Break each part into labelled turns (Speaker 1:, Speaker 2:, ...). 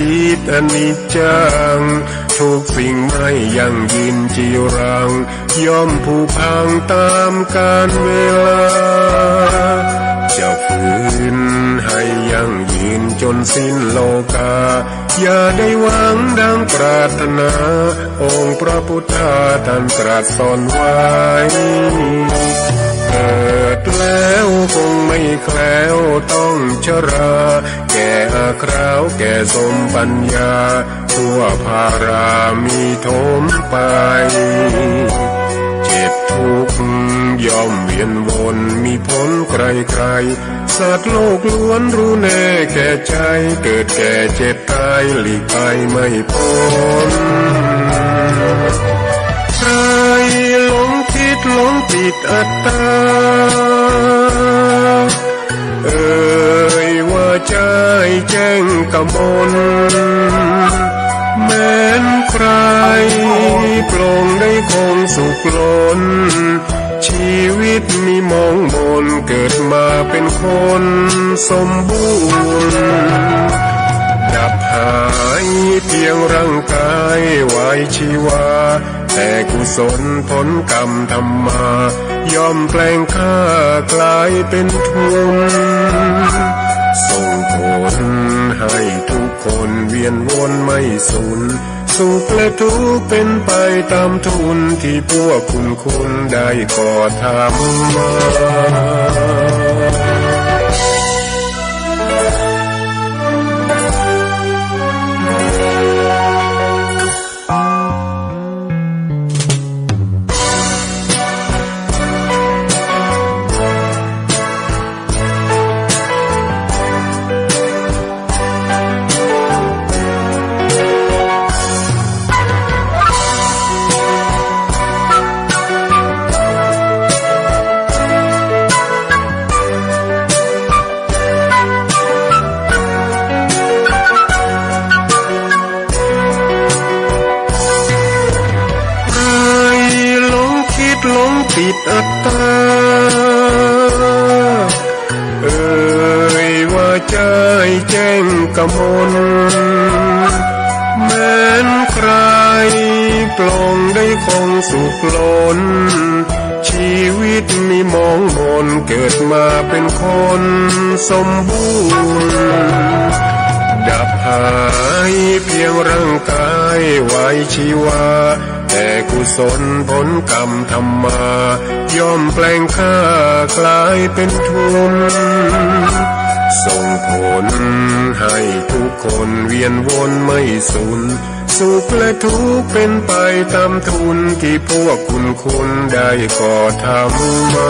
Speaker 1: จิตอนิจจังทุกสิ่งไม่ยั่งยืนจีรังย่อมผุพังตามกาลเวลาจะฝืนให้ยั่งยืนจนสิ้นโลกาอย่าได้หวังดังปรารถนาองค์พระพุทธาท่านตรัสสอนไว้เกิดแล้วคงไม่แคล้วต้องชราแก่อาคราวแก่สมปัญญาทั่วภารามีโถมไปเจ็บทุกข์ย่อมเวียนวนมีพ้นใครๆสัตว์โลกล้วนรู้แน่แก่ใจเกิดแก่เจ็บตายหลีกไปไม่พ้นใครหลงคิดหลงติดอัตตาว่าใจแจ้งกมลแม้นใครโปร่งได้คงสุขล้นชีวิตมีมองมนเกิดมาเป็นคนสมบูรณ์ดับหายเพียงร่างกายไว้ชีวาแต่กุศลผลกรรมธรรมาย่อมแปลงค่ากลายเป็นทุนส่งผลให้ทุกคนเวียนวนไม่สูญสุขและทุกข์เป็นไปตามทุนที่พวกคุณได้ก่อทำมาปิดอัตตาว่าใจแจ้งกมลแม้นใครปลงได้คงสุขล้นชีวิตมีมองมนเกิดมาเป็นคนสมบูรณ์ดับหายเพียงร่างกายไว้ชีวาแต่กุศลผลกรรมธรรมาย่อมแปลงค่ากลายเป็นทุนส่งผลให้ทุกคนเวียนวนไม่สูญสุขและทุกข์เป็นไปตามทุนที่พวกคุณได้ก่อทำมา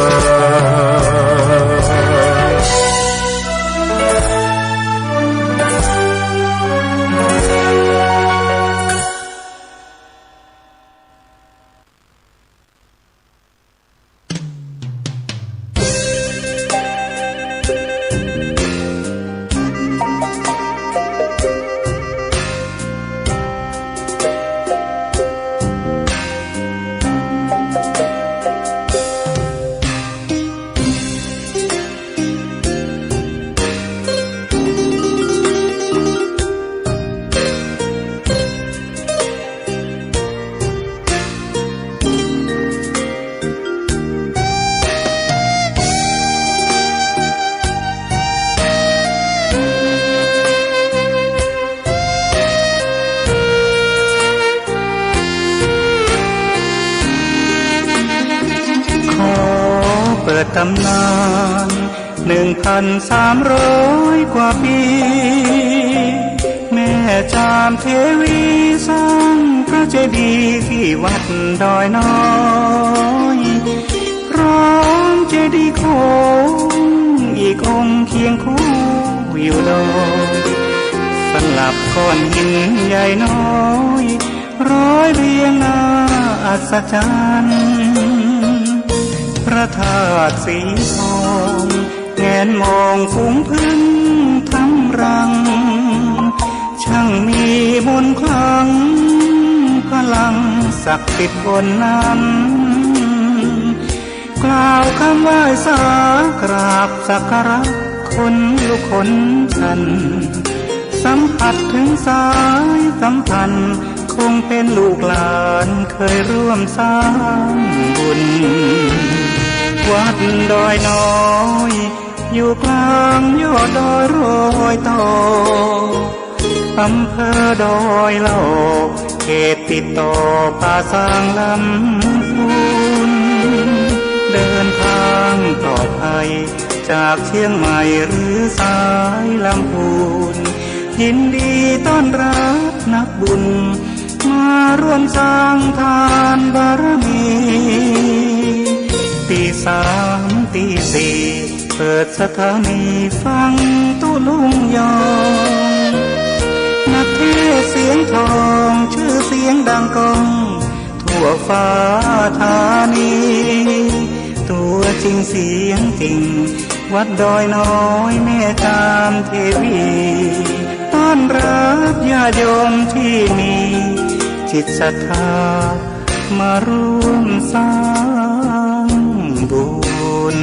Speaker 2: ตำนาน1,300 กว่าปีแม่จามเทวีสร้างพระเจดีย์ที่วัดดอยน้อยพร้อมเจดีย์โค้งอีกองค์เคียงคู่อยู่ดอยสลับก้อนหินใหญ่น้อยร้อยเรียงหน้าอัศจรรย์พระธาตุสีทองแงนมองฝูงพึ่งทำรังช่างมีมนต์ขลังพลังศักดิ์สิทธิ์บนนั้นกล่าวคำไหว้สากราบสักการะคนลุกคนชัน สัมผัสถึงสายสัมพันธ์คงเป็นลูกหลานเคยร่วมสร้างบุญวัดดอยน้อยอยู่กลางยอดดอยโรยต่ออำเภอดอยเหล่าเขตติดต่อป่าสางลำพูนเดินทางปลอดภัยจากเชียงใหม่หรือสายลำพูนยินดีต้อนรับนักบุญมาร่วมสร้างทานบารมีตีสามตีสี่เปิดสถานีฟังตุลุงยองนักเทศเสียงทองชื่อเสียงดังก้องทั่วฟ้าธานีตัวจริงเสียงจริงวัดดอยน้อยแม่ตามเทวีต้อนรับญาติโยมที่มีจิตศรัทธามาร่วมสร้างบุญ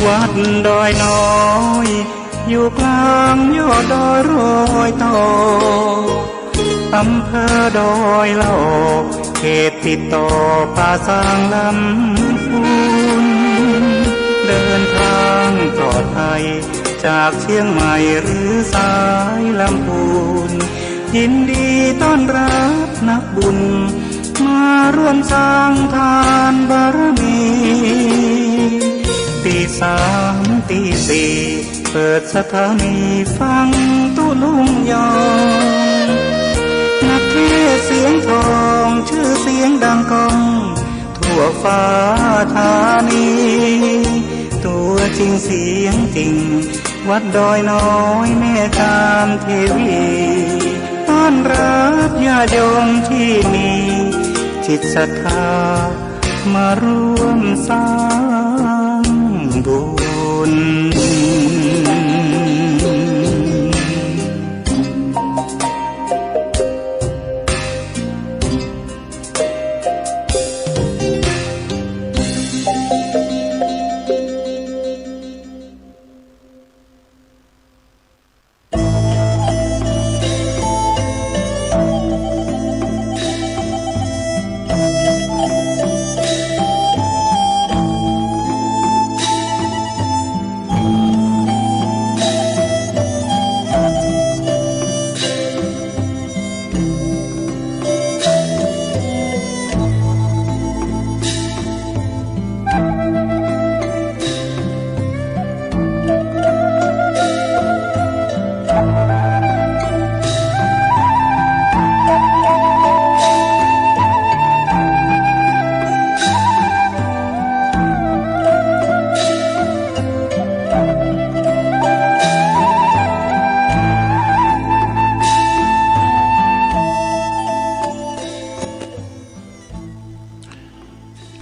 Speaker 2: วัดดอยน้อยอยู่กลางยอดดอยโรยต่ออำเภอดอยเหล่าเขตติดต่อป่าสางลำพูนเดินทางปลอดภัยจากเชียงใหม่หรือสายลำพูนยินดีต้อนรับนักบุญมาร่วมสร้างทานบารมีตีสามตีสี่เปิดสถานีฟังตุลุงยองนักเทศเสียงทองชื่อเสียงดังก้องทั่วฟ้าธานีตัวจริงเสียงจริงวัดดอยน้อยแม่ตามเทวีต้อนรับญาติโยมที่มีจิตศรัทธามาร่วมสร้างบุญ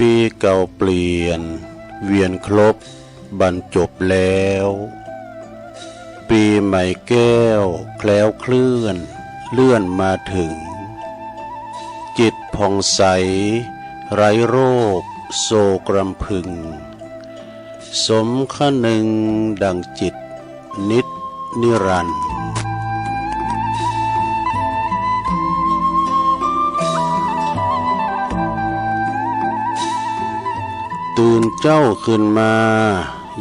Speaker 3: ปีเก่าเปลี่ยนเวียนครบบรรจบแล้วปีใหม่แก้วแคล้วเคลื่อนเลื่อนมาถึงจิตผ่องใสไร้โรคโศกรำพึงสมคนึงดังจิตนิจนิรันดร์ตื่นเจ้าขึ้นมา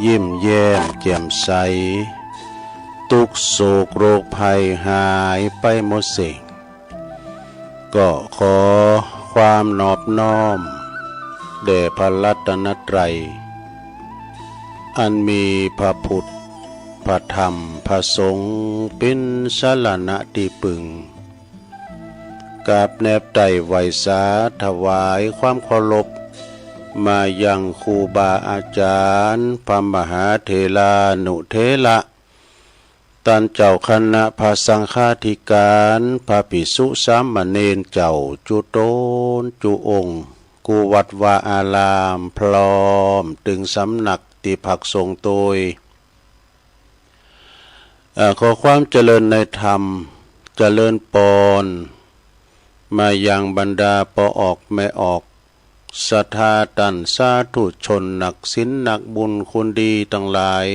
Speaker 3: ยิ้มแย้มแจ่มใสทุกโศกโรคภัยหายไปหมดสิ้นก็ขอความนอบน้อมแด่พระรัตนตรัยอันมีพระพุทธพระธรรมพระสงฆ์เป็นสรณะที่พึ่งกราบแนบไต่ไหวสาถวายความเคารพมายังครูบาอาจารย์พระมหาเถรานุเถระ ตันเจ้าคณะพระสังฆาธิการพระภิกษุสามเณรเจ้าจุโตนจุองค์กูวัดวาอารามพร้อมตึงสำนักติภักทรงโดยขอความเจริญในธรรมเจริญปอนมายังบรรดาปออกแม่ออกศรัทธาตันสาธุชนนักศีลนักบุญคุณดีทั้งหลาย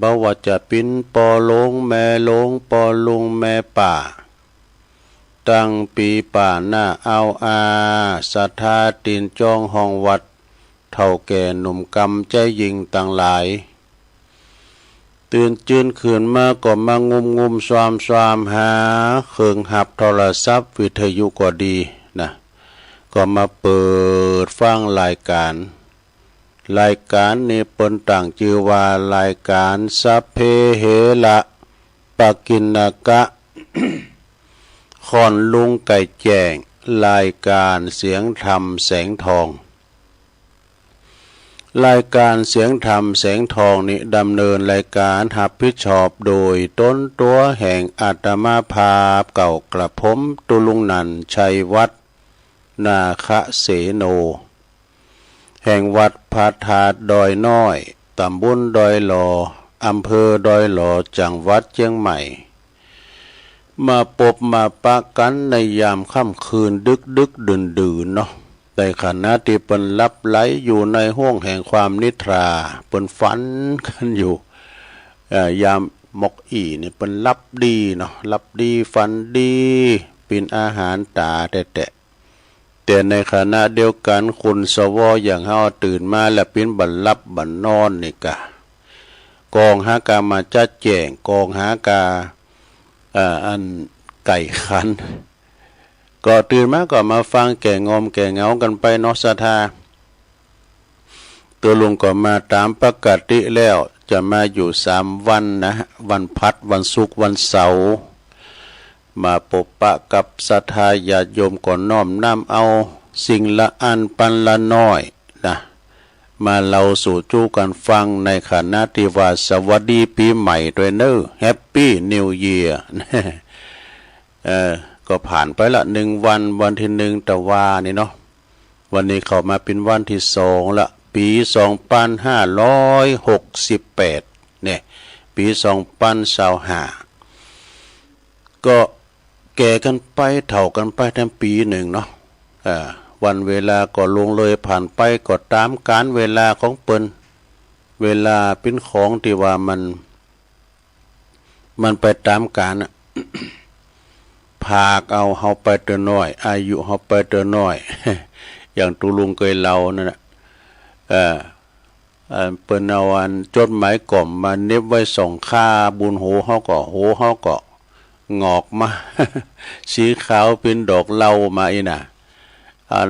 Speaker 3: บ่ว่าจะเป็นปอหลงแม่หลงปอลุงแม่ป่าตั้งปีป่าหน้าเอาศรัทธาตีนจองห้องวัดเท่าแก่หนุ่มกำใจยิงต่างหลายตื่นจืนขืนมาก็มางุมความหาเครื่องหับโทรศัพท์วิทยุก็ดีนะก็มาเปิดฟังรายการนี้เปิ้นต่างชื่อว่ารายการสัพเพเหระปะกินกะ คอนลุงไก่แจ้งรายการเสียงธรรมแสงทองรายการเสียงธรรมแสงทองนี้ดำเนินรายการรับผิดชอบโดยต้นตัวแห่งอาตมาภาพเก่ากระผมตุลุงนันชัยวัฒนาคะเสโนแห่งวัดพระธาตุดอยน้อยตำบลดอยหลออำเภอดอยหลอจังหวัดเชียงใหม่มาปบมาปะกันในยามค่ำคืนดึกดื่นเนาะในขณะที่เปิ้นลับไหลอยู่ในห้วงแห่งความนิทราเปิ้นฝันกันอยู่ยามมกอีเนี่ยเปิ้นลับดีเนาะลับดีฝันดีเป็นอาหารตาแต่ในขณะเดียวกันคุณสวอย่างเฮาตื่นมาแล้วเป็นบันลับบันนอนนี่กะกองหากามาจัดแจงกองหากาอันไก่ขันก็ตื่นมาก็มาฟังแก่งอมแก่เงากันไปเนาะศรัทธาตัวลุงก็มาตามปกติแล้วจะมาอยู่3 วันนะวันพัดวันศุกร์วันเสาร์มาปบปะกับศรัทธาญาติโยมก่อนน้อมนำเอาสิ่งละอันปันละน้อยนะมาเล่าสู่จู้กันฟังในขณะที่ว่าสวัสดีปีใหม่ด้วยเนอะแฮปปี้นิวเยียร์ก็ผ่านไปละวันที่1แต่ว่านี่เนาะวันนี้เข้ามาเป็นวันที่2ละปี2568เนี่ยปี2025ก็แก่กันไปเฒ่ากันไปทั้งปีหนึ่งเนาะวันเวลาก็ลงเลยผ่านไปก็ตามกาลเวลาของเปิ้นเวลาเป็นของที่ว่ามันไปตามกาลน่ะ พากเอาเฮาไปเตอน้อยอายุเฮาไปเตอน้อย อย่างตุลุงเคยเล่านั่นน่ะเปิ้นเอาอันจดหมายกล่อมมาเน็บไว้ส่งค่าบุญโหเฮาก็งอกมา สีขาวเป็นดอกเหลามาอีน่ะ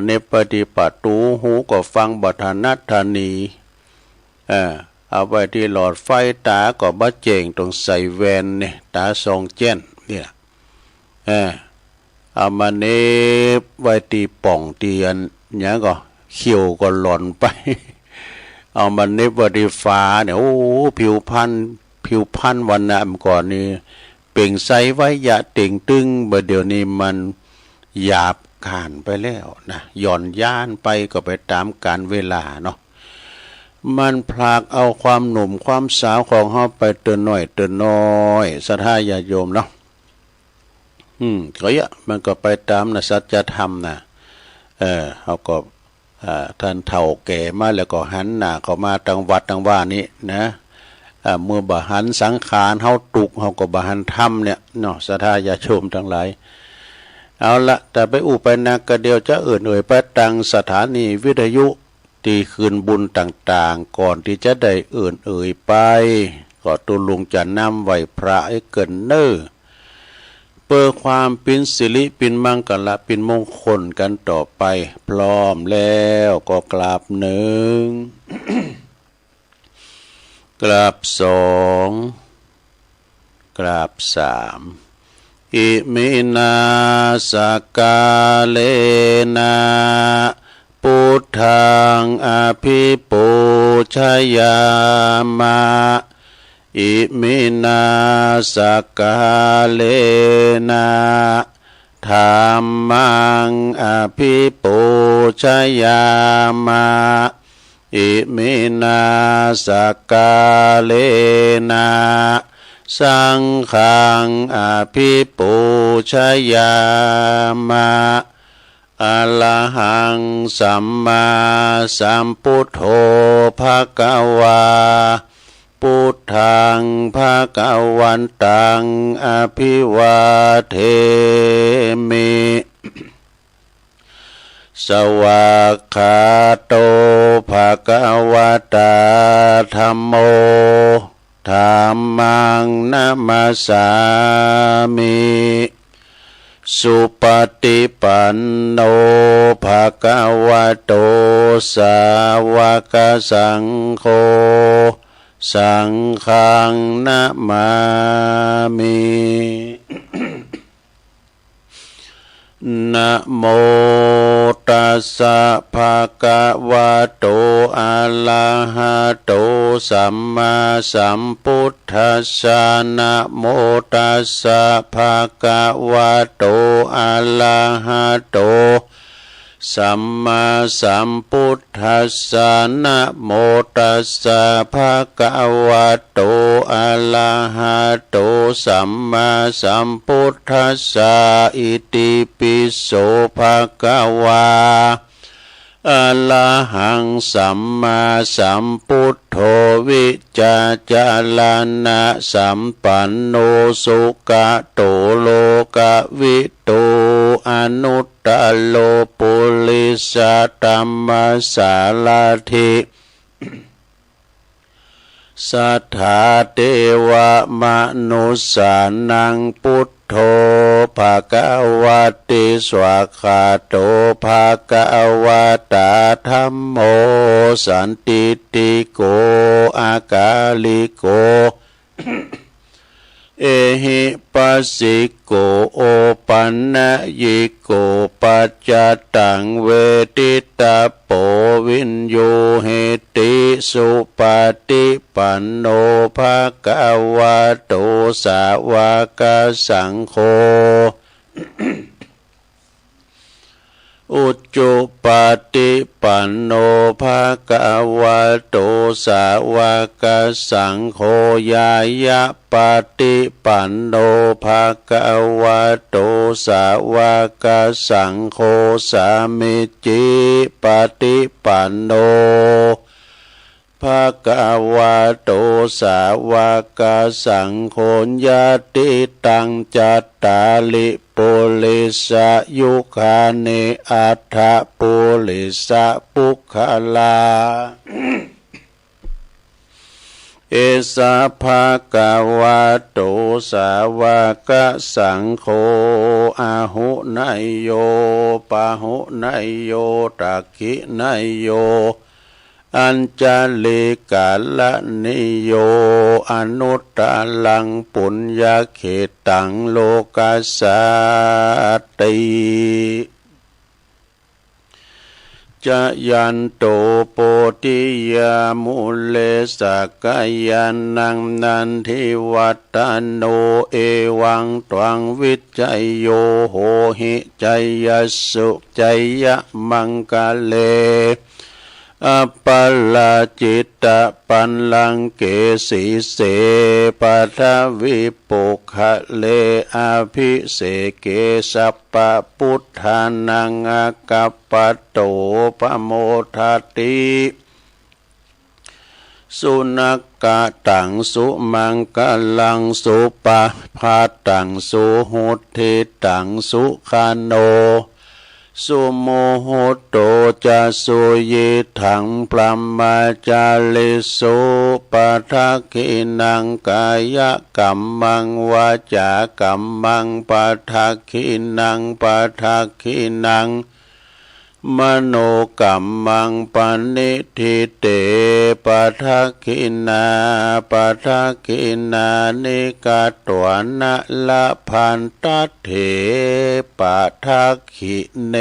Speaker 3: เน็บปฏิปตูหูก็ฟังบัทนัทธานีเอาไว้ที่หลอดไฟตาก็บะเจงตรงใส่แวนเนี่ยตาทรงแจ้นเนี่ยเอามาเน็บไว้ที่ป่องเตียนเนี่ยก็เขียวก็หล่นไป เอามาเน็บไว้ที่ฟ้าเนี่ยโอ้ผิวพรรณวันน่ะเมื่อก่อนนี่เป่งใสไว้ยะเต่งตึงเดี๋ยวนี้มันหยาบขานไปแล้วนะหย่อนย่านไปก็ไปตามกาลเวลาเนาะมันพลากเอาความหนุ่มความสาวของเฮาไปเตือนน้อยศรัทธาญาติโยมเนาะก็มันก็ไปตามนะสัจธรรมนะเฮาก็ท่านเฒ่าแก่มาแล้วก็หันหน้าเข้ามาทางวัดทางว่านี้นะเมื่อบหันสังขารเฮาตุกเฮาก็บหันธรรมเนี่ยเนาะศรัทธาญาติโยมทั้งหลายเอาละแต่ไปอุปนักกะเดียวจะไปตังสถานีวิทยุตีคืนบุญต่างๆก่อนที่จะได้ไปก็ตุลุงจะนำไหวพระให้เกินเนอเพื่อความเป็นสิริเป็นมังกรเป็นมงคลกันต่อไปพร้อมแล้วก็กราบ1 กราบ2กราบ3อิมินาสกาเลนะพุทธังอภิปูชยามะ อิมินาสกาเลนะธรรมังอภิปูชยามะอิมินาสกาเลนะสังฆังอภิปูชยามะอะระหังสัมมาสัมพุทโธภควาพุทธังภควันตังอภิวาเทมิสวากขาโตภควตาธัมโมธัมมังนัมมัสสามิสุปฏิปันโนภควโตสาวกสังโฆสังฆังนะมามินะโมตัสสะภะคะวะโตอะระหะโตสัมมาสัมพุทธัสสะนะโมตัสสะภะคะวะโตอะระหะโตสัมมาสัมพุทธัสสะนะโมตัสสะภะคะวะโตอะระหะโตสัมมาสัมพุทธัสสะอิติปิโสภะคะวะอะระหังสัมมาสัมพุทโธวิจาจารณะสัมปันโนสุขโตโลกวิทูอนุตตโลปุริสธัมมสารถิสัทธาเทวมนุสสานังพุทโธภควติสวากขาโตภควตาธัมโมสันติติโกอากาลิโกเอหิปัสสิโกโอปันนะยิโกปัจจตังเวทิตาโปวินโยเหติสุปฏิปันโนภควโตสาวกสังโฆอุจจุปฏิปันโนภควโตสาวกสังโฆญายะปฏิปันโนภควโตสาวกสังโฆสามิจิปฏิปันโนภควโตสาวกสังโฆญาติตังจัตตาลิปุริสยุคานิอัฏฐปุริสปุคคลาเอสะภะคะวะโตสาวกสังโฆอาหุนายโยปะหุนายโยตักขินายโยอัญจลิกาลนิโยอนุตตลังปุญญเขตังโลกัสสติจะยันโตโปติยามุเลสกายันนังนันทิวัตโนเอวังตวังวิจัยโยโหหิจัยยสุจัยยมังกะเลอัปปลาจิตตปันลังเกสีเสปัทวิปุคะเลอภิเสเกสัปปะพุทธานังอกัปปะโตปโมทัตติสุนักกะตังสุมังกะลังสุปะพาตังสุหุทิตังสุขโนสุโมโหโตจะสุยิถังพรหมจาริสุปะทักขินังกายกัมมังวาจากัมมังปะทักขินังปะทักขินังมโนกัมมังปณิทิเตปะทักขินาปะทักขินานิกาตวนะละพันตัตเถปะทักขิเน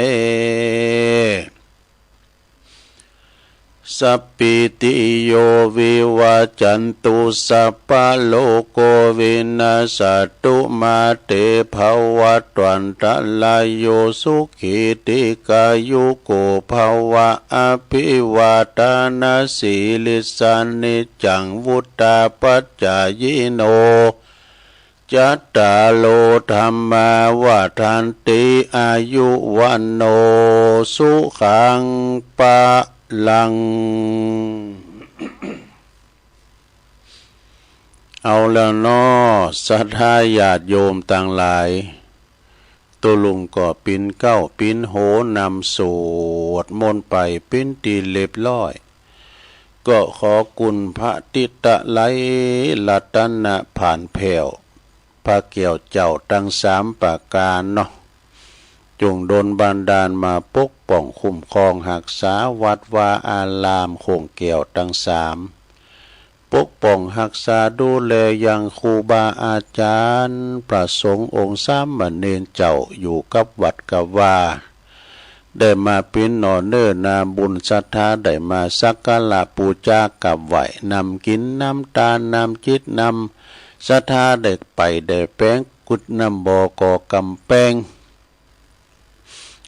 Speaker 3: สัพพิติโยวิวัจจันตุสัพพะโลกโควินาศตุมาเตภวัตวันตรายโยสุขิติกายุโกภวะอภิวาทานาสีลิสานิจังวุตตาปัจจายโนจัตตาโลธรรมาวาทันติอายุวันโนสุขังปะลัง เอาแล้วน้อศรัทธาญาติโยมต่างหลายตัวลุงก็ปิ้นเก้าปิ้นโหนำสวดมนต์ไปปิ้นตีเล็บร้อยก็ขอกุณพระติตะไลลัตนะผ่านแผ่วพระเกี่ยวเจ้าตั้งสามประการเนาะจงดลบันดาลมาปกป้องคุ้มครองหักษาวัดวาอารามโคงเกี่ยวตั้งสามปกป้องหักษาดูแลยังครูบาอาจารย์ประสงค์องค์สามเณรเจ้าอยู่กับวัดกับว่าได้มาเป็นหนอเนื้อนาบุญศรัทธาได้มาสักการะปูชากับไหวนำกินน้ำตาลน้ำจิตนำศรัทธาได้ไปได้แป้งกุดน้ำบ่อก่อกำแป้ง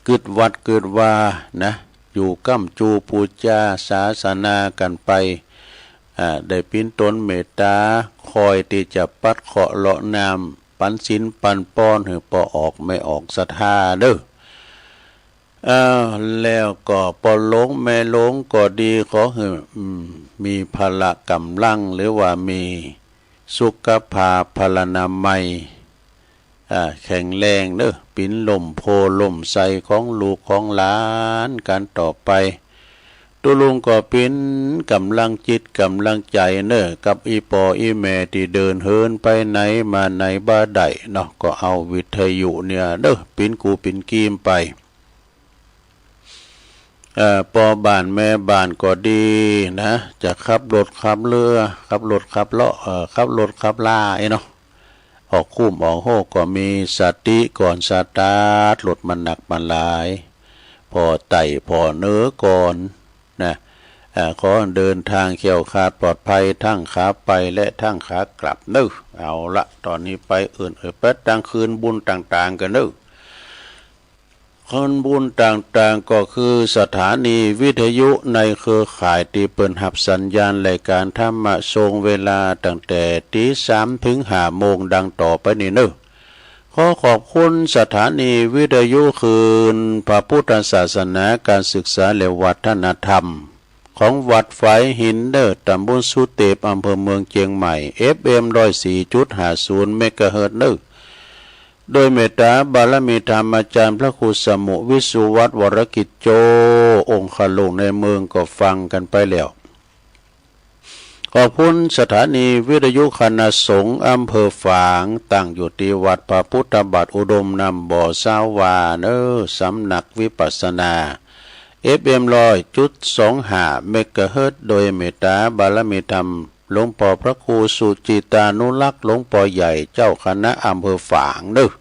Speaker 3: กึดวัดกึดว่านะอยู่ก้ำจูปูชาศาสนากันไปได้ปิ้นตนเมตตาคอยที่จะปัดเคาะเลาะนามปันสินปันป้อนหือปอออกไม่ออกศรัทธาเด้อแล้วก็ปอหลงแม่หลงก็ดีขอหือมีพละกำลังหรือว่ามีสุขภาพพลานามัยแข็งแรงเด้อปิ้นลมโพลมใสของลูกของหลานกันต่อไปตัวลุงก็เป็นกำลังจิตกำลังใจเนอะกับอีปออีแม่ที่เดินเฮินไปไหนมาไหนบ้าใดเนาะก็เอาวิทยุเนี่ยเด้อเป็นกูเป็นกีมไปปอบ้านแม่บ้านก็ดีนะจะขับรถขับเรือขับรถขับเลาะขับรถขับล่าเนาะออกคุ้มออกโหก็มีสติก่อนสตาร์ทรถมันหนักมันหลายพอไต่พอเนื้อก่อนนะขอเดินทางเขี่ยวขาดปลอดภัยทั้งขาไปและทั้งขากลับเน้อเอาละตอนนี้ไปอื่นเปิดตั้งคืนบุญต่างๆกันเน้อคืนบุญต่างๆก็คือสถานีวิทยุในเครือข่ายที่เปิดหับสัญญาณรายการธรรมะทรงเวลาตั้งแต่ตี3 ถึง 5 โมงดังต่อไปนี้เน้อขอขอบคุณสถานีวิทยุคืนพระพุทธศาสนาการศึกษาและวัฒนธรรมของวัดฝายหินเนอร์ตำบลสุเตปอำเภอเมืองเชียงใหม่ FM 104.50 เมกะเฮิรตซ์เนอร์โดยเมตตาบารมีธรรมอาจารย์พระครูสมุวิสุวัฒน์วรกิจโจองค์ขลุงในเมืองก็ฟังกันไปแล้วขอบคุณสถานีวิทยุคณะสงฆ์อำเภอฝางตั้งอยู่ที่วัดพระพุทธบาทอุดมนำบ่อสาวาสำนักวิปัสสนา FM 100.25 เมกะเฮิรตซ์โดยเมตตาบารมีธรรมหลวงพ่อพระครูสุจิตานุรักษ์หลวงพ่อใหญ่เจ้าคณะอำเภอฝางเด้อ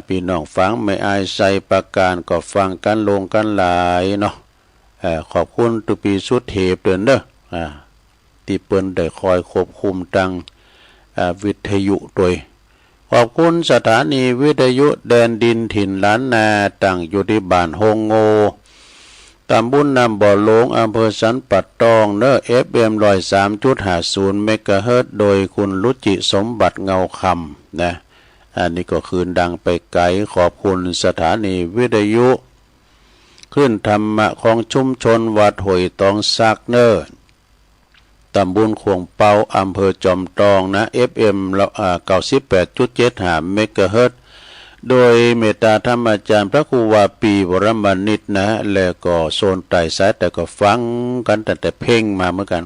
Speaker 3: พี่น้องฟังไม่อายใส่ประการก็ฟังกันลงกันหลายเนาะขอบคุณตุปีสุเทพเดินเด้อที่เปิ้นได้คอยควบคุมตังวิทยุโดยขอบคุณสถานีวิทยุแดนดินถิ่นล้านนาตั้งอยู่ที่บ้านโฮงโงตำบลนำบ่อหลวงอำเภอสันปัดตองเนอ FM 103.50 เมกะเฮิรตซ์โดยคุณรุจิสมบัติเงาคำนะอันนี้ก็คืนดังไปไกลขอบคุณสถานีวิทยุขึ้นธรรมะของชุมชนวัดห้วยตองซักเนอตำบลขวงเปาอำเภอจอมตองนะ FM 98.75 เมกะเฮิรตซ์โดยเมตตาธรรมอาจารย์พระครูวาปีวรมณิตนะแล้วก็โซนไต่สายแต่ก็ฟังกันแต่เพ่งมาเหมือนกัน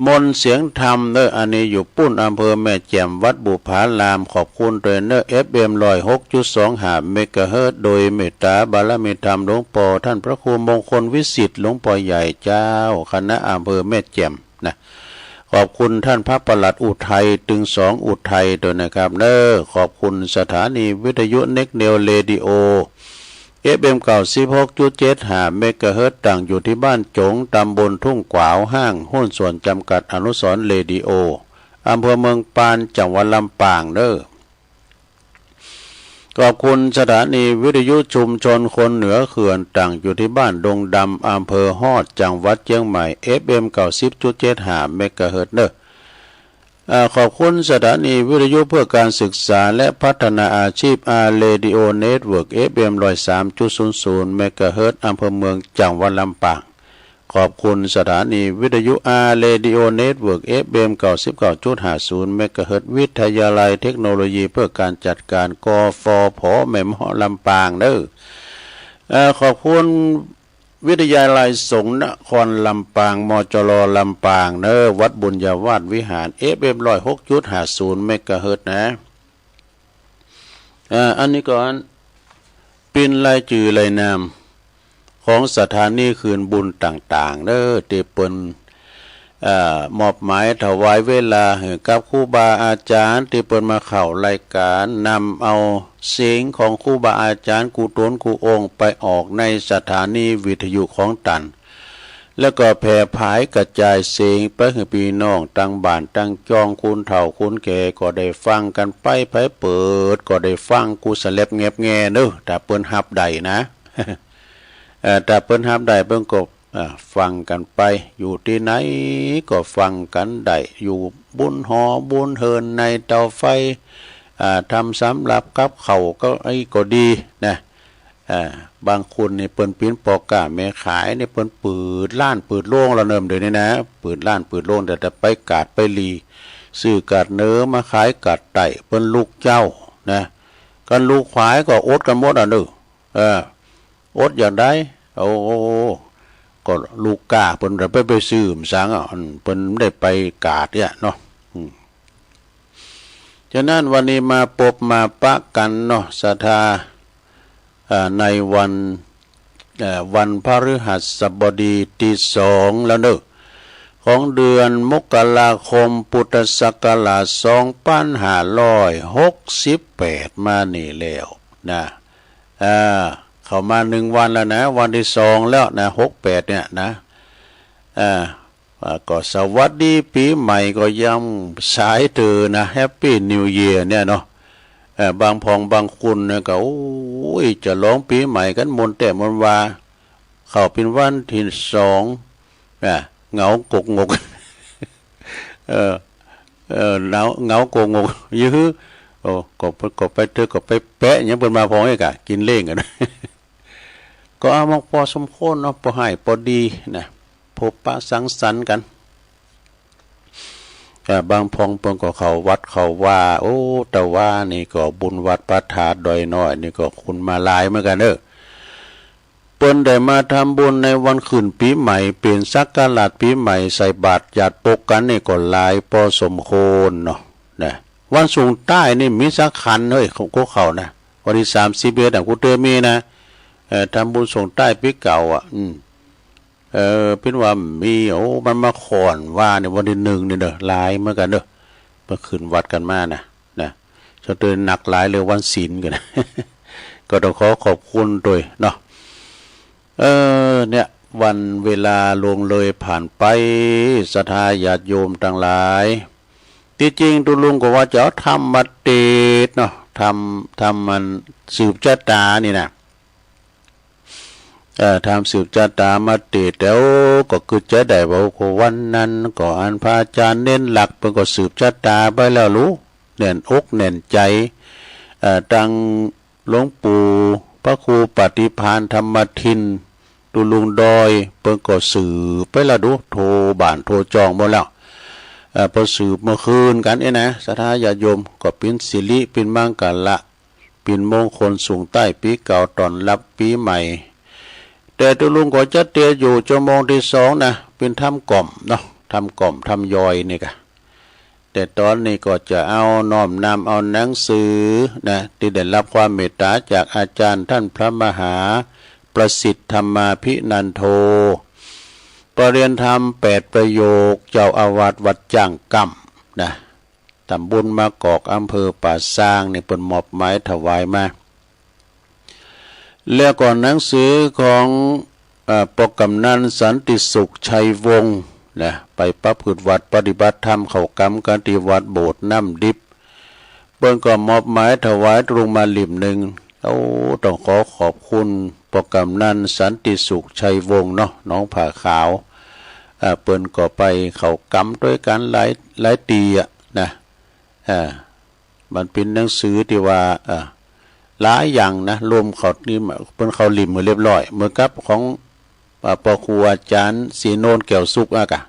Speaker 3: มนเสียงธรรมอันนี้อยู่ปุ้นอำเภอแม่แจ่มวัดบุพารามขอบคุณด้วยFM 106.25 เมกะเฮิรตซ์โดยเมตตาบารมีธรรมหลวงปู่ท่านพระครูมงคลวิสิทธิ์หลวงปู่ใหญ่เจ้าคณะอำเภอแม่แจ่มนะขอบคุณท่านพระประหลัดอุทัยตึงสองอุทัยด้วยนะครับขอบคุณสถานีวิทยุเน็กเนลเรดิโอ FM เก่า16.75 เมกะเฮิรตซ์ตั้งอยู่ที่บ้านจงตำบลทุ่งกวาวห้างหุ้นส่วนจำกัดอนุสรณ์เรดิโออำเภอเมืองปานจังหวัดลำปางเด้อขอบคุณสถานีวิทยุชุมชนคนเหนือเขื่อนตั้งอยู่ที่บ้านดงดำอำเภอฮอดจังหวัดเชียงใหม่ FM เก่า10.75 เมกะเฮิรตซ์เด้อขอบคุณสถานีวิทยุเพื่อการศึกษาและพัฒนาอาชีพเรดิโอเน็ตเวิร์ก FM 103.00 เมกะเฮิรตซ์อำเภอเมืองจังหวัดลำปางขอบคุณสถานีวิทยุเรดิโอเน็ตเวิร์ก FM 99.50 เมกะเฮิรตซ์วิทยาลัยเทคโนโลยีเพื่อการจัดการกฟผแม่มอลำปางเด้อขอบคุณวิทยาลัยสงฆ์นครลำปางมจรลำปางเด้อวัดบุญญาวาสวิหาร FM 106.50 เมกะเฮิรตซ์นะอันนี้ก่อนเป็นรายชื่อรายนามของสถานีคืนบุญต่างๆเด้อที่เปิ้นมอบหมายถวายเวลาให้กับครูบาอาจารย์ที่เปิ้นมาเข้ารายการนำเอาเสียงของครูบาอาจารย์กูตนกูองค์ไปออกในสถานีวิทยุของตันแล้วก็แผ่ผายกระจายเสียงไปให้พี่น้องตั้งบ้านตั้งจองคุณเฒ่าคุณแก่ก็ได้ฟังกันไปไผเปิดก็ได้ฟังกูสะเล็บแงบแงเด้อถ้าเปิ้นรับได้นะแต่เปิ้นรับได้เบิ่งก็ฟังกันไปอยู่ที่ไหนก็ฟังกันได้อยู่บุญหอบุญเฮินในเตาไฟทำสำหรับกับเขาก็ก็ดีนะบางคนนี่เปิ้นปิ้นปอกะแม่ขายนี่เปิ้นเปิดร้านเปิดโรงแล้วเนิ่มเดี๋ยวนี้นะเปิดร้านเปิดโรงแต่ไปกาดไปลีซื้อกาดเนื้อมาขายกาดไต่เปิ้นลูกเจ้านะกันลูกขวายก็อดกันหมดเด้ออดอย่างใดโอ้ก็ลูกกาเปิ้นไปซื้อมสังเปิ้นได้ไปกาดเนี่ยเนาะฉะนั้นวันนี้มาพบมาปะกันเนาะศรัทธาในวันพฤหัสบดีที่2แล้วเนอะของเดือนมกราคมพุทธศักราช2568มานี่แล้วนะเข้ามา1วันแล้วนะวันที่2แล้วนะ68เนี่ยนะก็สวัสดีปีใหม่ก็ยังสายเตือนะแฮปปี้นิวเยียร์เนี่ยเนาะบางพองบางคุณเนี่ยก็โอ้ยจะร้องปีใหม่กันมนแต่มนว่าเข้าเป็นวันที่2เหงากกงกเหงากกงกยื้อโอ้ก็ไปเธอก็ไปแปะอย่างเปิ้นมาพองอีกอ่ะกินเล่งกันก็เอามาพอสมควรเนาะพอให้พอดีนะพบปะสังสรรค์กันบางพองเปิ้นก็เข้าวัดเข้าว่าโอ้แต่ว่านี่ก็บุญวัดประธาดอยน้อยนี่ก็คุณมาหลายเหมือนกันเด้อเปิ้นได้มาทำบุญในวันขึ้นปีใหม่เป็นสักการะปีใหม่ใส่บาตรญาติปกกันนี่ก็หลายพอสมควรเนาะนะวันสงใต้นี่มีสักขันเฮ้ยของพวกเขานะวันที่31กูเตอมีนะทำบุญสงใต้ปีเก่าเป็นว่ามีมันมาขอนว่าในวันที่1นี่เด้อหลายเหมือนกันเด้อมาขึ้นวัดกันมานะจะเตือนหนักหลายเลยวันศีลกัน ก็ต้องขอบคุณด้วยเนาะเนี่ยวันเวลาลงเลยผ่านไปศรัทธาญาติโยมทั้งหลายที่จริงตุลุงก็ว่าจะทำมาเตดเนาะทำมันสืบชะตานี่นะทำสืบชะตามาเตดแล้วก็คือจะได้บอกวันนั้นก็อันพระอาจารย์เน้นหลักเพิ่นก็สืบชะตาไปแล้วรู้แน่นอกแน่นใจตังหลวงปู่พระครูปฏิภาณธรรมทินตุลุงดอยเพิ่นก็สืบไปแล้วดูโทรบ้านโทรจองหมดแล้วพอสืบเมื่อคืนกันนะศรัทธาญาติโยมก็เป็นสิริเป็นมังกรเป็นมงคลสูงใต้ปีเก่าตอนรับปีใหม่แต่ตุลุงก็จะเตียอยู่ชั่วโมงที่2นะเป็นทำกล่อมเนาะทำกล่อมทำยอยนี่กะแต่ตอนนี้ก็จะเอาน้อมนำเอาหนังสือนะที่ได้รับความเมตตาจากอาจารย์ท่านพระมหาประสิทธิ์ธรรมาภินันโทปรริยนธรรม8ประโยคเจ้าอาวาสวัดจ้างกำนะตำบลมะกอกอำเภอป่าซางนี่เปิ้นมอบหมายถวายมา แล้วก่อนหนังสือของปกำนันสันติสุขชัยวงศ์นะไปประพฤติวัดปฏิบัติธรรมเข้ากรรมกันที่วัดโบสถ์น้ำดิบเปิ้นก็มอบหมายถวายตรงมาหลิมหนึ่งต้องขอบคุณปกำนันสันติสุขชัยวงศ์เนาะน้องผ่าขาวเปิ้นก็ไปเข้ากรรมด้วยกันหลายตีนะมันเป็นหนังสือที่ว่าหลายอย่างนะรวมเขานี่เปิ้นเขาหลิมมาเรียบร้อยเหมือนกับของปครูอาจารย์ศรีโนนแก้วสุกกะ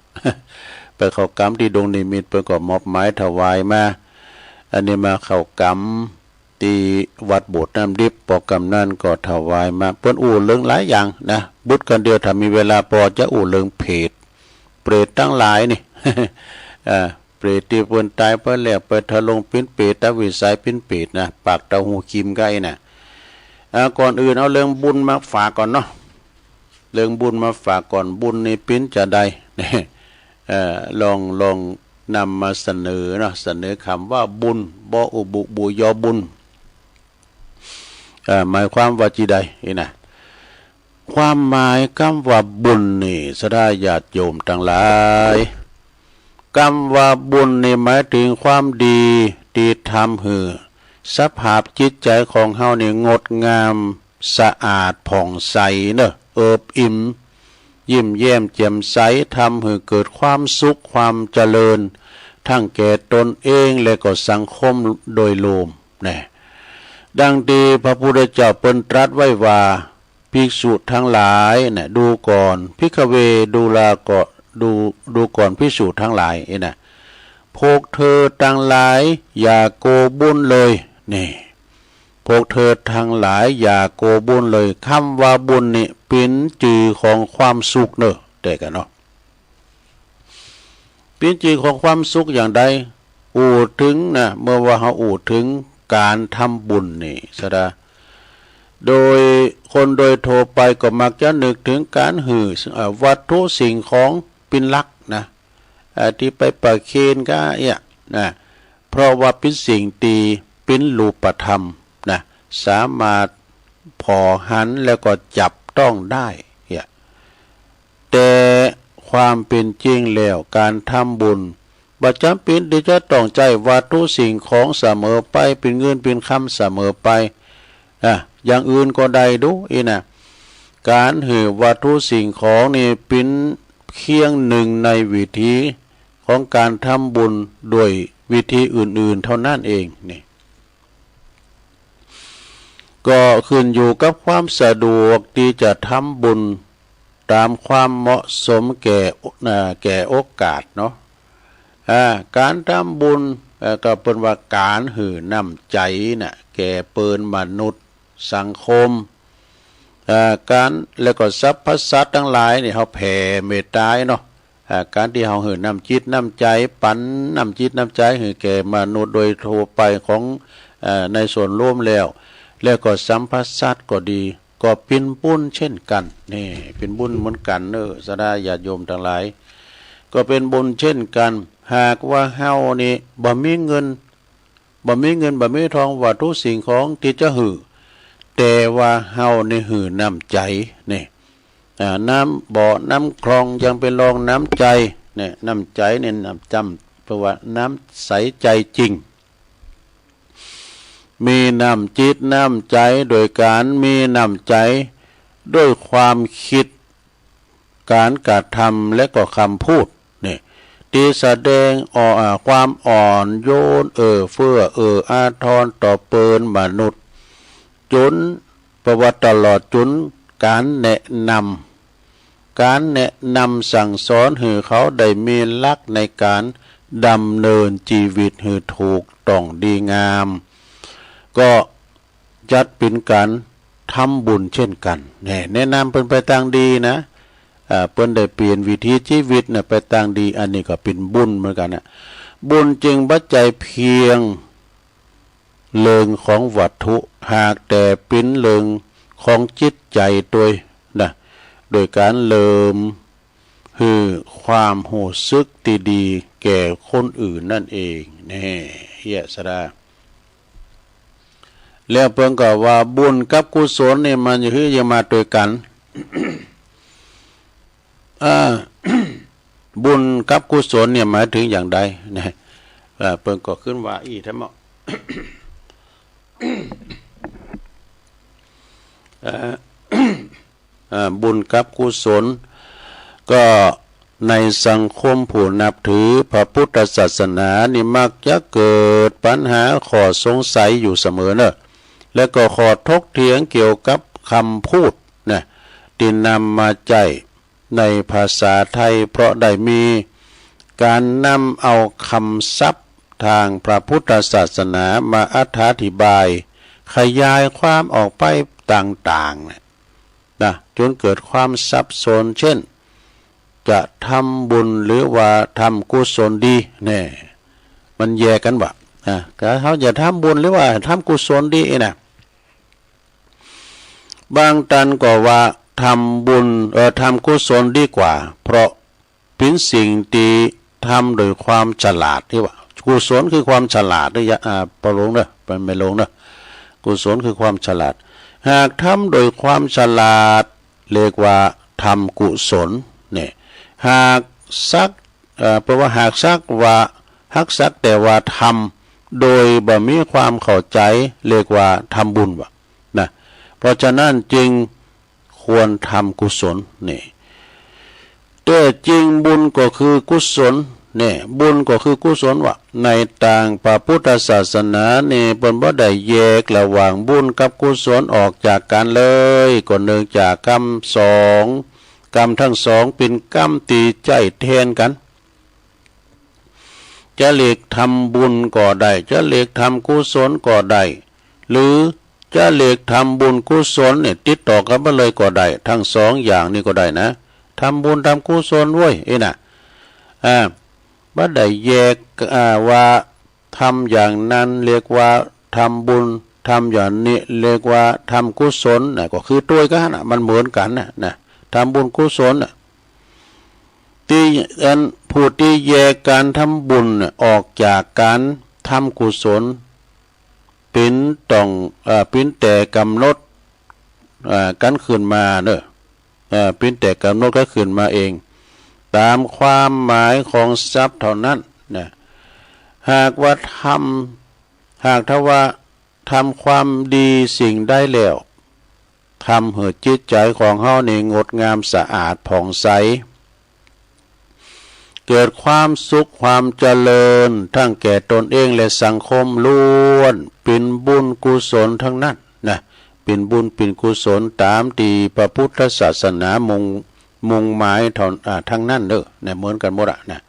Speaker 3: ไปเข้ากรรมที่ดงนิมิตเปิ้นก็มอบหมายถวายมาอันนี้มาเข้ากรรมที่วัดโบสถ์น้ำดิบปกำนันก็ถวายมาเปิ้นเรื่องหลายอย่างนะบุตรกันเดียวถ้ามีเวลาพอจะเรื่องเพศเปรตตั้งหลายนี่ เปรตที่เปิ้นตายไปแล้วไปทะลงเป็นเปรตตะวิสัยเป็นเปรตนะปากเตาหูคิมไก่นะก่อนอื่นเอาเรื่องบุญมาฝากก่อนเนาะเรื่องบุญมาฝากก่อนบุญนี่เป็นจะใด ลองนำมาเสนอเนาะเสนอคำว่าบุญบ่อุบุบุยอบุญหมายความว่าจีใดนะความหมายคำว่าบุญนี่สดาญาติโยมทั้งหลายคำว่าบุญนี่หมายถึงความดีที่ทำให้สภาพจิตใจของเฮานี่งดงามสะอาดผ่องใสเนอะเอิบอิ่มยิ้มแย้มแจ่มใสทำให้เกิดความสุขความเจริญทั้งแก่ตนเองและก็สังคมโดยรวมนะดังที่พระพุทธเจ้าเปิ้นตรัสไว้ว่าภิกษุทั้งหลายนะดูก่อนภิกขเวดูลาก็ดูก่อนภิกษุทั้งหลายนะพวกเธอทั้งหลายอย่าโกบุญเลยนี่พวกเธอทั้งหลายอย่าโกบุญเลยคำว่าบุญนี่เป็นจื่อของความสุขเนอะแต่กันเนาะเป็นจื่อของความสุขอย่างใดถึงนะเมื่อว่าเขาถึงการทำบุญนี่สดาโดยคนโดยโทรไปก็มักจะนึกถึงการหือวัตถุสิ่งของเป็นหลักนะที่ไปประเคนก็นะเพราะว่าเป็นสิ่งตีเป็นรูปธรรมนะสามารถพอหันแล้วก็จับต้องได้แต่ความเป็นจริงแล้วการทำบุญบ่จำเป็นที่จะต้องใจวัตถุสิ่งของเสมอไปเป็นเงินเป็นคำเสมอไปอย่างอื่นก็ได้ดูนะการหือวัตถุสิ่งของนี่เป็นเพียงหนึ่งในวิธีของการทำบุญโดยวิธีอื่นๆเท่านั้นเองนี่ก็ขึ้นอยู่กับความสะดวกที่จะทำบุญตามความเหมาะสมแก่โอกาสเนาะการทำบุญก็เป็นว่าการหือน้ำใจน่ะแก่เปินมนุษย์สังคมการแล้วก็สรรพสัตว์ทั้งหลายนี่เขาแผ่เมตตาเนาะการที่เขาหือน้ำจิตน้ำใจปันน้ำจิตน้ำใจหือแก่มนุษย์โดยทั่วไปของในส่วนร่วมแล้วก็สัมพสัตว์ก็ดีก็เป็นบุญเช่นกันนี่เป็นบุญเหมือนกันสดาญาติโยมทั้งหลายก็เป็นบุญเช่นกันหากว่าเฮานี่บ่มีเงินบ่มีทองวัตถุสิ่งของที่จะหือแต่ว่าเฮานี่หือน้ำใจนี่น้ำบ่อน้ำคลองยังเป็นรองน้ำใจเนี่ยน้ำใจเนี่ยน้ำจำเพราะว่าน้ำใสใจจริงมีน้ำจิตน้ำใจโดยการมีน้ำใจด้วยความคิดการกระทำและก็คำพูดนี่ที่แสดงความอ่อนโยนเฟื้ออาทรต่อเปินมนุษย์จนประวัติตลอดจนการแนะนำสั่งสอนให้เขาได้มีหลักในการดำเนินชีวิตให้ถูกต้องดีงามก็จัดเป็นการทำบุญเช่นกันแนะนำเพิ่นไปทางดีนะเพิ่นได้เปลี่ยนวิถีชีวิตนะไปทางดีอันนี้ก็เป็นบุญเหมือนกันนะบุญจึงบัดใจเพียงเลิงของวัตถุหากแต่เป็นเลิงของจิตใจโดยการเลิมคือความโหซึกที่ดีแก่คนอื่นนั่นเองนี่เฮียสดา แล้วเพิ่นก็ว่าบุญกับกุศลนี่มันคือจะมาด้วยกัน บุญกับกุศลเนี่ยหมายถึงอย่างใดนะเพิ่นก็ขึ้นว่าอีทั้งหมด บุญกับกุศลก็ในสังคมผู้นับถือพระพุทธศาสนานี่มักจะเกิดปัญหาข้อสงสัยอยู่เสมอเนอะแล้วก็ข้อถกเถียงเกี่ยวกับคำพูดนะที่นำมาใจในภาษาไทยเพราะได้มีการนำเอาคำศัพท์ทางพระพุทธศาสนามาอธิบายขยายความออกไปต่างๆนะจนเกิดความซับซ้อนเช่นจะทำบุญหรือว่าทำกุศลดีเนี่ยมันแยกกันวะเขาจะทำบุญหรือว่าทำกุศลดีนะบางท่านก็ว่าทำบุญทำกุศลดีกว่าเพราะเป็นสิ่งที่ทำโดยความฉลาดที่ว่ากุศลคือความฉลาดด้วยปลงเนอะไม่ลงเนอะกุศลคือความฉลาดหากทำโดยความฉลาดเรียกว่าทำกุศลเนี่ยหากซักแปลว่าหากซักว่าฮักซักแต่ว่าทำโดยบ่มีความเข้าใจเรียกว่าทำบุญวะนะเพราะฉะนั้นจึงควรทำกุศลนี่แต่จริงบุญก็คือกุศลเนี่ยบุญก็คือกุศลวะในต่างพระพุทธศาสนาเนี่ยเปิ้นบ่ได้แยกระหว่างบุญกับกุศลออกจากกันเลยก็เนื่องจากกรรมสองกรรมทั้งสองเป็นกรรมตีใจแทนกันจะเรียกทำบุญก็ได้จะเรียกทำกุศลก็ได้หรือจะเรียกทำบุญกุศลเนี่ยติดต่อกันมาเลยก็ได้ทั้งสองอย่างนี้ก็ได้นะทำบุญทำกุศลเว้ยน่ะบ่ได้แยกว่าทำอย่างนั้นเรียกว่าทำบุญทำอย่างนี้เรียกว่าทำกุศลน่ะก็คือตัวกันน่ะมันเหมือนกันนะทำบุญกุศลน่ะที่ผู้ที่แยกการทำบุญออกจากการทำกุศลเป็นต้องเป็นแต่กำหนดกันขึ้นมาเนอะเป็นแต่กำหนดก็ขึ้นมาเองตามความหมายของทรัพย์เท่านั้นนะหากว่าถ้าว่าทำความดีสิ่งได้แล้วทำให้จิตใจของเฮานี่งดงามสะอาดผ่องใสเกิดความสุขความเจริญทั้งแก่ตนเองและสังคมล้วนเป็นบุญกุศลทั้งนั้นนะเป็นบุญเป็นกุศลตามที่พระพุทธศาสนามุ่งหมายทั้งนั้นเด้อเนี่ยเหมือนกันหมดนะ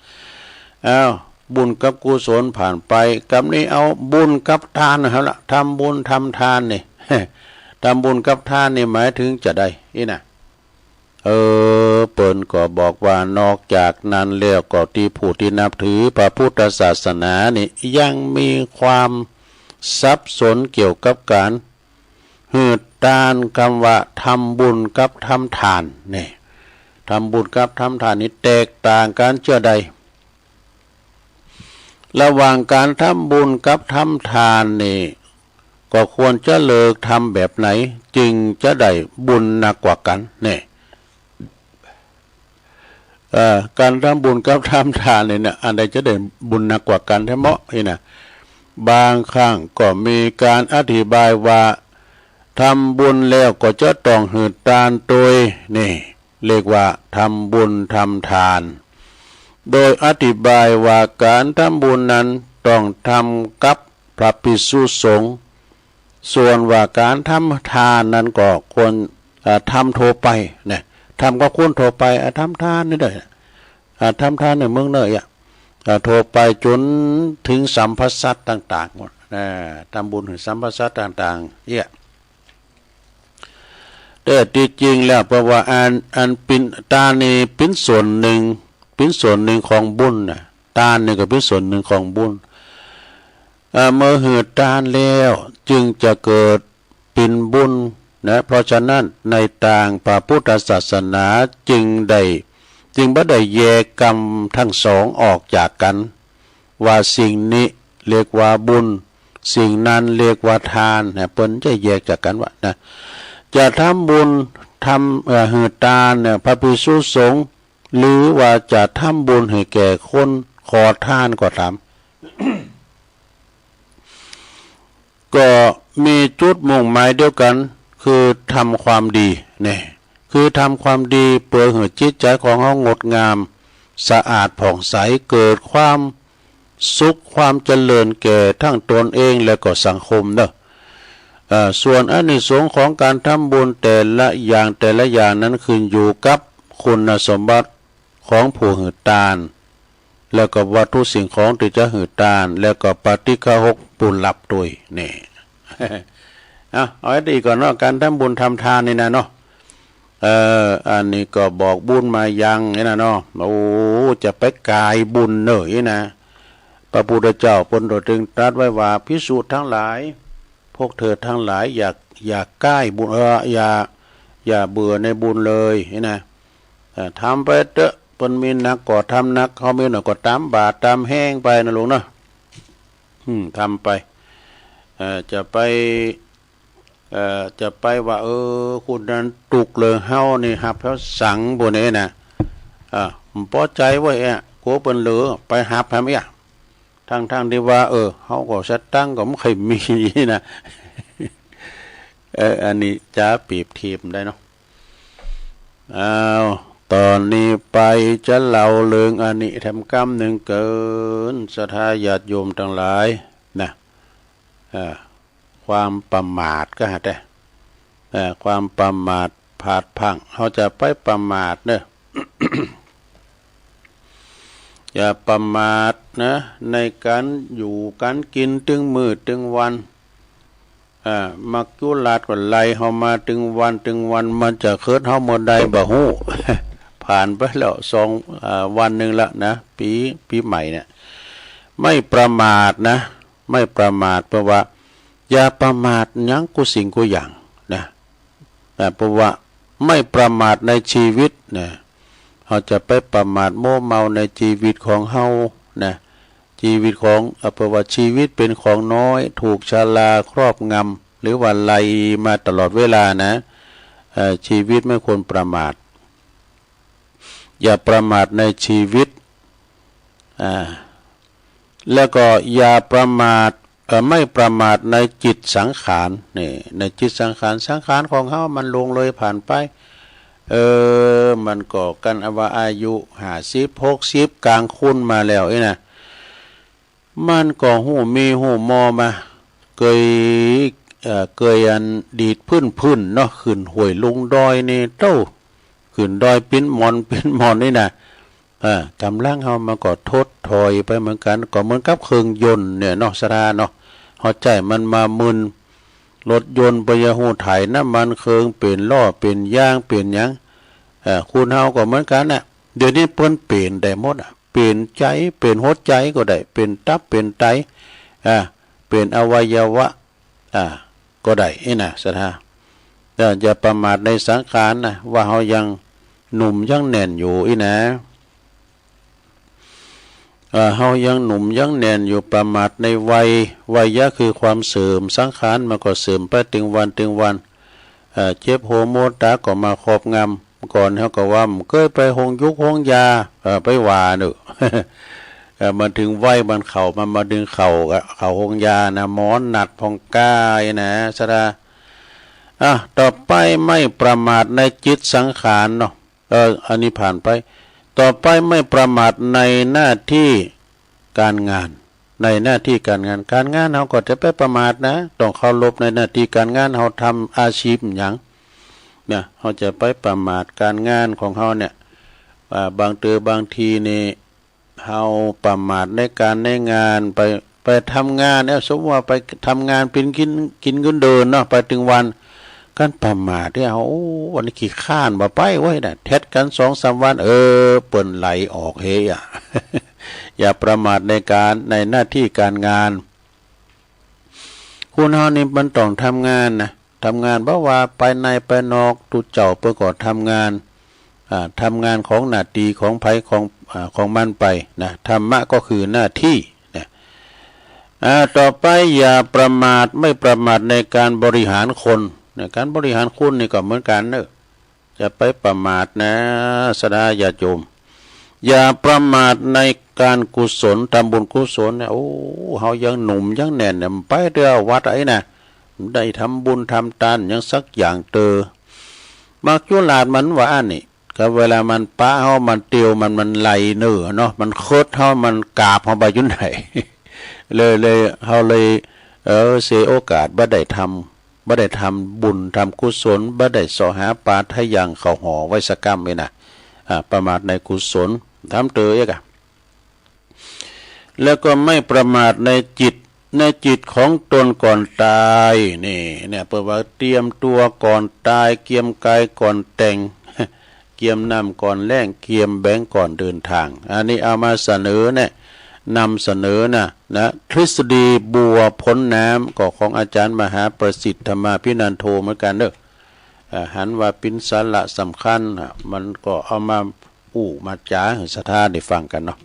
Speaker 3: บุญกับกุศลผ่านไปกับนี้เอาบุญกับทานนะครับล่ะทำบุญทำทานนี่ ทำบุญกับทานนี่หมายถึงจะได้นะเปิ้นก็บอกว่านอกจากนั้นแล้วก็ที่ผู้ที่นับถือพระพุทธศาสนานี่ยังมีความสับสนเกี่ยวกับการหืดตานคำว่าทำบุญกับทำทานนี่ทำบุญกับทำทานนี่แตกต่างกันเชื่อใดระหว่างการทำบุญกับทำทานนี่ก็ควรจะเลิกทำแบบไหนจึงจะได้บุญหนักกว่ากันนี่การทำบุญกับทำทานเนี่ยอันใดจะได้บุญหนักกว่ากันแท้เหมาะนี่นะบางครั้งก็มีการอธิบายว่าทำบุญแล้วก็จะต้องหืดตานโดยนี่เรียกว่าทำบุญทำทานโดยอธิบายว่าการทำบุญนั้นต้องทำกับพระภิกษุสงฆ์ส่วนว่าการทำทานนั้นก็ควรทำโทไปเนี่ยทำก็ควรโทไปทำทานนี่เลยทำทานในเมืองเนยโทไปจนถึงสัมภสัตต่างๆหมดทำบุญถึงสัมภสัตต่างๆแต่ที่จริงแล้วเพราะว่าอันเป็นตานี่เป็นส่วนหนึ่งของบุญนะทานนี่ก็เป็นส่วนหนึ่งของบุญเมื่อหืดทานแล้วจึงจะเกิดเป็นบุญนะเพราะฉะนั้นในต่างพระพุทธศาสนาจึงบ่ได้แยกกรรมทั้งสองออกจากกันว่าสิ่งนี้เรียกว่าบุญ สิ่งนั้นเรียกว่าทานนะเปิ้นจะแยกจากกันว่านะจะทำบุญทำหือทานเนี่ยพระภิกษุสงฆ์หรือว่าจะทำบุญให้แก่คนขอทานก็ตาม ก็มีจุดมุ่งหมายเดียวกันคือทำความดีเนี่ยคือทำความดีเพื่อให้จิตใจของเรางดงามสะอาดผ่องใสเกิดความสุขความเจริญแก่ทั้งตนเองและก็สังคมเนอะส่วนอานิสงส์ของการทำบุญแต่ละอย่างนั้นขึ้นอยู่กับคุณสมบัติของผู้หือทานแล้วก็วัตถุสิ่งของที่จะหือทานแล้วก็ปฏิฆาหกปุลลับด้วยนี่ เอาไว้ดีก่อนเนาะการทำบุญทำทานนี่นะเนาะอันนี้ก็บอกบุญมายังนี่นะเนาะโอ้จะไปกายบุญเนยนะพระพุทธเจ้าพระองค์จึงตรัสไว้ว่าภิกษุทั้งหลายพวกเธอทั้งหลายอย่าใกล้บุญอย่าเบื่อในบุญเลยนี่นะทำไปเถอะเพิ่นมีนักก็ทำนักเขามีหน่อยก็ตามบาตรตามแห้งไปนะลุงเนาะทำไปจะไปว่าคุณนั้นตุกเลยเฮานี่หับแล้วสังบนนี้นะผมพอใจไว้โกเปิ้นเหลือไปหับทำไมทั้งที่ว่าเฮาก็สตั้งก็ไม่เคยมีนะอันนี้จะเปรียบเทียบได้เนาะตอนนี้ไปจะเล่าเรื่องอันนี้ทำกรรมหนึ่งเกินศรัทธาญาติโยมทั้งหลายนะความประมาทก็หาได้ความประมาทผาดพังเขาจะไปประมาทเนอะ อย่าประมาทนะในการอยู่การกินตึงมือตึงวันมักจุลาดก็ไล่เฮามาตึงวันมันจะเคิดเฮาเมื่อใดบ่ฮู้ ผ่านไปแล้ววันหนึ่งละนะปีใหม่เนี่ยไม่ประมาทนะไม่ประมาทเพราะว่าอย่าประมาทยังกูสิ่งกูอย่างนะเพราะว่าไม่ประมาทในชีวิตนะเราจะไปประมาทโม้เมาในชีวิตของเฮานะชีวิตของเพราะว่าชีวิตเป็นของน้อยถูกชราครอบงำหรือว่าไล่มาตลอดเวลานะชีวิตไม่ควรประมาทอย่าประมาทในชีวิตแล้วก็อย่าประมาทไม่ประมาทในจิตสังขารนี่ในจิตสังขารของเขามันลงเลยผ่านไปมันก็กันว่าอายุ50-60กลางคุณมาแล้วนะมันก็หูมีหูมอมาเกยอันดีดพื้นเนาะขึ้นห้วยลุงดอยนี่เต้าขึ้นดอยปิ้นมอนนี่นะกำลังเฮามาก็ทดถอยไปเหมือนกันก็เหมือนกับเครื่องยนต์เนี่ยเนาะสราเนาะเฮาใจมันมามึนรถยนต์ไปยาหูไถน้ำมันเครื่องเปลี่ยนล้อเปลี่ยนยางเปลี่ยนหยังคุณเฮาก็เหมือนกันน่ะเดี๋ยวนี้เพิ่นเปลี่ยนได้หมดเปลี่ยนใจเปลี่ยนหัวใจก็ได้เปลี่ยนตับเปลี่ยนไตเปลี่ยนอวัยวะก็ได้นะสราอย่าประมาทในสังขารนะว่าเฮายังหนุ่มยังแน่นอยู่นะเฮายังหนุ่มยังแน่นอยู่ประมาทในวัยคือความเสื่อมสังขารมันก็เสื่อมไปถึงวันเจ็บโหโมตาก็มาครอบงำก่อนเฮาก็ว่าเคยไปหงยุกหงยาไปว่าเด้อมันถึงวัยมันเข้ามันมาดึงเข้าหงยานะหมอนหนัดพองกายนะสดาต่อไปไม่ประมาทในจิตสังขารเนาะอันนี้ผ่านไปต่อไปไม่ประมาทในหน้าที่การงานในหน้าที่การงานเราก็จะไปประมาทนะต้องเคารพในหน้าที่การงานเราทำอาชีพอย่างเนี่ยเราจะไปประมาทการงานของเราเนี่ยบางทีนี่เราประมาทในการในงานไปทำงานเนี่ยสมมติว่าไปทำงานเป็นกินเงินเดือนเนาะไปถึงวันกันประมาทเนี่ยวันนี้ขี้ข้านมาไปไว้น่ะเท็ดกัน2-3 วันเปิ่นไหลออกเฮอย่าประมาทในหน้าที่การงานคุณเฮานี่มันต้องทำงานนะทำงานเพราะว่าไปในไปนอกตุเจ้าเพื่อก่อทำงานของหน้าที่ของไผของมันไปนะธรรมะก็คือหน้าที่นะ ต่อไปอย่าประมาทไม่ประมาทในการบริหารคนในการบริหารคนนี่ก็เหมือนกันเนอะจะไปประมาทนะสดาญาติโยมอย่าประมาทในการกุศลทำบุญกุศลเนี่ยโอ้เฮายังหนุ่มยังแน่นเนี่ยไปเด้อวัดไอ้น่ะได้ทำบุญทำทานยังสักอย่างมักจุลาดมันว่านี่ก็เวลามันปะเฮามันเตียวมันไหลเนื้อเนาะมันโคตรเฮามันกราบเฮาไปยุ่นไหน เลยเฮาเลยเสียโอกาสบ่ได้ทำบุญทำกุศลบ่ได้สอหาปาทะยังเข้าหอไว้สกรรมนี่นะประมาทในกุศลทำเตออีกแล้วก็ไม่ประมาทในจิตของตนก่อนตายนี่เนี่ยเปิดว่าเตรียมตัวก่อนตายเกียมกายก่อนแต่ง เกียมน้ำก่อนแล่งเกียมแบงก่อนเดินทางอันนี้เอามาเสนอเนี่ยนำเสนอนะทฤษฎีบัวพ้นน้ำก็ของอาจารย์มหาประสิทธิ์ธรรมาภินันโทเหมือนกันเด้อหันว่าเป็นสาระสำคัญมันก็เอามามาจ๋าให้ศรัทธาได้ฟังกันเนาะ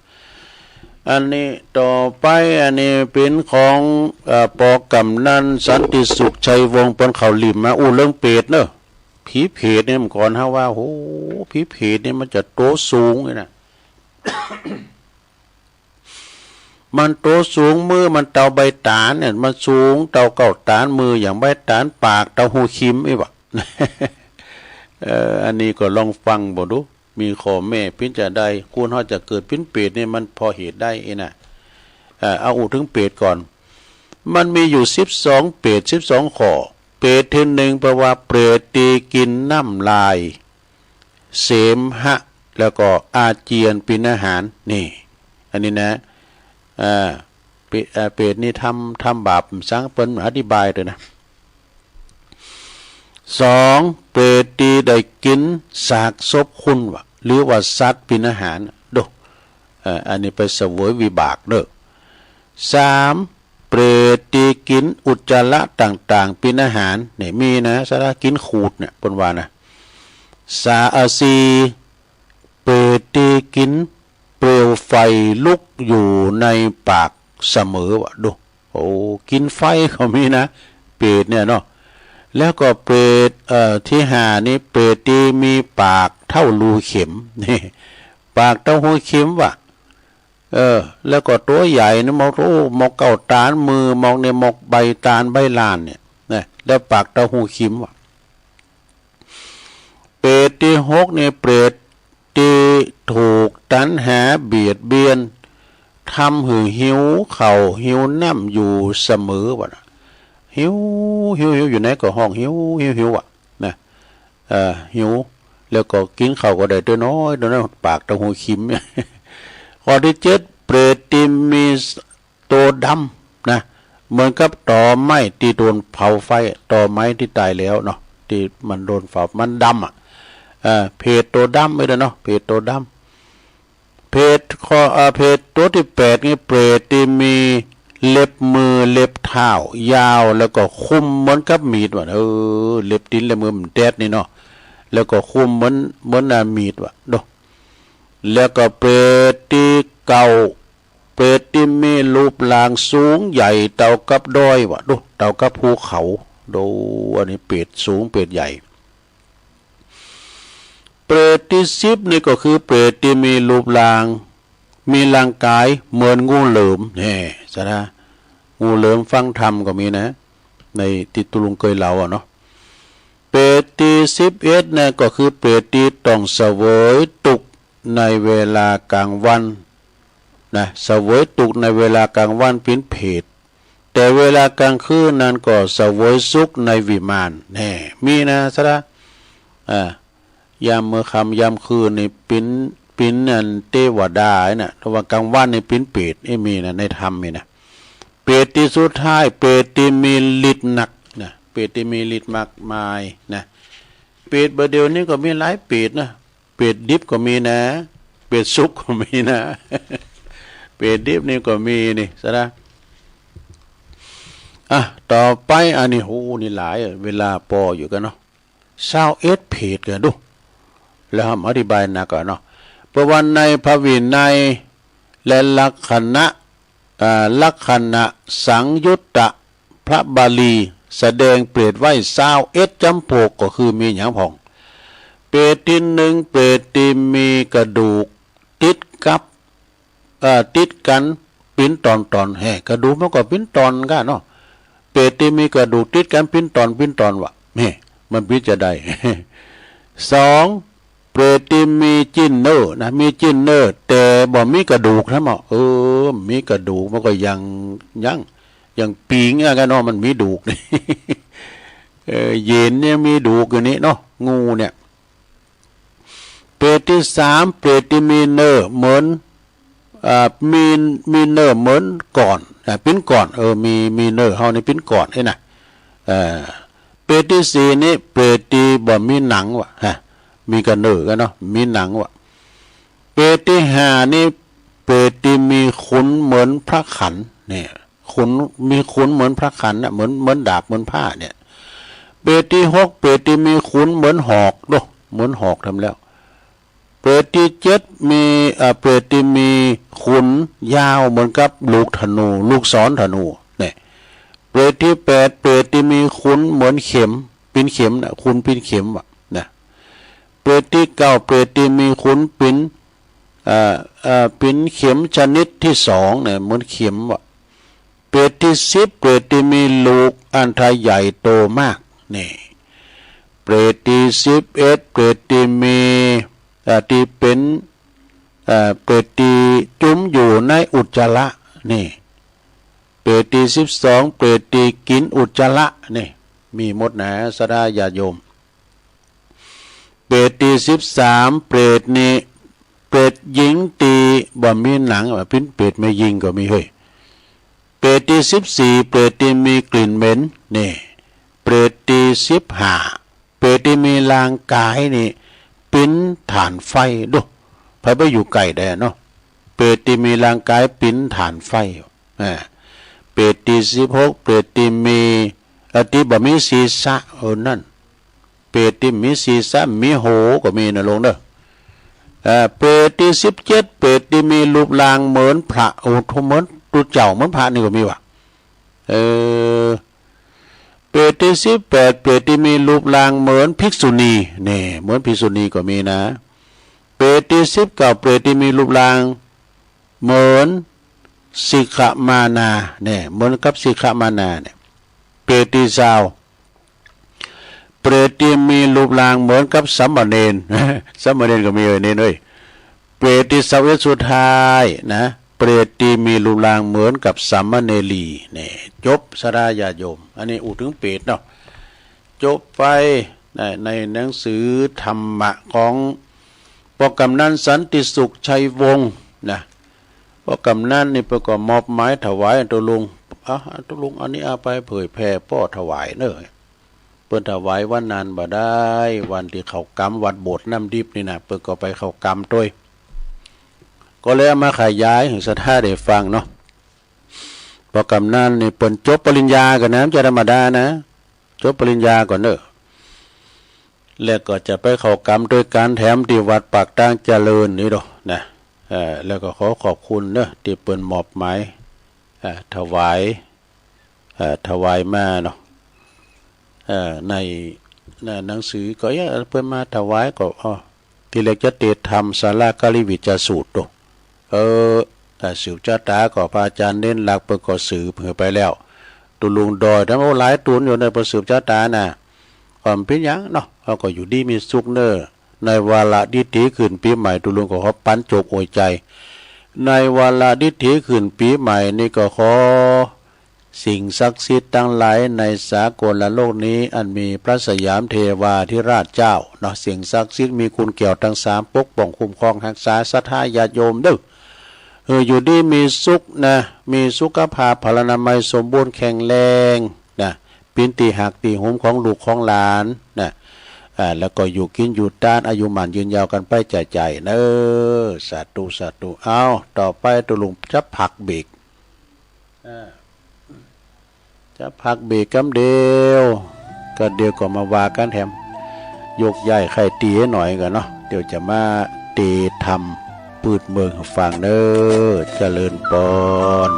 Speaker 3: อันนี้ต่อไปอันนี้เป็นของปกำนันสันติสุขชัยวงศ์ปนเขาหลิมมาเรื่องเปรตเนอะผีเพรตเนี่ยมันก่อนฮะว่าโอ้ผีเพรตเนี่ยมันจะโตสูงเลยนะ มันโตสูงมือมันเตาใบตาลเนี่ยมันสูงเตาเก่าตาลมืออย่างใบตาลปากเตาหูคิมไอ้บะ อันนี้ก็ลองฟังบ่ดูมีขอแม่พิจารณาได้คุณเขาจะเกิดพินเปรตเนี่ยมันพอเหตุได้เองนะเอาถึงเปรตก่อนมันมีอยู่12เปรต12ข้อเปรตที่หนึ่งแปลว่าเปรตตีกินน้ำลายเสมหะแล้วก็อาเจียนเป็นอาหารนี่อันนี้นะเปรตนี่ทำบาปสังเปิ้นอธิบายเลยนะ2เปรตตีได้กินสากศพคุณวะหรือว่าสัตว์เป็นอาหารดูอันนี้ไปเสวยวิบากเด้อ3เปรตตีกินอุจจาระต่างๆเป็นอาหารเนี่ยมีนะสาระกินขูดเนี่ยปนว่านะ4เปรตตีกินเปลวไฟลุกอยู่ในปากเสมอวะดูโอ้กินไฟเขามีนะเปรตเนี่ยเนาะแล้วก็เปรตที่5นี่เปรตที่มีปากเท่ารูเข็มนี่ปากเท่าหูเข็มวะแล้วก็ตัวใหญ่นะมอกเก่าตานมือมอกเนี่ยมอกใบตานใบลานเนี่ยนะแล้วปากเท่าหูเข็มวะเปรตที่6นี่เปรตที่ถูกตัณหาเบียดเบียนทำหือหิวเข่าหิวน้ำอยู่เสมอวะนะหิวอยู่ไหนก็ห้องหิวอ่ะนะหิวแล้วก็กินข้าวก็ได้ตัวน้อยปากตะหูคิม ข้อที่7เปรตที่มีตัวดำนะเหมือนกับตอไม้ที่โดนเผาไฟตอไม้ที่ตายแล้วเนาะที่มันโดนเผามันดำเพศตัวดำไม่ได้เนาะเพศตัวดำเพศตัวที่8นี่เปรตที่มีเล็บมือเล็บเท้ายาวแล้วก็คุมเหมือนกับมีดว่ะเล็บตีนเล็บมือมันแดดนี่เนาะแล้วก็คุมเหมือนมีดว่ะดูแล้วก็เปรตที่เก่าเปรตที่มีรูปร่างสูงใหญ่เท่ากับดอยว่ะดูเท่ากับภูเขาดูอันนี้เปรตสูงเปรตใหญ่เปรตที่10นี่ก็คือเปรตที่มีรูปร่างมีร่างกายเหมือนงูเหลือมนี่ซะนะงูเหลือมฟังธรรมก็มีนะในติตุลุงเคยเล่าเนาะเปรตที่11เนี่ยก็คือเปรตที่ต้องเสวยตุกในเวลากลางวันนะเสวยตุกในเวลากลางวันเป็นเพศแต่เวลากลางคืนนั้นก็เสวยสุขในวิมานแน่มีนะซะนะยามเมื่อค่ำยามคืนนี่ปิ้นนั่นเทวดาน่ะระหว่างกลางวันนี่ปิ้นเปรตมีนะในธรรมมีนะเปรตที่สุดท้ายเปรตที่มีฤทธิ์หนักนะเปรตที่มีฤทธิ์มากมายนะเปรตเบอร์เดียวนี้ก็มีหลายเปรตนะเปรตดิบก็มีนะเปรตสุกก็มีนะ เปรตดิบนี่ก็มีนี่ซะนะต่อไปอันนี้โหนี่หลายเวลาปออยู่กันเนาะ21เพศกันดูแล้วอธิบายหนักก่อนเนาะเพราะว่าในพระวินัยและลักษณะ ลักขณะสังยุตตะพระบาลีแสดงเปรตไว้21จำพวกก็คือมีอย่างผ่องเปรตที่หนึ่งเปรตที่มีกระดูกติดกับติดกันปิ้นตอนแห่กระดูกมันก็ปิ้นตอนกันเนาะเปรตที่มีกระดูกติดกันปิ้นตอนวะนี่มันพิจะได้ 2เปรตที่มีจิ้นเนอร์นะมีจิ้นเนอร์แต่บ่มีกระดูกนะหมอมีกระดูกมันก็ยังปีงอะกันเนาะมันมีดูกนี่ เย็นเนี่ยมีดูกอยู่นี่เนาะงูเนี่ยเปรตที่3เปรตที่มีเนอร์เหมือนมีเนอร์เหมือนก่อนปิ้นก่อนมีเนอร์เฮานี่ปิ้นก่อนไอ้น่ะเปรตที่4นี่เปรตที่บ่มีหนังวะฮะมีกระเนอกันเนาะมีหนังวะเปรตที่5นี่เปรตที่มีขุนเหมือนพระขันเนี่ยขุนมีขุนเหมือนพระขันน่ะเหมือนดาบเหมือนผ้าเนี่ยเปรตที่6เปรตที่มีขุนเหมือนหอกเนาะเหมือนหอกทำแล้วเปรตที่7มีเปรตที่มีขุนยาวเหมือนกับลูกธนูลูกศรธนูเนี่ยเปรตที่8เปรตที่มีขุนเหมือนเข็มปีนเข็มน่ะขุนปีนเข็มว่ะนะเปรตที่9เปรตที่มีขุนปีนเข็มชนิดที่2เนี่ยเหมือนเข็มว่ะเปรตที่10เปรตที่มีลูกอันทายใหญ่โตมากนี่เปรตที่11เปรตที่มีที่เป็นเปรตที่จุ่มอยู่ในอุจจาระนี่เปรตที่12เปรตที่กินอุจจาระนี่มีหมดนะสดาญาโยมเปรตที่13เปรตนี่เปรตหญิงตีบ่มีหนังปิ้นเปรตไม่ยิงก็มีเฮ้ยเปรตที่14เปรตที่มีกลิ่นเหม็นนี่เปรตที่15เปรตที่มีร่างกายนี่ปิ้นฐานไฟดูไปอยู่ไกลได้เนาะเปรตที่มีร่างกายปิ้นฐานไฟเปรตที่16เปรตที่มีที่บ่มีศีรษะนั่นเปรตที่มีศีรษะมีโหก็มีนะลงเด้อเปรตที่17เปรตที่มีรูปร่างเหมือนพระเหมือนตัวเจ้าเหมือนพระนี่ก็มีว่ะเปรตที่18เปรตที่มีรูปร่างเหมือนภิกษุณีนี่เหมือนภิกษุณีก็มีนะเปรตที่19เปรตที่มีรูปร่างเหมือนสิกขมานาเนี่ยเหมือนกับสิกขมานาเนี่ยเปรตที่20เปรตที่มีรูปร่างเหมือนกับสามเณรสามเณรก็มีเนี่ยเอ้ยเปรตที่21สุดท้ายนะเปรตที่มีรูปร่างเหมือนกับสามเณรีเนี่ยจบสดาญาโยมอันนี้ถึงเปรตเนาะจบไปในหนังสือธรรมะของปกำนันสันติสุขชัยวงศ์นะปกำนันนี่ประกอบมอบหมายถวายตัวลุงอันนี้เอาไปเผยแผ่ป้อถวายเนอะเปิ้นถวายวันนานบ่ได้วันที่เขากำวัดโบสถ์น้ำดิบนี่นะเปิ้นก็ไปเขากำด้วยก็เลยเอามาขยายให้สัทธาได้ฟังเนาะพอกำนันนี่เปิ้นจบปริญญากันนะจะธรรมดานะจบปริญญาก่อนเนอะแล้วก็จะไปเข้ากรรมโดยการแถมที่วัดปากตั้งเจริญนี่ดอกนะแล้วก็ขอบคุณเนอะที่เปิ้นมอบหมายถวายมาเนาะในหนังสือก็เปิ้นมาถวายก็ที่เรียกจะเตธรรมศาลากาลิวิจารสูตรดอกสืบชาตาก็พระอาจารย์เน้นหลักเปิ้นก็สืบไปแล้วตุลุงดอยทั้งหลายตุนอยู่ในประสืบชาตาน่ะความเป็นหยังเนาะเขาก็อยู่ดีมีสุขเนอในวาระดิถีขึ้นปีใหม่ตุลุงก็ขอปันโจกโอยใจในวาระดิถีขึ้นปีใหม่นี่ก็ขอสิ่งศักดิ์สิทธิ์ทั้งหลายในสากลโลกนี้อันมีพระสยามเทวาธิราชเจ้าเนาะสิ่งศักดิ์สิทธิ์มีคุณเกี่ยวทั้ง3ปกป้องคุ้มครองรักษาศรัทธาญาติโยมเด้ออยู่ดีมีสุขนะมีสุขภาพพลานามัยสมบูรณ์แข็งแรงนะปินตีหักตีหุมของลูกของหลานนะแล้วก็อยู่กินอยู่ต้านอายุหมันยืนยาวกันไปใจเนอสาธุเอาต่อไปตุลุงจะผักเบรกจะผักเบรกกำเดียวก็เดียวก็มาว่ากันแถมยกใหญ่ไข่ตีให้หน่อยกันเนาะเดี๋ยวจะมาตีทำปืดเมืองฟังเนอเจริญปอน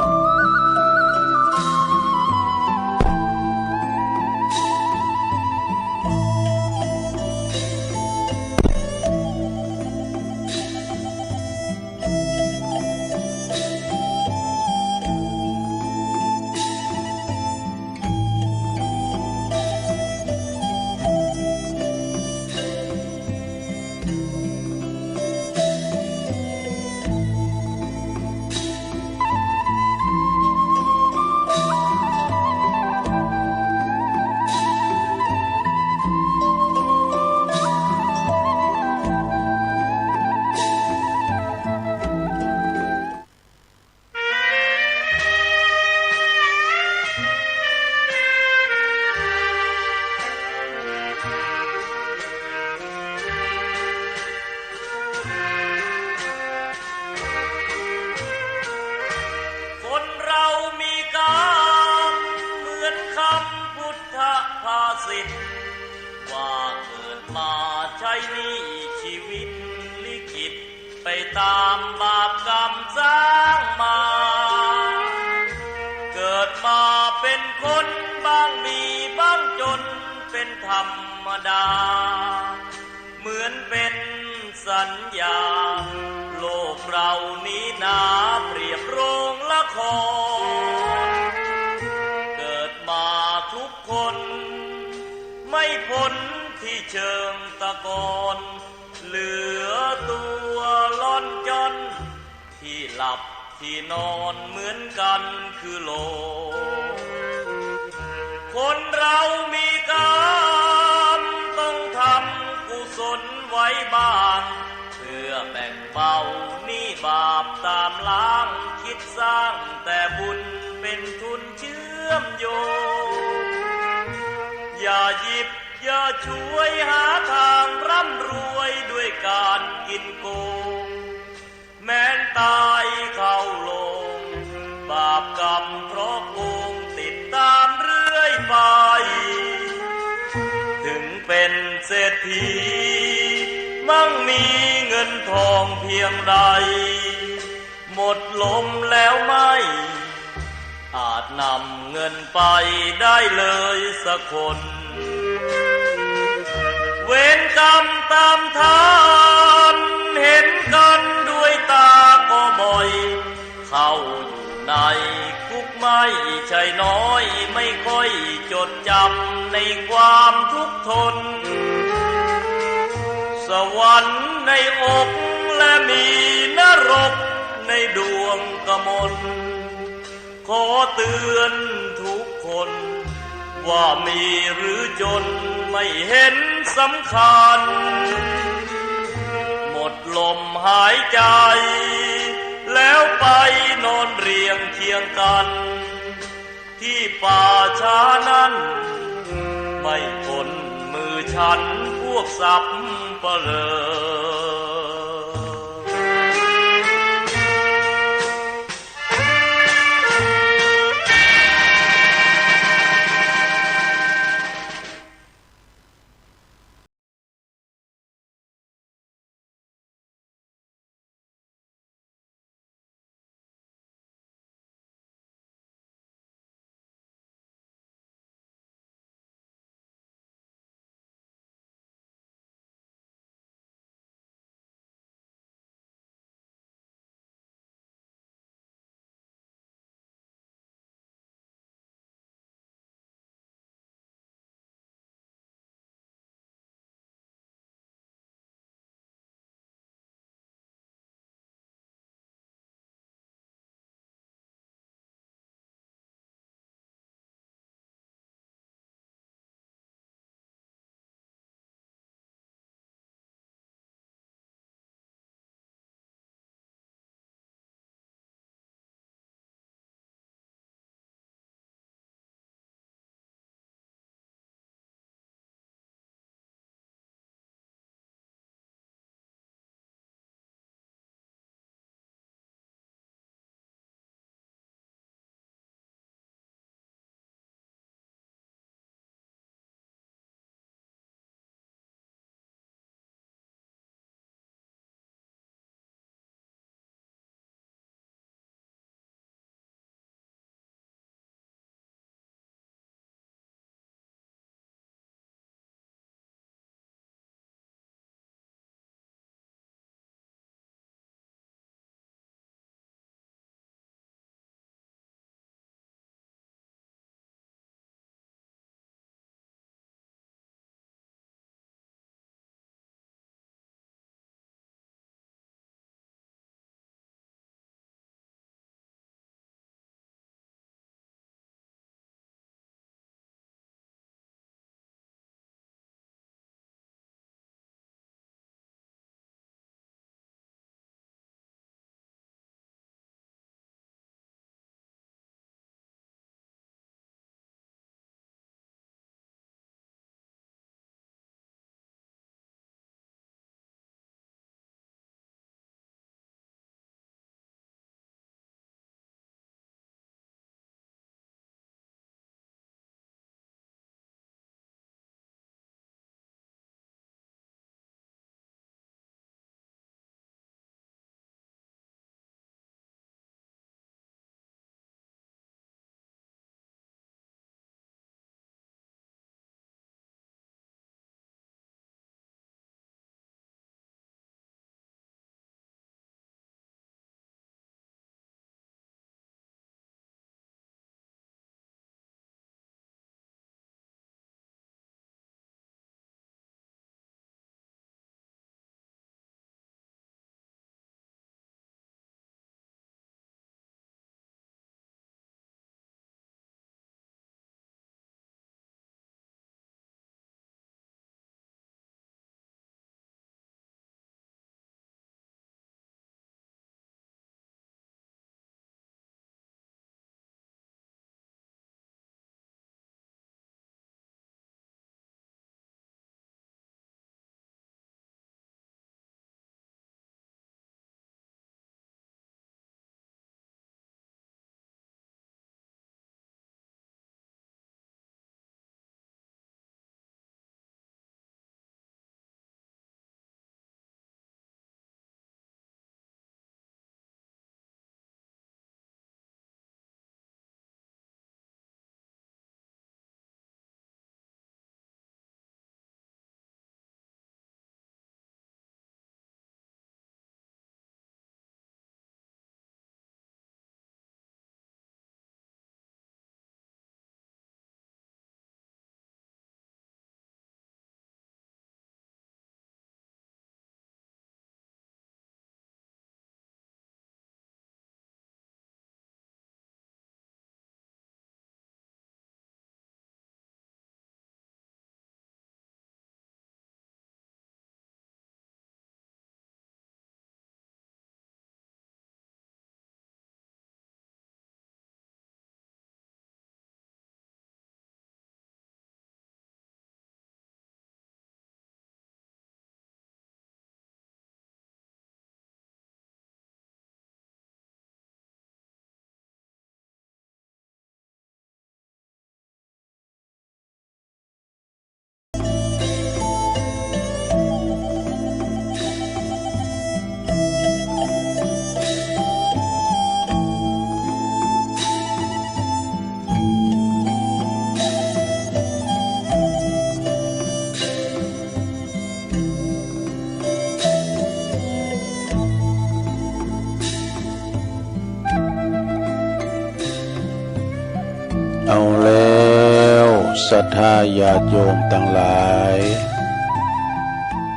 Speaker 4: สิทธิ์ว่าเกิดมาใช้หนี้ชีวิตลิขิตไปตามบาปกรรมสร้างมาเกิดมาเป็นคนบ้างมีบ้างจนเป็นธรรมดาเหมือนเป็นสัญญาโลกเรานี้นาเปรียบโรงละครเกิดมาทุกคนไม่พ้นที่เชิงตะกอนเหลือตัวล่อนจนที่หลับที่นอนเหมือนกันคือโลกคนเรามีกรรมต้องทำกุศลไว้บ้างเพื่อแบ่งเบาหนี้บาปตามล้างคิดสร้างแต่บุญเป็นทุนเชื่อมโยงอย่าหยิบอย่าช่วยหาทางร่ำรวยด้วยการกินโกงแม้นตายเข้าลงบาปกรรมเพราะโกงติดตามเรื่อยไปถึงเป็นเศรษฐีมั่งมีเงินทองเพียงใดหมดลมแล้วไม่อาจนำเงินไปได้เลยสักคนเวรกรรมตามทันเห็นกันด้วยตาก็บ่อยเข้าอยู่ในคุกไม่ใช่น้อยไม่ค่อยจดจำในความทุกข์ทนสวรรค์ในอกและมีนรกในดวงกมลขอเตือนทุกคนว่ามีหรือจนไม่เห็นสำคัญหมดลมหายใจแล้วไปนอนเรียงเคียงกันที่ป่าช้านั้นไม่พ้นมือฉันพวกสัพพะเลอ
Speaker 3: เอาแล้วศรัทธาญาติโยมทั้งหลาย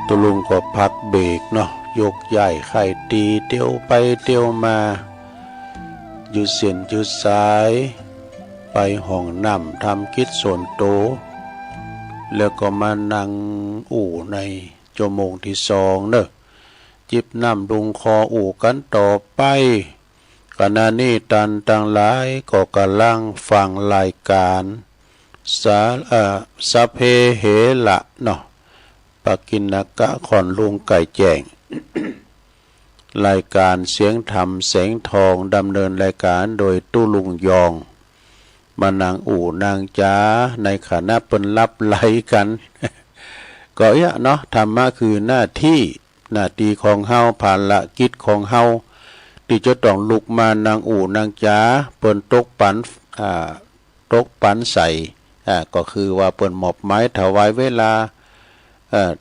Speaker 3: ตุลุงก็พักเบรกเนาะยกใหญ่ไข่ตีเตียวไปเตียวมาอยู่เส้นอยู่สายไปห้องน้ำทำกิจส่วนโตวแล้วก็มานั่งอู่ในชั่วโมงที่สองเนอะจิบน้ำดุงคออู่กันต่อไปขณะนี้ตันต่างหลายก็กำลังฟังรายการสเพเหละเนาะปกิณกะขอนลุงไก่แจ้ง รายการเสียงธรรมแสงทองดำเนินรายการโดยตู้ลุงยองมานางอู่นางจ้าในขณะเปิ้นรับไหลกัน ก็เนาะธรรมะคือหน้าที่ของเฮาภารกิจของเฮาที่จะต้องลุกมานางอู่นางจ้าเปิ้นตกปันใส่ก็คือว่าเปิ้นหมอบไม้ถวายเวลา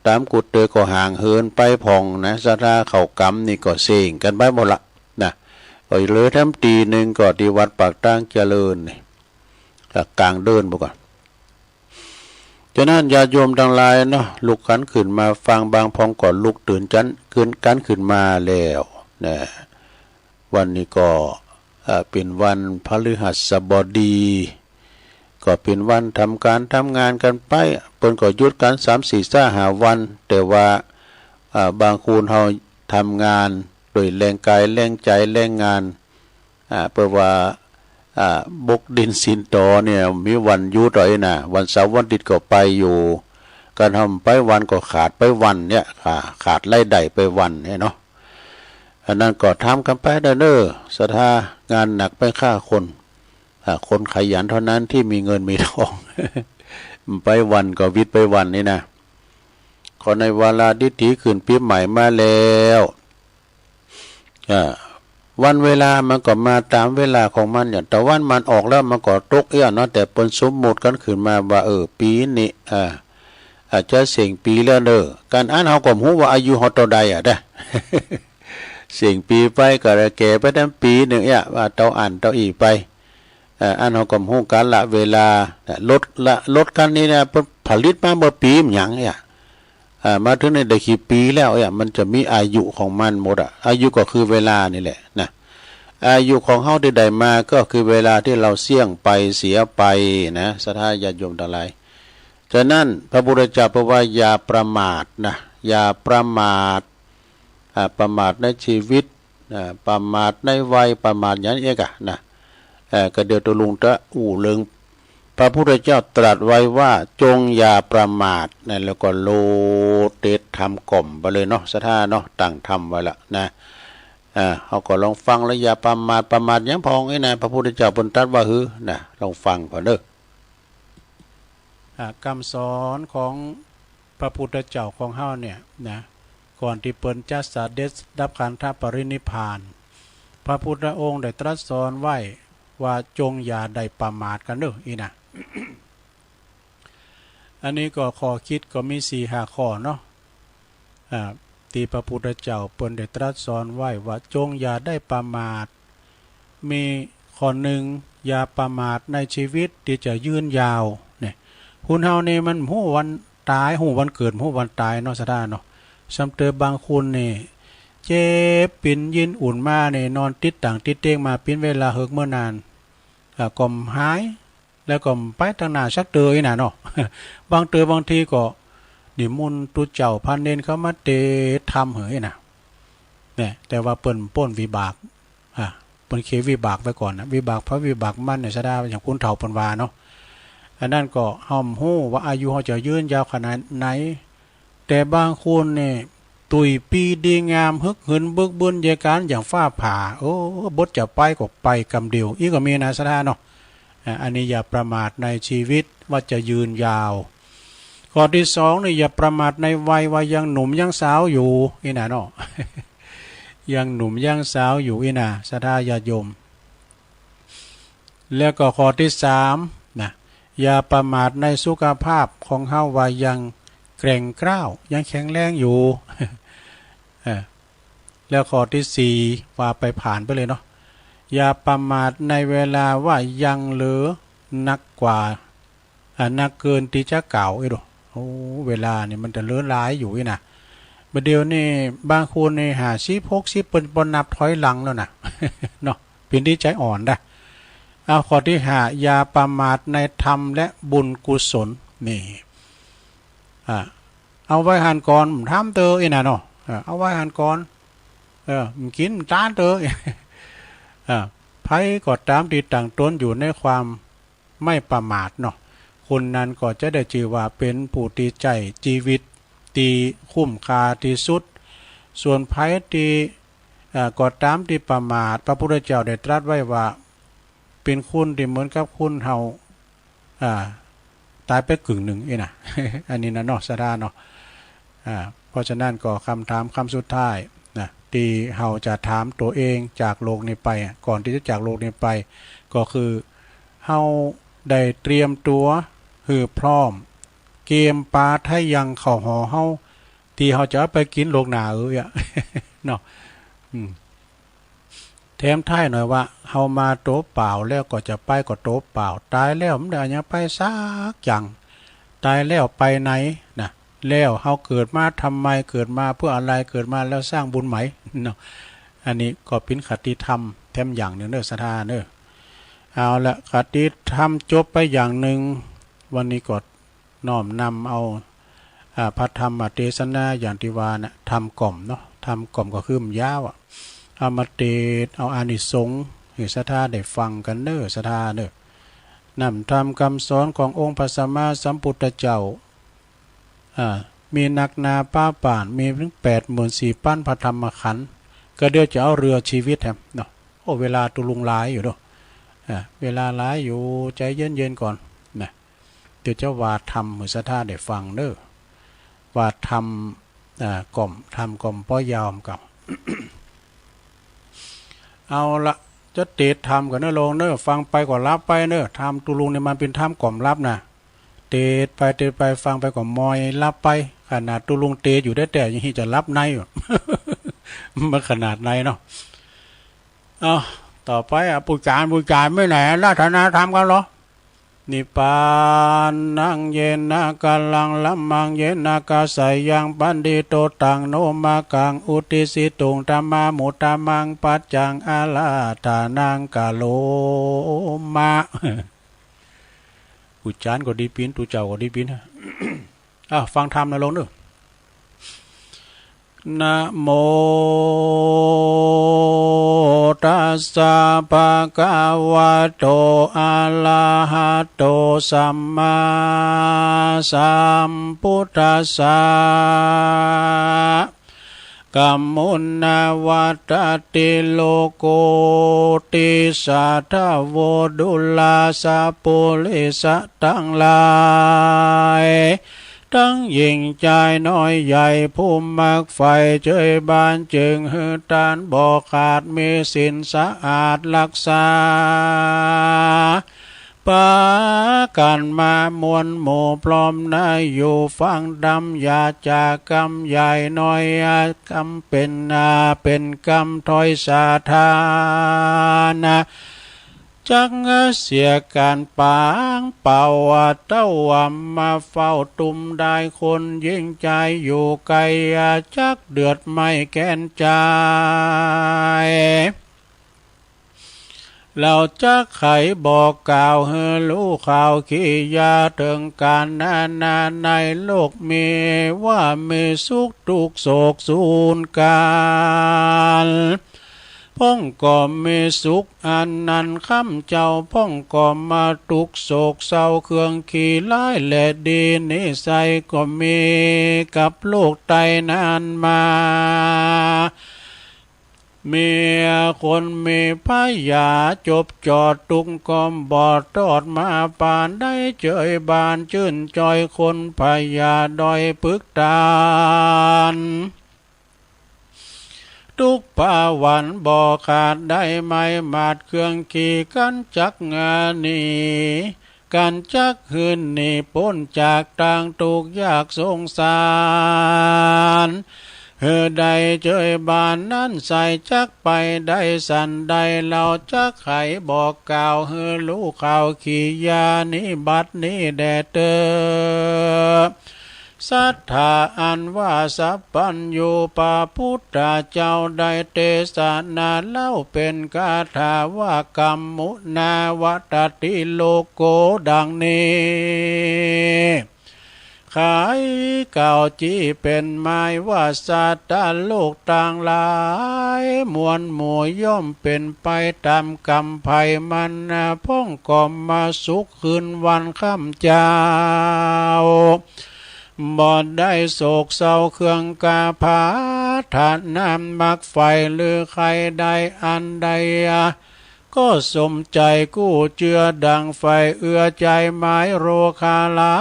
Speaker 3: ตามกุดเตยก็ห่างเหินไปพองนะสถาเข้ากำนี่ก็เสี่งกันไปหมดละนะก็เหลือทั้งตีหนึ่งก็ที่วัดปากตั้งเจริญนี่กลางเดินบ่ก่อนฉะนั้นญาติโยมทั้งหลายเนาะลุกขันขึ้นมาฟังบางพองก่อนลุกตื่นกันขึ้นมาแล้วนะวันนี้ก็เป็นวันพฤหัสบดีก็เป็นวันทำงานกันไปเปิ้นก็หยุดกัน3-4-5 วันแต่ว่าบางคูณเฮาทำงานโดยแรงกายแรงใจแรงงานเพื่อว่าบกดินสินโตเนี่ยมีวันหยุดอ้อยนะวันเสาร์วันอาทิตย์ก็ไปอยู่การทำไปวันก็ขาดไปวันเนี่ยขาดไล่ได้ไปวันเนี่ยเนาะอันนั้นก็ทำกันไปเด้อศรัทธางานหนักไปฆ่าคนขยันเท่านั้นที่มีเงินมีทอง ไปวันก็วิทย์ไปวันนี่นะขอในวาลาดิถีขึ้นปีใหม่มาแล้ววันเวลามันก็มาตามเวลาของมันอย่างแต่วันมันออกแล้วมันก็ตกเนาะแต่เปิ้นสมมุติกันขึ้นมาว่าปีนี้อาจจะเสี่ยงปีแล้วเด้อการอ่านเฮาก็ฮู้ว่าอายุเฮาเท่าใดเด้อ เสี่ยงปีไปก็แก่ไปทั้งปีนึงว่าเต้าอ่านเต้าอีไปอันเฮาก็ฮู้กันละเวลารถคันนี้นะผลิตมาเมื่อปีหยังมาถึงในได้กี่ปีแล้วมันจะมีอายุของมันหมดอายุก็คือเวลานี่แหละนะอายุของเฮาที่ได้มาก็คือเวลาที่เราเสี่ยงไปเสียไปนะศรัทธาญาติโยมทั้งหลายฉะนั้นพระพุทธเจ้าบอกว่าอย่าประมาทนะอย่าประมาทประมาทในชีวิตประมาทในวัยประมาทอย่างนี้นะก็เดี๋ยวตัวลุงจะเรื่องพระพุทธเจ้าตรัสไว้ว่าจงอย่าประมาทนะแล้วก็โลเตตทำกล่อมไปเลยเนาะศรัทธาเนาะตั้งทำไว้ละนะเขาก็ลองฟังแล้วอย่าประมาทยังพองนะพระพุทธเจ้าบนตรัสว่านะลองฟังพอเด้อ
Speaker 2: คำสอนของพระพุทธเจ้าของเฮาเนี่ยนะก่อนที่เปิ้นจะเสด็จดับขันธปรินิพพานพระพุทธองค์ได้ตรัสสอนไว้ว่าจงอย่าได้ประมาทกันเด้อนะ อันนี้ก็ข้อคิดก็มี4-5 ข้อเนาะที่พระพุทธเจ้าเปิ้นได้ตรัสสอนไว้ว่าจงอย่าได้ประมาทมีข้อหนึ่งอย่าประมาทในชีวิตที่จะยืนยาวเนี่ยคุณเฮานี่มันฮู้วันตายฮู้วันเกิดฮู้วันตายเนาะซะด้าเนาะสำเตอบางคนนี่เจ็บปิ่นยินอุ่นมาเนี่ยนอนติดต่างติดเต้งมาเป็นเวลาเฮิกเมื่อนานก็หายแล้วก็ไปตั้งนานชักเตยน่ะเนาะ บางทีก็นิมนต์ตุเจ้าพันเนนเข้ามาเตทำเหยน่ะเนี่ยแต่ว่าเปิ้นป้นวิบากเปิ้นเควิบากไว้ก่อนนะวิบากพระวิบากมันเนี่ยซะได้อย่างคุณเฒ่าเปิ้นว่าเนาะอันนั้นก็เฮาฮู้ว่าอายุเฮาจะยืนยาวขนาดไหนแต่บางคนเนี่ยตุยปีดีงามฮึกหืนเบิกบุญเยการอย่างฟ้าผ่าบทจะไปก็ไปกำเดียวอีกก็มีนะสถานเนาะอันนี้อย่าประมาทในชีวิตว่าจะยืนยาวข้อที่2นี่อย่าประมาทในวัยว่ายังหนุ่มยังสาวอยู่อีน่ะเนาะ ยังหนุ่มยังสาวอยู่อีน่ะศรัทธาญาติโยมแล้วก็ข้อที่3นะอย่าประมาทในสุขภาพของเฮาว่ายังแกร่งกร้าวยังแข็งแรงอยู่ แล้วข้อที่4ว่าไปผ่านไปเลยเนาะอย่าประมาทในเวลาว่ายังเหลือ
Speaker 5: นักกว่านักเกินที่จะเก่าไอ้ดูโอ้เวลาเนี่ยมันจะเลื่อนร้ายอยู่นะประเดี๋ยวนี่บางคนใน50-60เป็นบนนับถอยหลังแล้วนะ เนาะเป็นที่ใจอ่อนได้เอาข้อที่5อย่าประมาทในธรรมและบุญกุศลนี่เอาไว้หันก่อนทำเตอไอ้น่ะเนาะเอาไว้หันก่อนมันกินจานเตอไพ่ก็ตามที่ต่างตนอยู่ในความไม่ประมาทเนาะคนนั้นก็จะได้ชื่อว่าเป็นผู้ที่ใจชีวิตที่คุ้มค่าที่สุดส่วนไพ่ที่ก็ตามที่ประมาทพระพุทธเจ้าได้ตรัสไว้ว่าเป็นคุณที่เหมือนกับคุณเฮาตายไปกึ่งหนึ่งน่ะ อันนี้นะเนาะสดาเนาะเพราะฉะนั้นก็คำถามคำสุดท้ายนะที่เฮาจะถามตัวเองจากโลกนี้ไปก่อนที่จะจากโลกนี้ไปก็คือเฮาได้เตรียมตัวคือพร้อมเกมปลาไทยยังเข้าหอเฮาที่เฮาจะไปกินโลกหน้าเนาะแถมท้ายหน่อยว่าเฮามาโตเปล่าแล้วก็จะไปก็โตเปล่าตายแล้วมันได้ยังไปซักอย่างตายแล้วไปไหนนะแล้วเฮาเกิดมาทำไมเกิดมาเพื่ออะไรเกิดมาแล้วสร้างบุญไหมเนาะอันนี้ก็เป็นคติธรรมแถมอย่างหนึ่งเด้อศรัทธาเด้อเอาละคติธรรมจบไปอย่างหนึ่งวันนี้ก็น้อมนำเอาพระธรรมเทศนาอย่างที่ว่านะทำกล่อมเนาะทำกล่อมก็คือมันยาวเอามาเทศเอาอานิสงส์ให้ศรัทธาได้ฟังกันเด้อศรัทธาเด้อนำธรรมคำสอนขององค์พระสัมมาสัมพุทธเจ้ามีนักนาป้าป่านมีถึง84,000พระธรรมขันธ์ก็เดี๋ยวจะเอาเรือชีวิตแฮมเนาะโอ้เวลาตุลุงหลายอยู่เนาะเวลาหลายอยู่ใจเย็นๆก่อนนะเดี๋ยวจะว่าธรรมให้ศรัทธาได้ฟังเด้อว่าธรรมกล่อมธรรมกล่อมป้อยาวกับ เอาละจะเตะทำกันเนอะลงเนอะฟังไปก็รับไปเนอะทำตุลุงเนี่ยมันเป็นทำกล่อมรับนะเตะไปฟังไปก็มอยรับไปขนาดตุลุงเตะอยู่ได้แต่ยังจะรับในอยู่ มันขนาดไหนเนาะเอาต่อไปปุจการไม่ไหนราธนาธรรมกันเหรอนิปานังเยนะกัลลังลัมมังเยนะกาสยังปันดิโตตังโนมากังอุติสิตุงธรรมามุตตมังปัจจังอาลาธานังกาโลมาอุจารก็ดีปินตุเจ้าก็ดีปิน ฟังธรรมนะลงเด้อนะโมตัสสะภะคะวะโตอะระหะโตสัมมาสัมพุทธัสสะกัมมุนาวัตติโลโกติสัทธโวดุลาสะปุริสะทั้งหลายทั้งยิ่งใจน้อยใหญ่ผู้มักไฟเจยบานจึงหือตานบ่ขาดมีศีลสะอาดรักษาปากันมามวลหมู่พร้อมนายอยู่ฟังดำอย่าจากกรรมใหญ่น้อยกรรมเป็นกรรมถอยสาธานะจักเสียการปางเป่าเต้ามาเฝ้าตุ่มได้คนยิ่งใจอยู่ไกลจักเดือดไม่แก่นใจเราจะไขบอกกล่าวให้รู้ข่าวขี้ยาถึงการนาในโลกมีว่ามีสุขทุกโศกสูญการพ่องก็มีสุขอันนั้นข้ามเจ้าพ่องก็มาทุกโศกเศร้าเครื่องขี่ร้ายและดีนิสัยก็มีกับโลกไตนานมามีคนมีพยาจบจอดตุงกอมบอดตอดมาปานได้เจยบานชื่นจอยคนพยาดอยปึกตานทุกป่าวันบ่ขาดได้ไม่มาดเครื่องขี่กันจักงานนี้กันจักหืนนี่พ้นจากต่างทุกยากสงสาร ใดเจยบานนั้นใส่จักไปได้สันใดเราจักไขบอกกล่าวลูกข่าวขี่ยานี้บัดนี้แดเตอศรัทธาอันว่าสัพพัญญูปาพุทธเจ้าได้เทศนาเล่าเป็นคาถาว่ากรรมุนาวัตติโลโกดังนี้ขายเก่าจี้เป็นไม้ว่าสัตว์โลกต่างหลายมวลหมู่ย่อมเป็นไปตามกรรมภัยมันพ้องก่อมมาสุขคืนวันค่ำเจ้าบ่ได้โศกเศร้าเครื่องกาผาฐานน้ำมักไฟหรือใครใดอันใดก็สมใจกู้เจือดังไฟเอื้อใจไม้โรคาหลา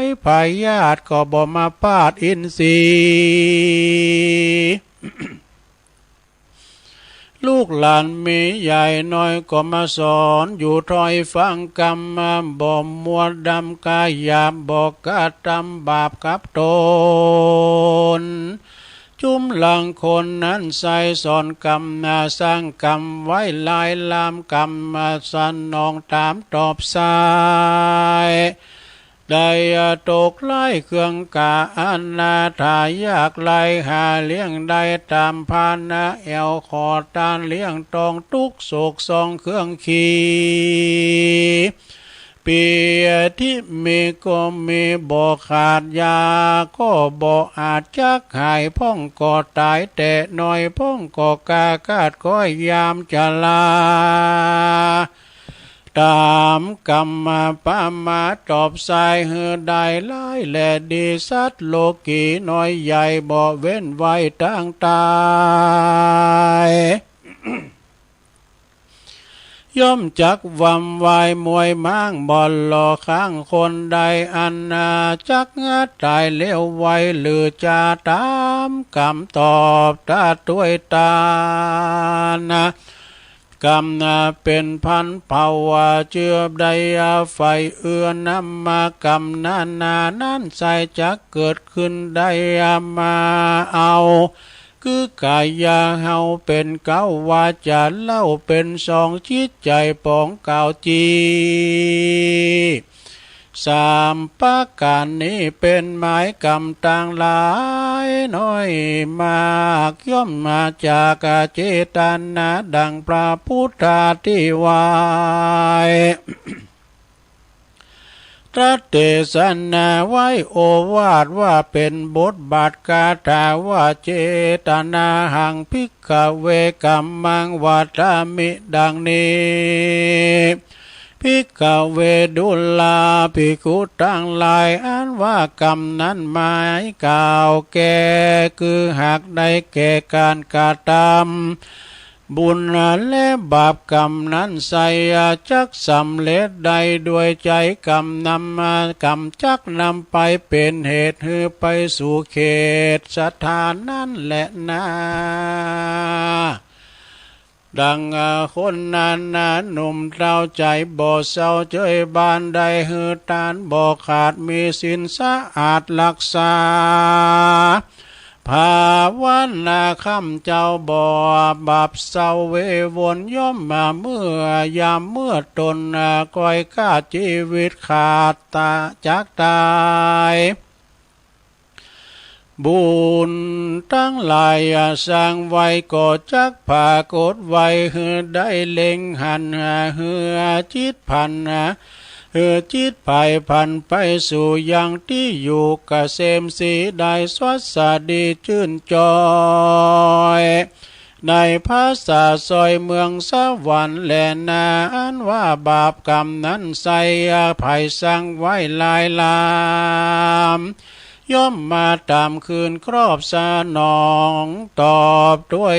Speaker 5: ยพายาติก็บ่มาปาดอินทรีย์ลูกหลานมีใหญ่น้อยก็มาสอนอยู่ถอยฟังกรรมมาบ่มัวดำกายหยาบบอกกะทำบาปกับตนจุมหลังคนนั้นใส่สอนกรรมสร้างกรรมไว้ลายลามกรรมสันนองตามตอบสายได้ตกไล่เครื่องกาอันนาถายากไล่หาเลี้ยงได้ตามพานะแอวขอตานเลี้ยงตองทุกโศกซองเครื่องขี่เปียที่มีก็มีบ่ขาดยาก็บ่อาจจักหายพ้องก็ตายแต่น้อยพ้องก็กากาดก้อยยามจะลาตามกรรมมาปามาตอบสายได้หลายและดีสัตว์โลกีน้อยใหญ่บ่เว้นไว้ตั้งตายย่อมจักวำวายมวยม้างบอลหล่อข้างคนใดอันจักงัดตายเลี้ยวไว้หรือจะตามกรรมตอบตาด้วยตานะกรรมเป็นพันเผาวเจือบใดไฟเอื้อนำมากรรมนั้นใส่จักเกิดขึ้นได้มาเอาคือกายาเฮาเป็นเก้าวาจาเล่าเป็นสองจิตใจปองเก่าจีสามประการนี้เป็นหมายกรรมต่างหลายน้อยมากย่อมมาจากเจตนาดังพระพุทธาทิวายตรัสเทศนาไว้โอวาทว่าเป็นบทบาทคาถาว่าเจตนาหังภิกขเวกัมมังวัฏามิดังนี้ภิกขเวดุลาภิกขุทั้งหลายอันว่ากรรมนั้นหมายกล่าวแก่คือหากได้แก่การกระทำบุญและบาปกรรมนั้นใส่จักสำเร็จใดด้วยใจกรรมนำมากรรมจักนำไปเป็นเหตุให้ไปสู่เขตสถานนั้นแหละนะดังคนนั้นหนุ่มเจ้าใจบ่เศร้าเจยบานใดหือตานบ่ขาดมีศีลสะอาดรักษาภาวนาคำเจ้าบ่บาปเศร้าเววนย่อมมาเมื่อยามเมื่อตนก้อยฆ่าชีวิตขาดตาจากตายบุญทั้งหลายสร้างไว้ก็จักผากดไว้ได้เล็งหันจิตพันจิตไปพันไปสู่ยังที่อยู่กเกษมสีได้สวัสดีชื่นจอยในภาษาซอยเมืองสวรรค์แลนาอันว่าบาปกรรมนั้นใส่ภัยสร้างไว้ลายลามย่อมมาตามคืนครอบสนองตอบด้วย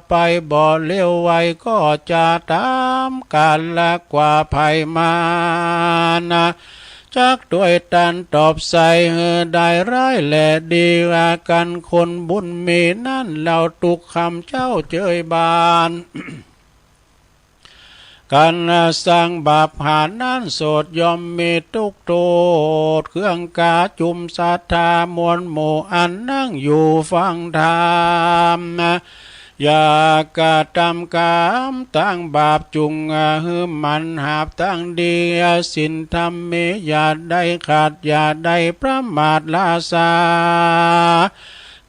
Speaker 5: ไปบ่เลี้ยวไว้ก็จะตามกันละกว่าภัยมานะจักด้วยตันตอบใส่ได้ร้ายและดีกันคนบุญมีนั่นเราตุกคำเจ้าเจยบาน การสร้างบาปหานั้นโสดย่อมมีทุกโทษเครื่องกาจุมศรัทธามวลหมู่อันนั่งอยู่ฟังธรรมอย่ากระทำกรรมตั้งบาปจุงหือมันหาบตั้งดีสินธรรมเมอย่าได้ขาดอย่าได้ประมาทลาสา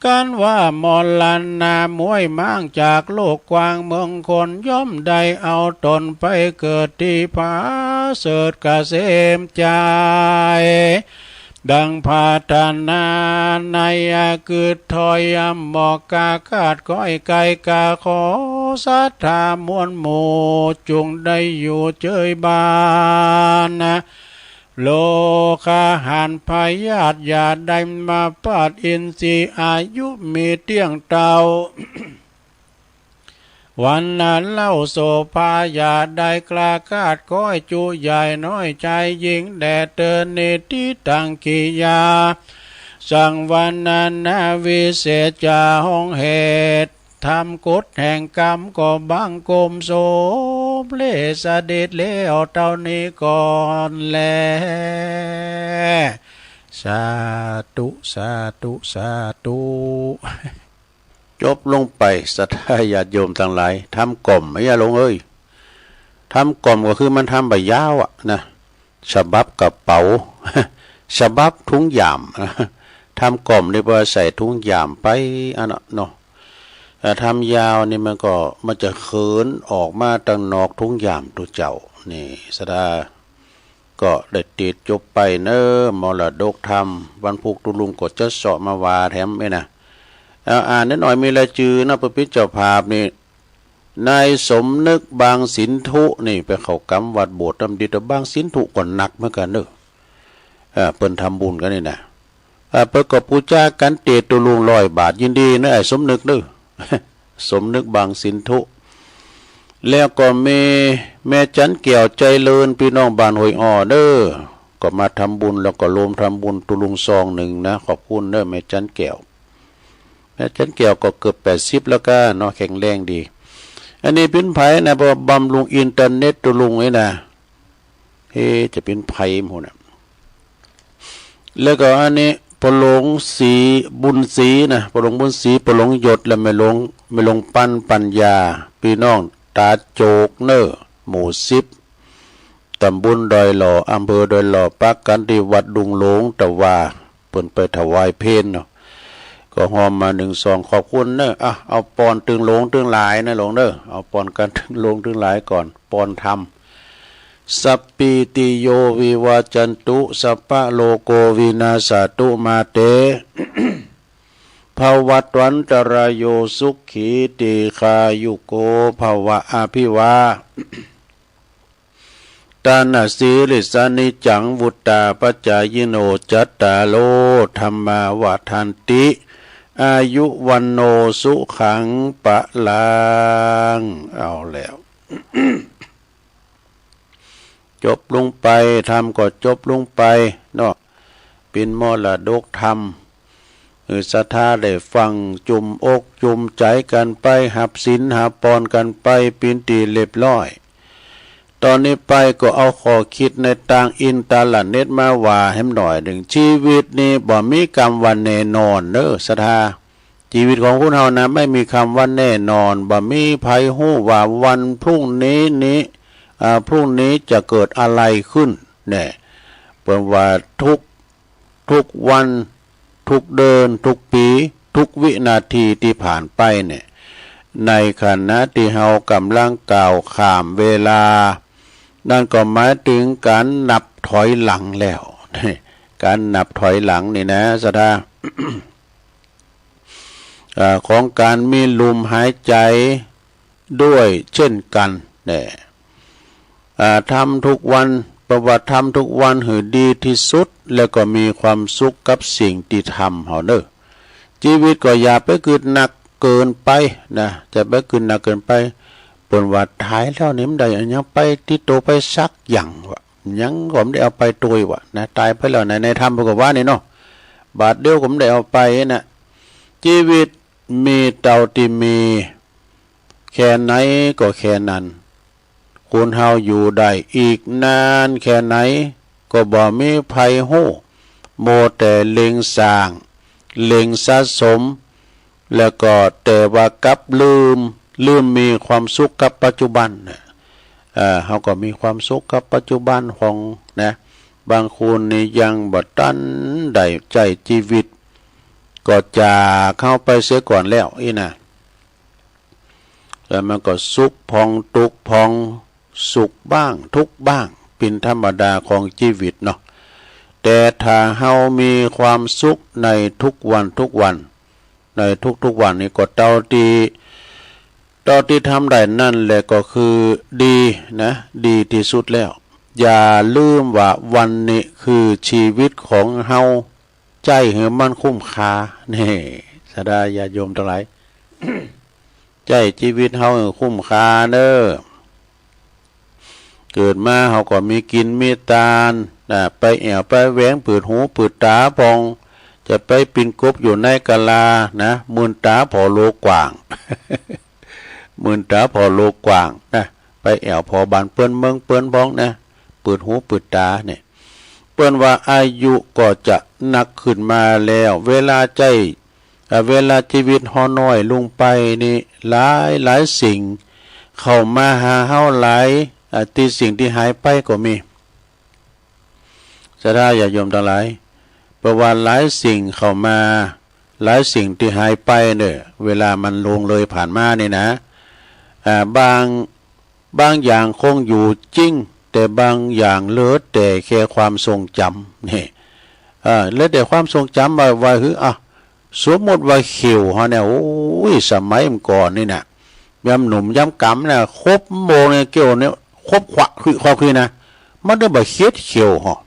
Speaker 5: การว่ามรณามวยมั่งจากโลกกว้างเมืองคนย่อมได้เอาตนไปเกิดที่ผาเสดเกษมใจดังพาธนาในกึดถอยหมอกกาคาดก้อยไก่กาขอศรัทธามวลหมู่จุงได้อยู่เจยบานโลกาหันพยาธิอย่าได้มาปาดอินทรีย์อายุมีเตี้ยงเตา วันนั้นเล่าโสภาอย่าได้กล้าคาดก้อยจูใหญ่น้อยใจยิงแดดเตือนเนติตังกิยาสั่งวันนั้นนาวิเศษจาห้องเหตุทำกฎแห่งกรรมก็บังกลมโสมเลสเด็จเลี้ยวเท่านี้ก่อนแลสาธุสาธุสาธุ
Speaker 3: จบลงไปศรัทธาญาติโยมทั้งหลายทำกล่อมไม่อย่าลงเอ้ยทำกล่อมก็คือมันทำใบยาวอ่ะนะฉบับกระเป๋า ฉบับถุงยามทำกล่อมได้ว่าใส่ถุงยามไปอันเนาะแต่ทำยาวนี่มันจะเขินออกมาตั้งนอกถุงยามตัวเจ้านี่ศรัทธาก็ได้ติดจบไปเนอมรดกธรรมวันพุกตุลุงกดจะเสาะมาวาแถมไม่นะอ่านนิดหน่อยมีรายชื่อนะพระพิจเจ้าภาพนี่นายสมนึกบางสินธุนี่ไปเข้ากรรมวัดโบสถ์ทำดีแต่บางสินธุก่อนหนักเหมือนกันเนอะเปิ้นทำบุญกันนี่นะประกอบปูจากันเตตุลุง100 บาทยินดีนะไอ้สมนึกเด้อ สมนึกบางสินธุแล้วก็มีแม่จันเกี่ยวใจเลินพี่น้องบ้านห้วยอ้อเด้อก็มาทำบุญแล้วก็รวมทำบุญตุลุงซองหนึ่งนะขอบคุณเด้อแม่จันเกี่ยวแม่จันเกี่ยวก็เกือบ80แล้วก็เนาะแข็งแรงดีอันนี้เป็นไผนะบ่บำรุงอินเทอร์เน็ตตุลุงไว้นะจะเป็นไผหมดน่ะแล้วก็อันนี้ปหลงสีบุญศรีนะปหลงบุญศรีปหลงหยดและไม่ลงปั้นปัญญาพี่น้องตาโจกเนอหมู่10ตำบลดอยหล่ออำเภอดอยหล่อปักกันที่วัดดุงหลงตะวาเปิ้นไปถวายเพลเนาะก็หอมมา1 2ขอบคุณเนอะเอาปอนตึงหลงตึงหลายนะหลงเนอะเอาปอนกันตึงหลงตึงหลายก่อนปอนธรรมสัพพิติโยวิวาจันตุสัพพะโลโกวินาศตุมาเต ภวัตวันตรายโยสุขีติคายุโกภวะอภิวา ตานาสีลิสานิจังวุตตาปัจจายโนจัตตาโลธรรมาวาทันติอายุวันโนสุขังปะลังเอาแล้ว จบลงไปทำก็จบลงไปเนาะเป็นมรดกธรรมศรัทธาได้ฟังจุมอกจุมใจกันไปหับศีลหาปอนกันไปปินตีเรียบร้อยตอนนี้ไปก็เอาข้อคิดในต่างอินตาลเน็ตมาว่าให้หน่อยหนึ่งชีวิตนี้บ่มีกรรมวันแน่นอนเนอะศรัทธาชีวิตของคุณเฮานะไม่มีคำว่าแน่นอนบ่มีภัยฮู้ว่าวันพรุ่งนี้พรุ่งนี้จะเกิดอะไรขึ้นเนี่ยเปิ่นว่าทุกวันทุกเดินทุกปีทุกวินาทีที่ผ่านไปเนี่ยในขณะที่เฮากำลังก้าวข้ามเวลานั่นก็หมายถึงการนับถอยหลังแล้วการนับถอยหลังนี่นะศรัทธา ของการมีลมหายใจด้วยเช่นกันเนี่ยทำทุกวันประวัติทำทุกวันให้ดีที่สุดแล้วก็มีความสุขกับสิ่งที่ทำเฮาเด้อชีวิตก็อย่าไปกึดหนักเกินไปนะจะไปกึดหนักเกินไปเปิ้นว่าท้ายแล้วนี่มันได้อันยังไปที่โตไปสักอย่างวะยังก็ไม่ได้เอาไปตัววะนะตายไปแล้วในธรรมก็ว่านี่เนาะบาทเดียวผมได้เอาไปนะชีวิตมีเท่าที่มีแค่ไหนก็แค่นั้น คุณเฮาอยู่ได้อีกนานแค่ไหนก็บ่มีภัยฮู้โมแต่เล็งสร้างเล็งสะสมแล้วก็แต่ว่ากับลืมมีความสุขกับปัจจุบันเฮาก็มีความสุขกับปัจจุบันของนะบางคนนี่ยังบ่ทันได้ใจชีวิตก็จะเข้าไปเสียก่อนแล้วนะแล้วมันก็สุขพองทุกข์พองสุขบ้างทุกข์บ้างเป็นธรรมดาของชีวิตเนาะแต่ถ้าเฮามีความสุขในทุกวันในทุกวันนี้ก็เท่าที่ทำได้นั่นแหละก็คือดีนะดีที่สุดแล้วอย่าลืมว่าวันนี้คือชีวิตของเฮาใจให้มันคุ้มค่านี่สดาญาโยมทั้งหลาย ใจชีวิตเฮาคุ้มค่าเด้อเกิดมาเฮาก็มีกินมีตานไปแอวไปแหวงปืดหูปืดตาพองจะไปปินกบอยู่ในกะลานะมื่นตาพอโลกว้าง มื่นตาพอโลกว้างนะไปแอวพอบานเปิ้นเมืองเปิ้นพ้องนะปืดหูปืดตาเนี่ยเปิ้นว่าอายุก็จะหนักขึ้นมาแล้วเวลาชีวิตฮอน้อยลงไปนี่หลายสิ่งเข้ามาหาเฮาหลายที่สิ่งที่หายไปก็มีสดาญาโยมทั้งหลายเพราะว่าหลายสิ่งเข้ามาหลายสิ่งที่หายไปเนี่ยเวลามันลงเลยผ่านมานี่นะบางอย่างคงอยู่จริงแต่บางอย่างเหลือแต่แค่ความทรงจำนี่เหลือแต่ความทรงจำว่าสมมติว่าเขียวฮะเนี่ยโอ้ยสมัยก่อนนี่นะยำหนุ่มยำกำเนี่ยครบโมงเนี่ยเกี่ยวเนี่ยครบขวะคือนะมันได้บ่เฮ็ดเขียวฮะ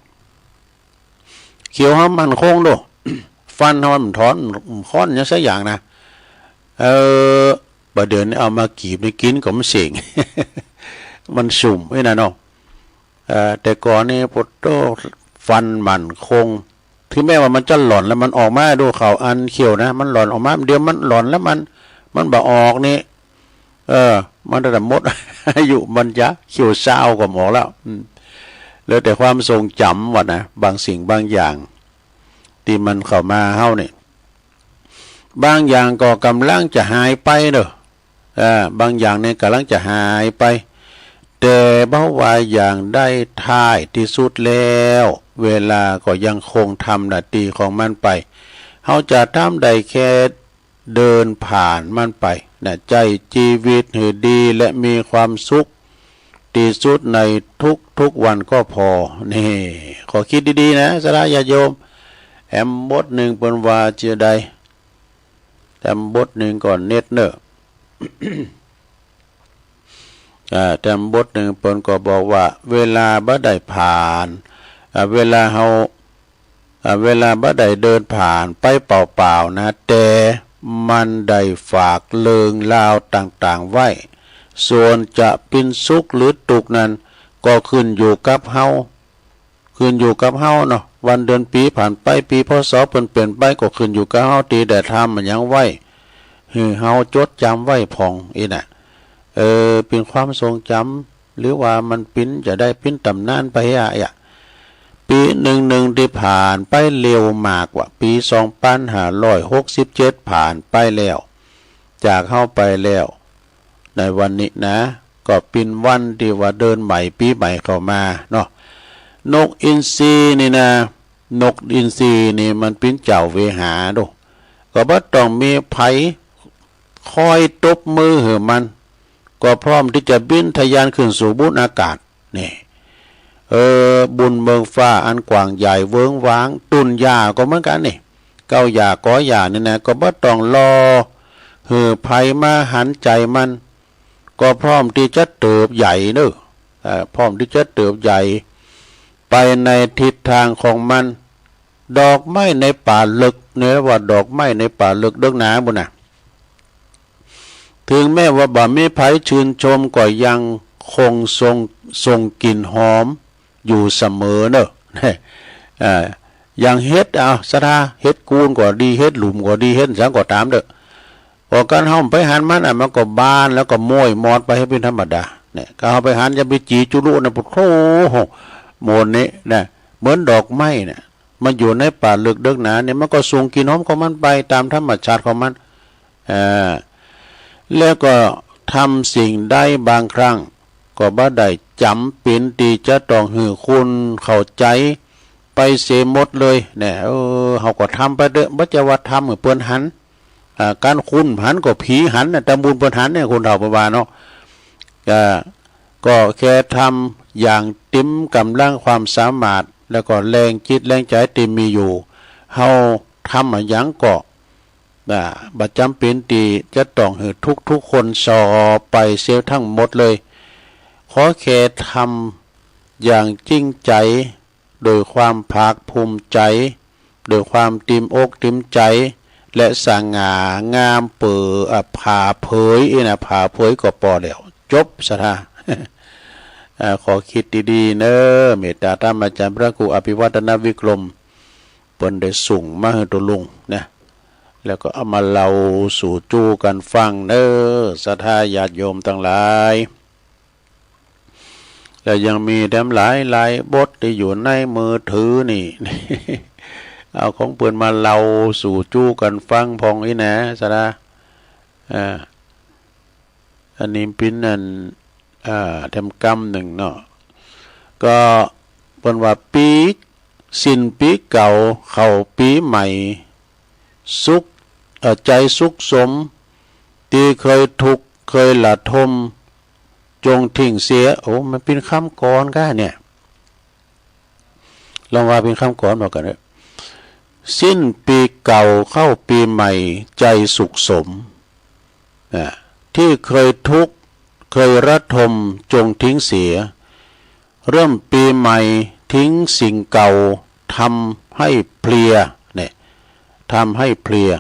Speaker 3: เขียวฮะมันคงโด ฟันฮะมันถอนค้อนอย่างสักอย่างนะบ่เดินเอามากีบไปกินก็มันเสียง มันสุ่มไว้นะเนาะแต่ก่อนนี่พุทโธฟันมันคงถึงแม้ว่ามันจะหล่อนแล้วมันออกมาดูเขาอันเขียวนะมันหล่อนออกมาเดี๋ยวมันหล่อนแล้วมันบ่ออกนี่มันระดับมด อายุมันจะเขียวเศร้ากว่าหมอแล้วแล้วแต่ความทรงจำว่านะบางสิ่งบางอย่างที่มันเข้ามาเฮาเนี่ยบางอย่างก็กำลังจะหายไปเด้อบางอย่างเนี่ยกำลังจะหายไปแต่เพราะว่าอย่างได้ท้ายที่สุดแล้วเวลาก็ยังคงทำหน้าที่ของมันไปเฮาจะทำได้แค่เดินผ่านมันไปนะใจชีวิตให้ดีและมีความสุขที่สุดในทุกวันก็พอนี่ขอคิดดีๆนะสาระญาติโยมแอมบทหนึ่งเป็นว่าเจอใดแอมบทหนึ่งก่อนเน็ตเนอะ แต่บทหนึ่งเปิ้นก็บอกว่าเวลาบ่ได้ผ่านเวลาบ่ได้เดินผ่านไปเปล่าๆนะแต่มันได้ฝากเลิงลาวต่างๆไว้ส่วนจะเป็นสุขหรือทุกข์นั้นก็ขึ้นอยู่กับเฮาเนาะวันเดือนปีผ่านไปปีพศเปลี่ยนไปก็ขึ้นอยู่กับเฮาที่ได้ทำมันยังไว้เฮาจดจำไว้พองน่ะเป็นความทรงจำหรือว่ามันปิ้นจะได้ปิ้นตำนานไปปีหนึ่งที่ผ่านไปเร็วมากกว่าปี2567ผ่านไปแล้วจากเข้าไปแล้วในวันนี้นะก็เป็นวันที่ว่าเดินใหม่ปีใหม่เข้ามาเนาะนกอินทรีนี่นะนกอินทรีนี่มันเป็นเจ้าเวหาดูก็บ่ต้องมีไผคอยตบมือให้มันก็พร้อมที่จะบินทะยานขึ้นสู่บุญอากาศนี่บุญเมืองฟ้าอันกว้างใหญ่เวิ้งว้างตุนยาก็เหมือนกันนี่เก้าหญ้าก้อหญ้านี่นะก็บ่ต้องรอภัยมาหันใจมันก็พร้อมที่จะเติบใหญ่เด้อพร้อมที่จะเติบใหญ่ไปในทิศทางของมันดอกไม้ในป่าลึกเนี่ยว่าดอกไม้ในป่าลึกเด้อหนาบุญน่ะถึงแม้ว่าบ่มีไผชื่นชมก็ยังคงทรงกลิ่นหอมอยู่เสมอเนอะอย่างเฮ็ดสะทาเฮ็ดกูนก็ดีเฮ็ดหลุมก็ดีเฮ็ดสังก็ตามเด้อพอการห้อมไปหันมันมันก็บานแล้วก็ม้วยมอดไปให้เป็นธรรมดา เนี่ยก็เอาไปหันจะไปจีจุลุนะปุโธโมนนี้นะเหมือนดอกไม้เนี่ยมันอยู่ในป่าลึกเดึกหนาเนี่ยมันก็ส่งกินหอมของมันไปตามธรรมชาติของมันแล้วก็ทำสิ่งได้บางครั้งก็บ่ได้จำเป็นที่จะต้องหือคุณเข้าใจไปเสียหมดเลยเนี่ยเขาก็ทำไปเด้อบ่จะว่าทำเหมือนเปิ้นหันการคุณหันก็ผีหันน่ะตำบุญเปิ้นหันเนี่ยคนเฒ่าประวาเนาะก็แค่ทำอย่างเต็มกำลังความสามารถแล้วก็แรงจิตแรงใจที่มีอยู่เฮาทำอะหยังก็บ่จำเป็นที่จะต้องให้ทุกคนสอบไปเสียทั้งหมดเลยขอแค่ทำอย่างจริงใจโดยความภาคภูมิใจโดยความเต็มอกเต็มใจและสง่างามเปิดผ่าเผยนะผ่าเผยก็พอแล้วจบสถา ขอคิดดีๆเนอะเมตตาธรรมอาจารย์พระครูอภิวัฒนวิกรมเปิ้นได้ส่งมาให้ตัวลุงนะแล้วก็เอามาเล่าสู่จูกันฟังเนอะศรัทธาญาติโยมทั้งหลายแล้วยังมีแถมหลายบทที่อยู่ในมือถือนี่ เอาของเปิ้นมาเล่าสู่จูกันฟังพองอีนะศรัทธาอันนี้เป็นอันทำกรรมหนึ่งเนาะก็เป็นว่าปีสิ้นปีเก่าเข้าปีใหม่สุขใจสุขสมที่เคยทุกข์เคยละทมจงทิ้งเสียโอ้มันเป็นคำกรก็เนี่ยลองว่าเป็นคำกรบอกกันเลยสิ้นปีเก่าเข้าปีใหม่ใจสุขสมที่เคยทุกข์เคยระทมจงทิ้งเสียเริ่มปีใหม่ทิ้งสิ่งเก่าทำให้เพลียเนี่ยทำให้เพลีย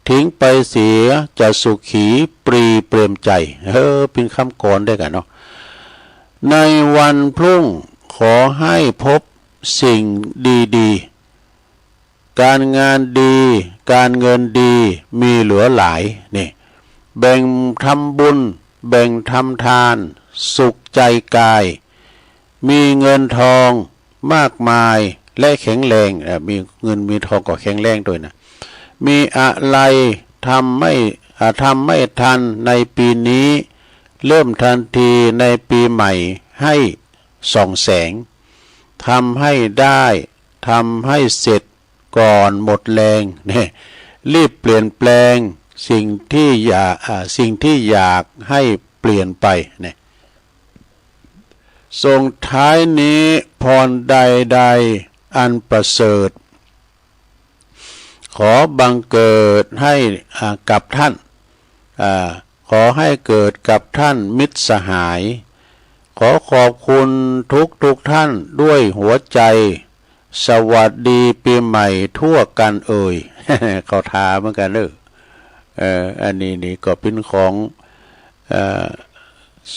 Speaker 3: ทิ้งไปเสียจะสุขีปรีเปรมใจเป็นคำกรได้กันเนาะในวันพรุ่งขอให้พบสิ่งดีๆการงานดีการเงินดีมีเหลือหลายนี่แบ่งทำบุญแบ่งทำทานสุขใจกายมีเงินทองมากมายและแข็งแรงมีเงินมีทองก็แข็งแรงด้วยนะมีอะไรทำไม่ทันในปีนี้เริ่มทันทีในปีใหม่ให้ส่องแสงทำให้ได้ทำให้เสร็จก่อนหมดแรงเนี่ยรีบเปลี่ยนแปลงสิ่งที่อยากให้เปลี่ยนไปเนี่ยส่งท้ายนี้พรใดๆอันประเสริฐขอบังเกิดให้กับท่านขอให้เกิดกับท่านมิตรสหายขอขอบคุณทุกท่านด้วยหัวใจสวัสดีปีใหม่ทั่วกันเขาทาเหมือนกันอันนี้นี่ก็เป็นของ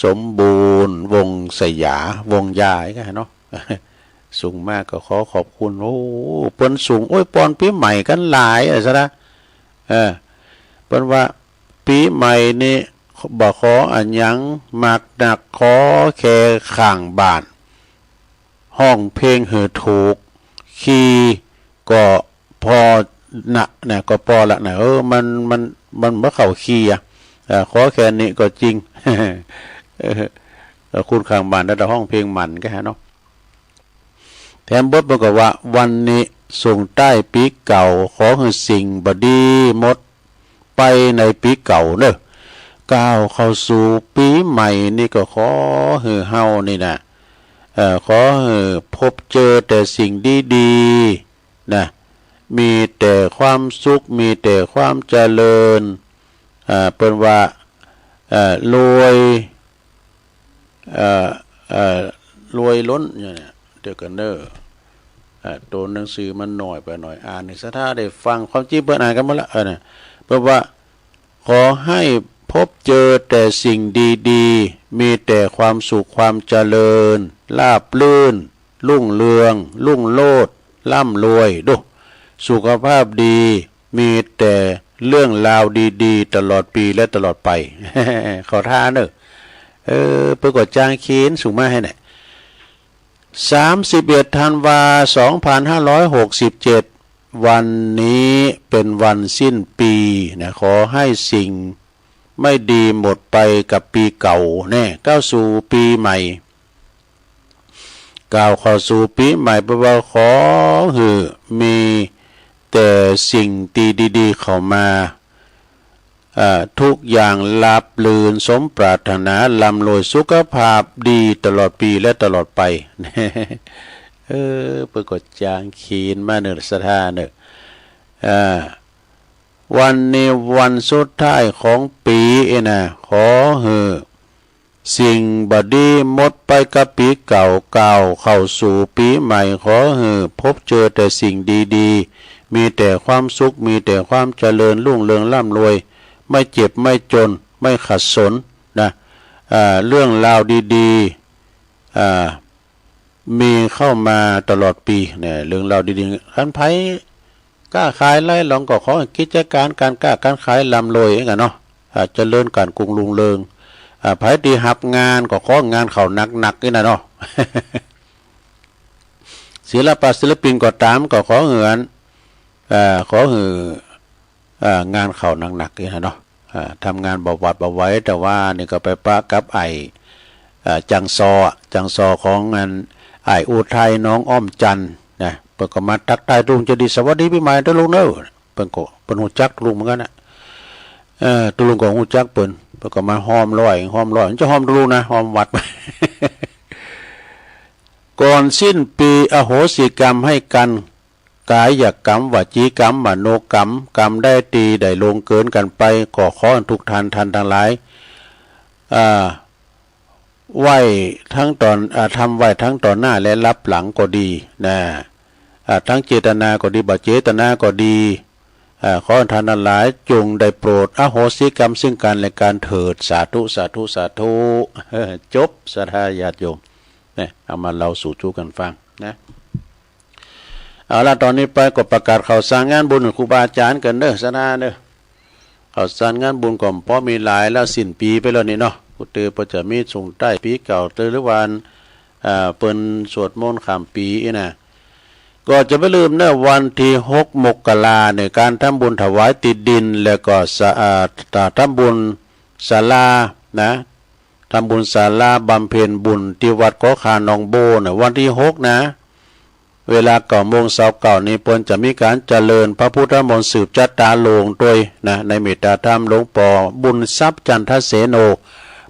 Speaker 3: สมบูรณ์วงสยาวงยายกันเนาะสูงมากก็ขอขอบคุณโอ้เปิ้นสูงโอ้ยปอนปีใหม่กันหลายซะนะเปิ้นว่าปีใหม่นี่บ่ขออันหยังมากหนักขอแค่ข้างบ้านห้องเพลงหือถูกคีย์ก็พอนะก็พอละนะมันบ่เข้าคีย์ขอแค่นี้ก็จริง คุณข้างบ้านแล้วห้องเพลงมันก็ฮะเนาะแถมบทบอกว่าวันนี้ส่งใต้ปีเก่าขอให้สิ่งบดีหมดไปในปีเก่าเนอะก้าวเข้าสู่ปีใหม่นี่ก็ขอให้เฮานี่นะขอให้พบเจอแต่สิ่งดีๆนะมีแต่ความสุขมีแต่ความเจริญเป็นว่ารวยล้นอย่างนี้เดี๋ยวกันเนอตัวหนังสือมันหน่อยไปหน่อยอ่านในสถาได้ฟังความจริงเปิดอ่านกันมาละเนี่ยเพราะว่าขอให้พบเจอแต่สิ่งดีๆมีแต่ความสุขความเจริญราบรื่นรุ่งเรืองรุ่งโลดร่ำรวยดูสุขภาพดีมีแต่เรื่องราวดีๆตลอดปีและตลอดไป ขอท่าเนอะ เปิดกดจ้างคีนสูงมากให้ไหน31 ธันวา 2567วันนี้เป็นวันสิ้นปีนะขอให้สิ่งไม่ดีหมดไปกับปีเก่าแน่ก้าวสู่ปีใหม่ก้าวเข้าสู่ปีใหม่ประว่าขอหือมีแต่สิ่งดีๆเข้ามาทุกอย่างราบรื่นสมปรารถนาร่ำรวยสุขภาพดีตลอดปีและตลอดไปเปิดกดจางขีนมาเนื้อสถานเนื้อวันนี้วันสุดท้ายของปีนะขอเหือสิ่งบดีหมดไปกับปีเก่าเข้าสู่ปีใหม่ขอเหือพบเจอแต่สิ่งดีๆมีแต่ความสุขมีแต่ความเจริญรุ่งเรืองร่ำรวยไม่เจ็บไม่จนไม่ขัดสนนะเรื่องราวดีๆมีเข้ามาตลอดปีเนี่ยเรื่องราวดีๆคันไผกล้าขายไล่ลองก็ขอกิจการการกล้าการขายร่ำรวยกันเนาะเจริญการกุ้งลุงเรืองไผดีหับงานก็ของานเขาหนักๆนี่นะเนาะ ศิลปินก็ตามก็ขอเหือนขอหืองานเขาหนักๆนี่นะเนาะทำงานบ่วัดบ่ไว้แต่ว่านี่ก็ไปปะกับจังซอของงานอุทัยน้องอ้อมจันนะเปิดก็มาทักทายลุงจะดีสวัสดีปีใหม่ตัวลุงเด้อเปิ่นก็เปิ่นฮู้จักลุงเหมือนกันนะตัวลุงก็ฮู้จักเปิ่นก็มาหอมร้อยจะหอมลุงนะหอมวัด ก่อนสิ้นปีอโหสิกรรมให้กันกายกรรมวจีกรรมมโนกรรมกรรมได้ตีได้ลงเกินกันไปก็ขอทุกท่านทั้งหลายไหวทั้งตอนทำไหวทั้งตอนหน้าและรับหลังก็ดีนะทั้งเจตนาก็ดีบ่เจตนาก็ดีขอท่านทั้งหลายจงได้โปรดอโหสิกรรมซึ่งกันและกันเถิดสาธุสาธุสาธุจบศรัทธาญาติโยมเนี่ยเอามาเล่าสู่จูกันฟังนะเอาละตอนนี้ไปก็ประกาศข่าวสารงานบุญครูบาอาจารย์กันเด้อสนาเด้อข่าวสารงานบุญก็พอมีหลายแล้วสิ้นปีไปแล้วนี่เนาะกูเตอก็จะมีส่งใต้ปีเก่าเตอหรือวันเปิ้นสวดมนต์ข้ามปีนะก็จะไม่ลืมนะวันที่6 มกราเนี่ยการทำบุญถวายติดดินแล้วก็ทำบุญศาลานะทำบุญศาลาบำเพ็ญบุญที่วัดเกาะคาหนองโบนะวันที่6นะเวลา9:29นี้เปิ้นจะมีการเจริญพระพุทธมนต์สืบจัตตาโลงโดยนะในเมตตาธรรมหลวงปู่บุญทรัพย์จันทเสโน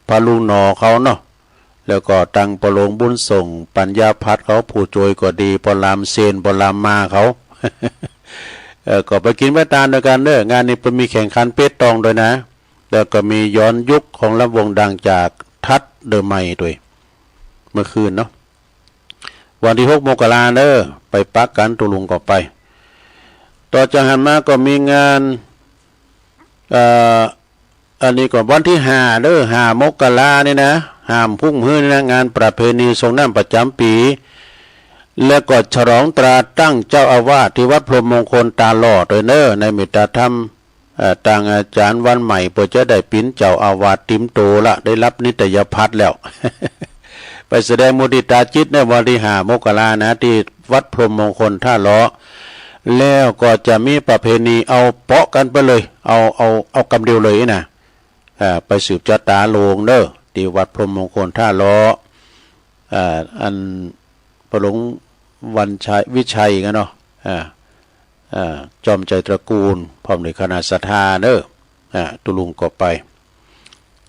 Speaker 3: พระลุงหนอเขาเนาะแล้วก็ตั้งประโลงบุญส่งปัญญาพัฒเขาผู้โจยก็ดีปลามเซนปลามมาเขา ก็ไปกินไปตามด้วยกันเด้องานนี้เป็นมีแข่งขันเป็ดตองด้วยนะแล้วก็มีย้อนยุคของลำวงดังจากทัดเดอะไมด้วยเมื่อคืนเนาะวันที่6 มกราเด้อไปปักกันตุลุงก็ไปต่อจากหันมาก็มีงานอันนี้ก็วันที่5เด้อ5 มกรานี่นะห้ามพุ่งพื้นนะงานประเพณีทรงน้ำประจำปีแล้วก็ฉลองตราตั้งเจ้าอาวาสที่วัดพรหมมงคลตาหล่อโดยเนอในเมตตาธรรมต่างอาจารย์วันใหม่เพื่อจะได้ปิ้นเจ้าอาวาสติมโตละได้รับนิตยพัฒน์แล้ว ไปแสดงมุทิตาจิตในวันที่5 มกรานะที่วัดพรหมมงคลท่าล้อแล้วก็จะมีประเพณีเอาเปาะกันไปเลยเอากำเดียวเลยนะไปสืบจัตตาโลงเด้อที่วัดพรหมมงคลท่าล้ออันพระหลวงวันชัยวิชัยกันเนาะจอมใจตระกูลพร้อมด้วยคณะศรัทธาเด้อตุลุงก็ไป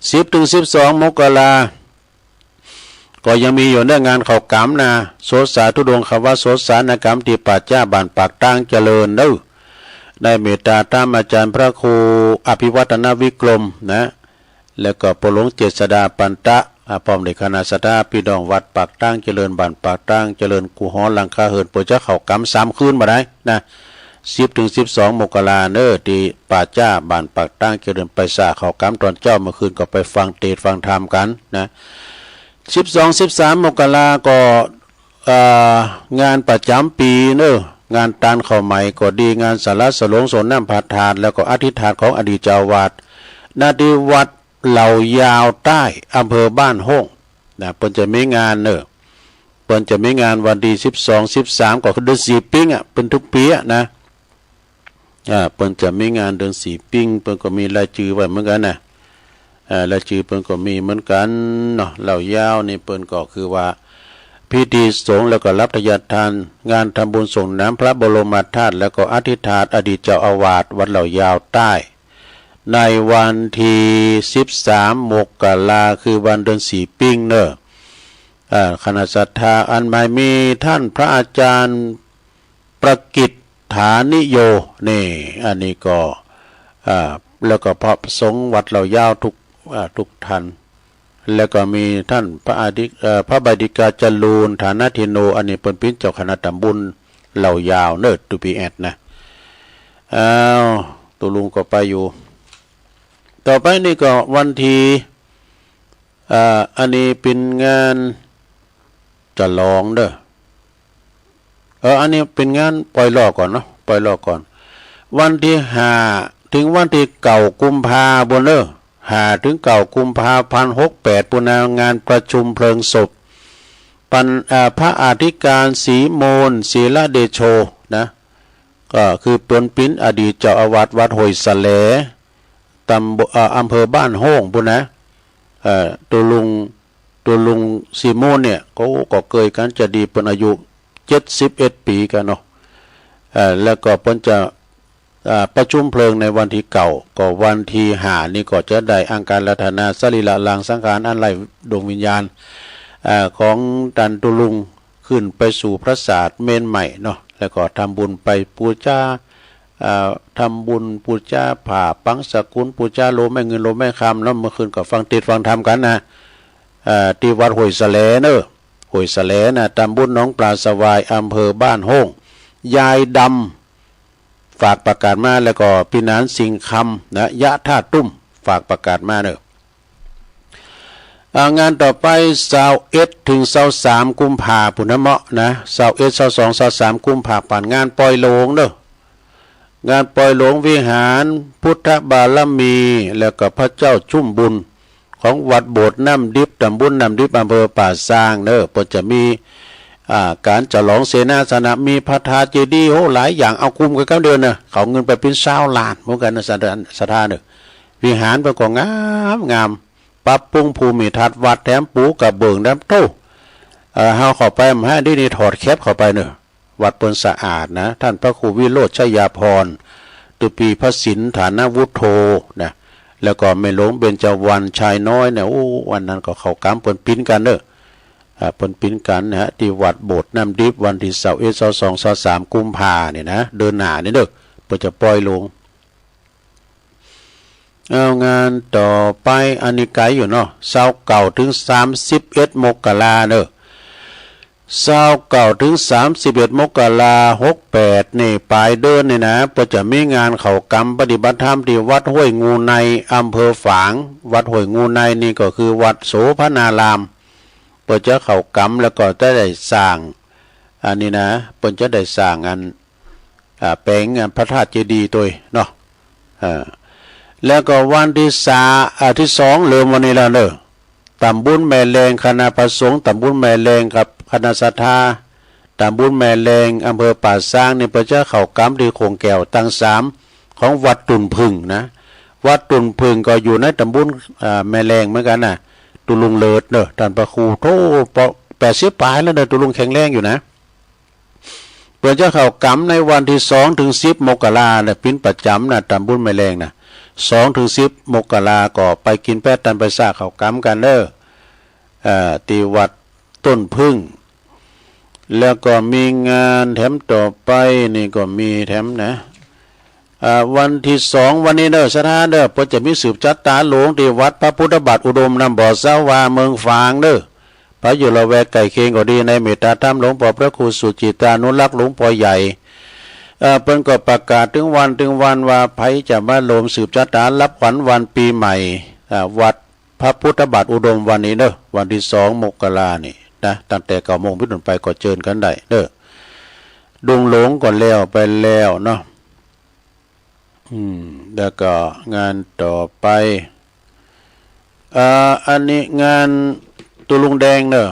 Speaker 3: 10-12 มกราก็ยังมีอยู่เรื่องงานเขากำนะโสสาธุดวงคำว่าโสสานกรรมที่ป่าจ้าบ้านปากตั้งเจริญเด้อได้เมตตาตามอาจารย์พระครูอภิวัฒนวิกรมนะแล้วก็พระหลวงเจษฎาปันตะพร้อมด้วยคณะศรัทธาพี่น้องวัดปากตั้งเจริญบ้านปากตั้งเจริญกูหอหลังคาเหินโปรจะเขากำ3 คืนมาได้นะ10-12 มกราเด้อที่ป่าจ้าบ้านปากตั้งเจริญไปสาเขากำตอนเจ้าเมื่อคืนก็ไปฟังเทศน์ฟังธรรมกันนะ12-13 มกราก็งานประจำปีเนอะงานตานข้าวใหม่ก็ดีงานสาระสลงสนน้ำผาทานแล้วก็อธิษฐานของอดีตเจ้าวาดนาดีวัด เหล่ายาวใต้อำเภอบ้านโฮ่งนะเปิ้นจะมีงานเนอะเปิ้นจะมีงานวันที่12 13ก็คือเดือน4ปิ้งเป็นทุกปีนะเปิ้นจะมีงานเดือน4ปิ้งเปิ้นก็มีรายชื่อไว้เหมือนกันนะรายชื่อเปิ้นก็มีเหมือนกันเนาะเหล่ายาวนี่เปิ้นก็คือว่าพิธีสงฆ์แล้วก็รับทายาทานงานทำบุญส่งน้ำพระบรมธาตุแล้วก็อธิษฐานอดีตเจ้าอาวาสวัดเหล่ายาวใต้ในวันที่13 มกราคือวันเดือน4ปิ้งเนอะคณะศรัทธาอันหมายมีท่านพระอาจารย์ประกิตฐานิโยนี่อันนี้ก็แล้วก็พระสงฆ์วัดเหล่ายาวทุกท่านแล้วก็มีท่านพระบดิกาจรูนฐานะทิโนอันนี้เป็นพิ้นเจ้าคณะตำบลเหล่ายาวเนิร์ดตูปีแอดนะตัวลุงก็ไปอยู่ต่อไปนี่ก็วันที่อันนี้เป็นงานจะลองเด้ออันนี้เป็นงานปล่อยลอกก่อนเนาะปล่อยลอกก่อนวันที่5ถึงวันที่9 กุมภาพันธ์เด้อ5 ถึง 9 กุมภาพันธ์ 68ปุณางานประชุมเพลิงศพพระอธิการศรีโมนศิลเดโชนะก็คือเป็นปิ้นอดีตเจ้าอาวาสวัดห้วยสะแหลอำเภอบ้านโฮ่งปุณนะตัวลุงซีโมนเนี่ยก็เกยกันจะดีเป็นอายุ71 ปีกันเนาะแล้วก็เพิ่นจะประชุมเพลิงในวันที่9ก็วันที่5นี่ก็จะได้อังการรัตนาสรีระลางสังขารอันไร้ดวงวิญญาณของตันตุลุงขึ้นไปสู่พระศาสตร์เมนใหม่เนาะแล้วก็ทำบุญไปปูชาทำบุญปูชาผ่าปังสกุลปูชาโลแม่เงินโลแม่คำแล้วเมื่อคืนก็ฟังติดฟังธรรมกันนะที่วัดห้วยสะแหลเนอะห้วยสะแหลนะตำบลหนองปลาสวายอำเภอบ้านโฮ่งยายดำฝากประกาศมาแล้วก็พี่นานสิงคำนะยะท่าตุ้มฝากประกาศมาเนอะงานต่อไป21 ถึง 23 กุมภาพันธ์นะเมาะนะ21 22 23 กุมภาพันธ์งานปล่อยโลงเนอะงานปล่อยหลวงวิหารพุทธบารมีแล้วก็พระเจ้าชุ่มบุญของวัดโบสถ์น้ำดิบตำบลน้ำดิบอำเภอป่าซางเนอะจะมีการฉลองเสนาสนะมีพระธาตุเจดีย์โหหลายอย่างเอาคุมกันเดือนเนอะเขาเงินไปเป็น20 ล้านเหมือนกันนะสถานเนอะวิหารเป็นก็งามปรับปรุงภูมิทัศน์วัดแถมปูกับเบิ่งน้ำโตเฮาเข้าไปมาให้ได้นี่ถอดแคปเข้าไปเนอะวัดเปิ้นสะอาดนะท่านพระครูวิโรจน์ชยาพรตุปีพระศิลฐานวุฒโธนะแล้วก็แม่หลวงเบญจวรรณชายน้อยเนี่ยวันนั้นก็เข้ากำเปิ้นปิ้นกันเด้อเปิ้นปิ้นกันนะฮะที่วัดโบสถ์น้ำดิบวันที่21 22 23 กุมภาเนี่ยนะเดินหน้านี่เด้อเปิ้นจะปล่อยลงเอางานต่อไปอันนี้ไกลอยู่เนาะ29 ถึง 31 มกราเด้อ29 ถึง 31 มกราคม 68นี่ปลายเดือนนี่นะก็จะมีงานเข้ากรรมปฏิบัติธรรมที่วัดห้วยงูในอำเภอฝางวัดห้วยงูในนี่ก็คือวัดโสภณารามเปิดจะเข้ากรรมแล้วก็จะได้สร้างอันนี้นะเปิดจะได้สร้างอันแปลงพระธาตุเจดีย์ตัวเนาะแล้วก็วันที่2เริ่มวันนี้แล้วเนอะตำบลแม่แรงคณะประสงค์ตำบลแม่แรงกับคณะศรัทธาตำบลแม่แรงอำเภอป่าซางในประเจ้าเขากำดีโคงแก้วตั้ง3ของวัดตุนพึ่งนะวัดตุนพึ่งก็อยู่ในตำบลแม่แรงเหมือนกันนะตุลุงเลิศเนอะท่านพระครูโต80 ปลายแล้วเนอะตุลุงแข็งแรงอยู่นะประเจ้าเขากำในวันที่2 ถึง 10 มกราเนี่ยปิ้นประจำนะตำบลแม่แรงนะ2 ถึง 10 มกราก็ไปกินแป้ตันไปซาเขากำกันเด้อตีวัดต้นพึ่งแล้วก็มีงานแถมต่อไปนี่ก็มีแถมนะวันที่2วันนี้เด้อสถานเด้อเพิ่นจะมีสืบจัดตาหลวงที่วัดพระพุทธบาทอุดมนำบ่อสาวาเมืองฝางเด้อพระอยู่ละแวกไก่เคียงก็ดีในเมตตาธรรมหลวงพ่อพระครูสุจิตานุรักษ์หลวงพ่อใหญ่เพิ่นก็ประกาศถึงวันว่าไผจะมาโลมสืบจัดตารับขวัญวันปีใหม่วัดพระพุทธบาทอุดมวันนี้เด้อวันที่2 มกรานี่นะตั้งแต่9 โมงเป็นต้นไปก็เชิญกันได้เด้อดุงหลงก่อนแล้วไปแล้วเนาะแล้วก็งานต่อไป อันนี้งานตุลุงแดงเนอะ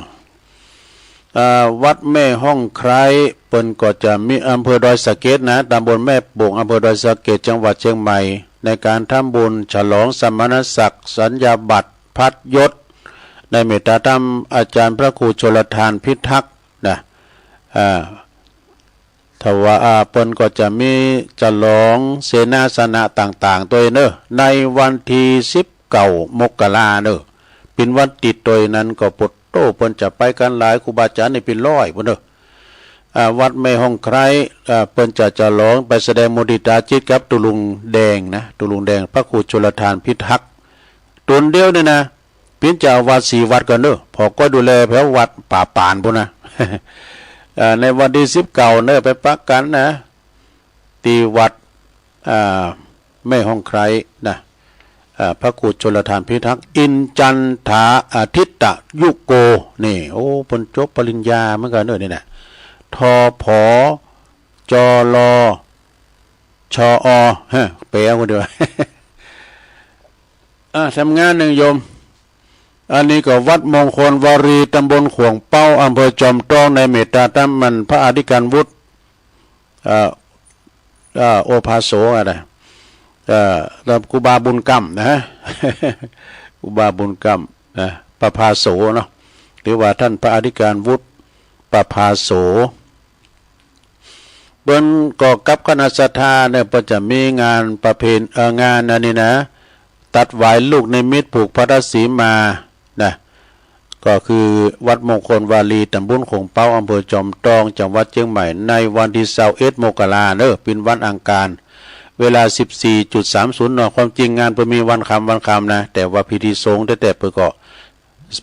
Speaker 3: วัดแม่ห้องไคร้เปิ้นก็จะมีอำเภอดอยสะเก็ดนะตำบลแม่โป่งอำเภอดอยสะเก็ดจังหวัดเชียงใหม่ในการทำบุญฉลองสมณศักดิ์สัญญาบัตรพัดยศในเมตตาธรรมอาจารย์พระครูชลทานพิทักษ์นะทว่าเปิ้นก็จะมีฉลองเสนาสนะต่างๆตัวเนอะในวันที่19 มกราเนอะเป็นวันติดตัวนั้นก็ปดโตเปิ้นจะไปกันหลายครูบาอาจารย์นี่เป็นร้อยพุ่นเนอะวัดแม่ห้องไคร้เปิ้นจะฉลองไปแสดงมุทิตาจิตกับตุลุงแดงนะตุลุงแดงพระครูชลทานพิทักษ์ตนเดียวนี่นะเพิ่นจะเอาวัด4 วัดกันเนอะพอก็ดูแลแถววัดป่าปานพุ่นนะ ในวันที่19เนอะไปปักกันนะที่วัดแม่ห้องไคร้นะพระครูชลทานพิทักษ์อินจันถาทิตตยุโกนี่โอ้เพิ่นจบปริญญาเหมือนกันเนอะนี่นะทผจลชอฮะแปลเอาเด้อ ทำงานหนึ่งโยมอันนี้ก็วัดมงคลวารีตำบลขวงเป้าอำเภอจอมทองในเมตตาธรรมมันพระอธิการวุฒิโอภาโสอะไรครูบาบุญกรรมนะ ครูบาบุญกรรมนะประภาโสเนาะหรือว่าท่านพระอธิการวุฒิประภาโสเบิ้นก็กับคณะศรัทธาเนี่ยก็จะมีงานประเพณีงานอันนี้นะตัดหวายลูกในมิตรผูกพระศรีมานะก็คือวัดมงคลวารีตำบลขงเป้าอำเภอจอมทองจังหวัดเชียงใหม่ในวันที่21 มกราคมเนอะเป็นวันอังคารเวลา 14.30 นความจริงงานเพิ่นมีวันคำนะแต่ว่าพิธีสงฆ์แต่เพิ่นก็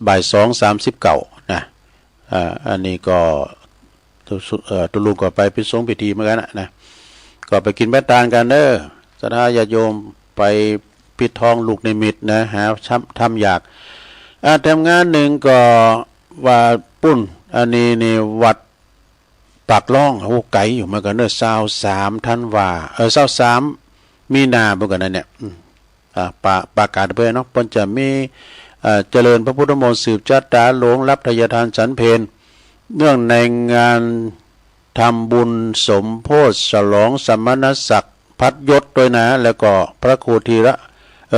Speaker 3: บ่าย 2:39 นะอันนี้ก็ตุลุงก็ไปเป็นสงฆ์พิธีเหมือนกันนะก็ไปกินแป้งตาลกันเด้อศรัทธาญาติโยมไปปิดทองลูกนิมิตนะหาทำอยากทำงานหนึ่งก็ว่าปุ้นอันนี้นี่วัดปากล่องโอ้ไก่อยู่มากันเนอะ23 ธันวา23 มีนาเหมือนกันนะเนี่ยประกาศไปเนาะเพิ่นจะมีเจริญพระพุทธมนต์สืบจัตตาหลวงรับทายทานฉันเพลเนื่องในงานทำบุญสมโพธิฉลองสมณศักดิ์พัดยศด้วยนะแล้วก็พระครูธีระ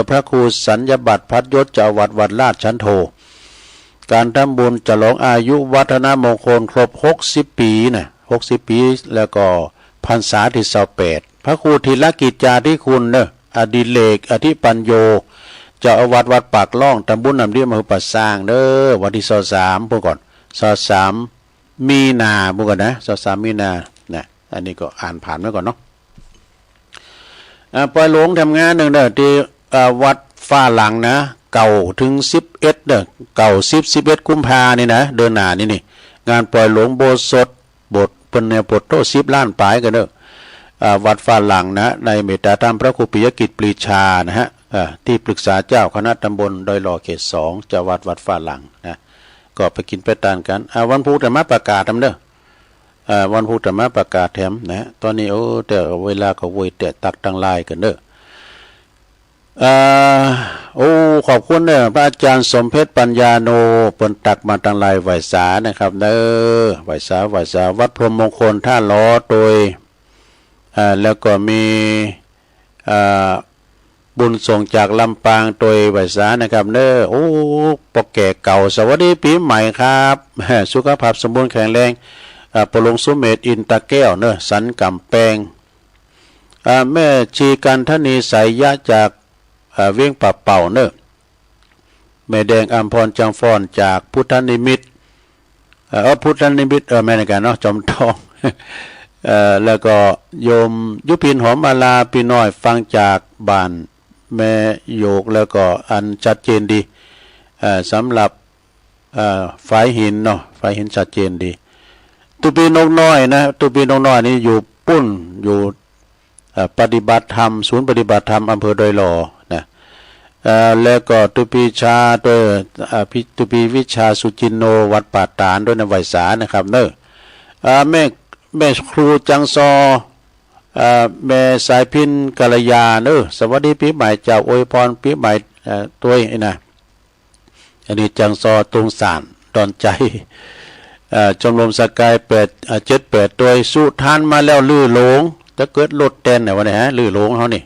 Speaker 3: พระครูสัญญบัตรพัดยศเจ้าวัดลาดชั้นโทการทำบุญฉลองอายุวัฒนมงคลครบ60 ปีนะ60 ปีแล้วก็พรรษาที่28พระครูธีรกิจจาธิคุณเนอะอดิเลกอธิปัญโยเจ้าวัดปากล่องตำบลน้ำเลี้ยมอำเภอป่าซางเด้อวันที่23พวกก่อน23 มีนาพวกก่อนนะ23 มีนานะอันนี้ก็อ่านผ่านไว้ก่อนเนาะปล่อยหลวงทำงานหนึ่งเด้อที่วัดฟ้าหลังนะเก่าถึง11เด้อเก่า11 กุมภานี่นะเดือนหน้านี่งานปล่อยหลวงโบสถบทเปิ้นเนี่ยบทโต10 ล้านปลายกันเด้อวัดฟ้าหลังนะในเมตตาธรรมพระครูปิยกิจปรีชานะฮะที่ปรึกษาเจ้าคณะตำบลดอยหล่อเขต2เจ้าวัดฟ้าหลังนะก็ไปกินไปทานกันวันพุธจะมาประกาศทำเด้อวันพุธจะมาประกาศแถมนะตอนนี้แต่เวลาก็โวยแต่ตักตังลายกันเด้อขอบคุณเนี่ยพระอาจารย์สมเพชรปัญญาโนเปิ้นตักมาตังลายไหวสานะครับเด้อไหวสาวัดพรหมมงคลท่าล้อโดยแล้วก็มีบุญส่งจากลำปางโดยไหวสานะครับเด้อปกแก่เก่าสวัสดีปีใหม่ครับสุขภาพสมบูรณ์แข็งแรงปลงสุเมธอินตะแก้วเนอะสันกำแปงแม่ชีกันทนีสายยะจากเวียงป่าเป่าเนอะแม่แดงอัมพรจังฟอนจากพุทธนิมิตพุทธนิมิตแม่ในการเนาะจอมทอง แล้วก็โยมยุพินหอมมาลาปีน้อยฟังจากบ้านแม่โยกแล้วก็อันชัดเจนดีสำหรับฝ่ายหินเนาะฝ่ายหินชัดเจนดีตุปีนกน้อยนะตุปีนกน้อยนี่อยู่ปุ้นอยู่ปฏิบัติธรรมศูนย์ปฏิบัติธรรมอำเภอดอยหล่อนะแล้วก็ตุปีชาด้วยตุปีวิชาสุจินโนวัดป่าตานด้วยนวัยสานะครับเนอะแม่ครูจังซอแม่สายพินกัลยาเนอะสวัสดีปีใหม่เจ้าอวยพรปีใหม่ตัวนะ อันนี้จังซอตุงสารดอนใจชมรมสกาย78ตัวสู้ทานมาแล้วลื้อหลงถ้าเกิดรถแตนเนี่ยวันนี้ฮะลื้อหลงเขานี่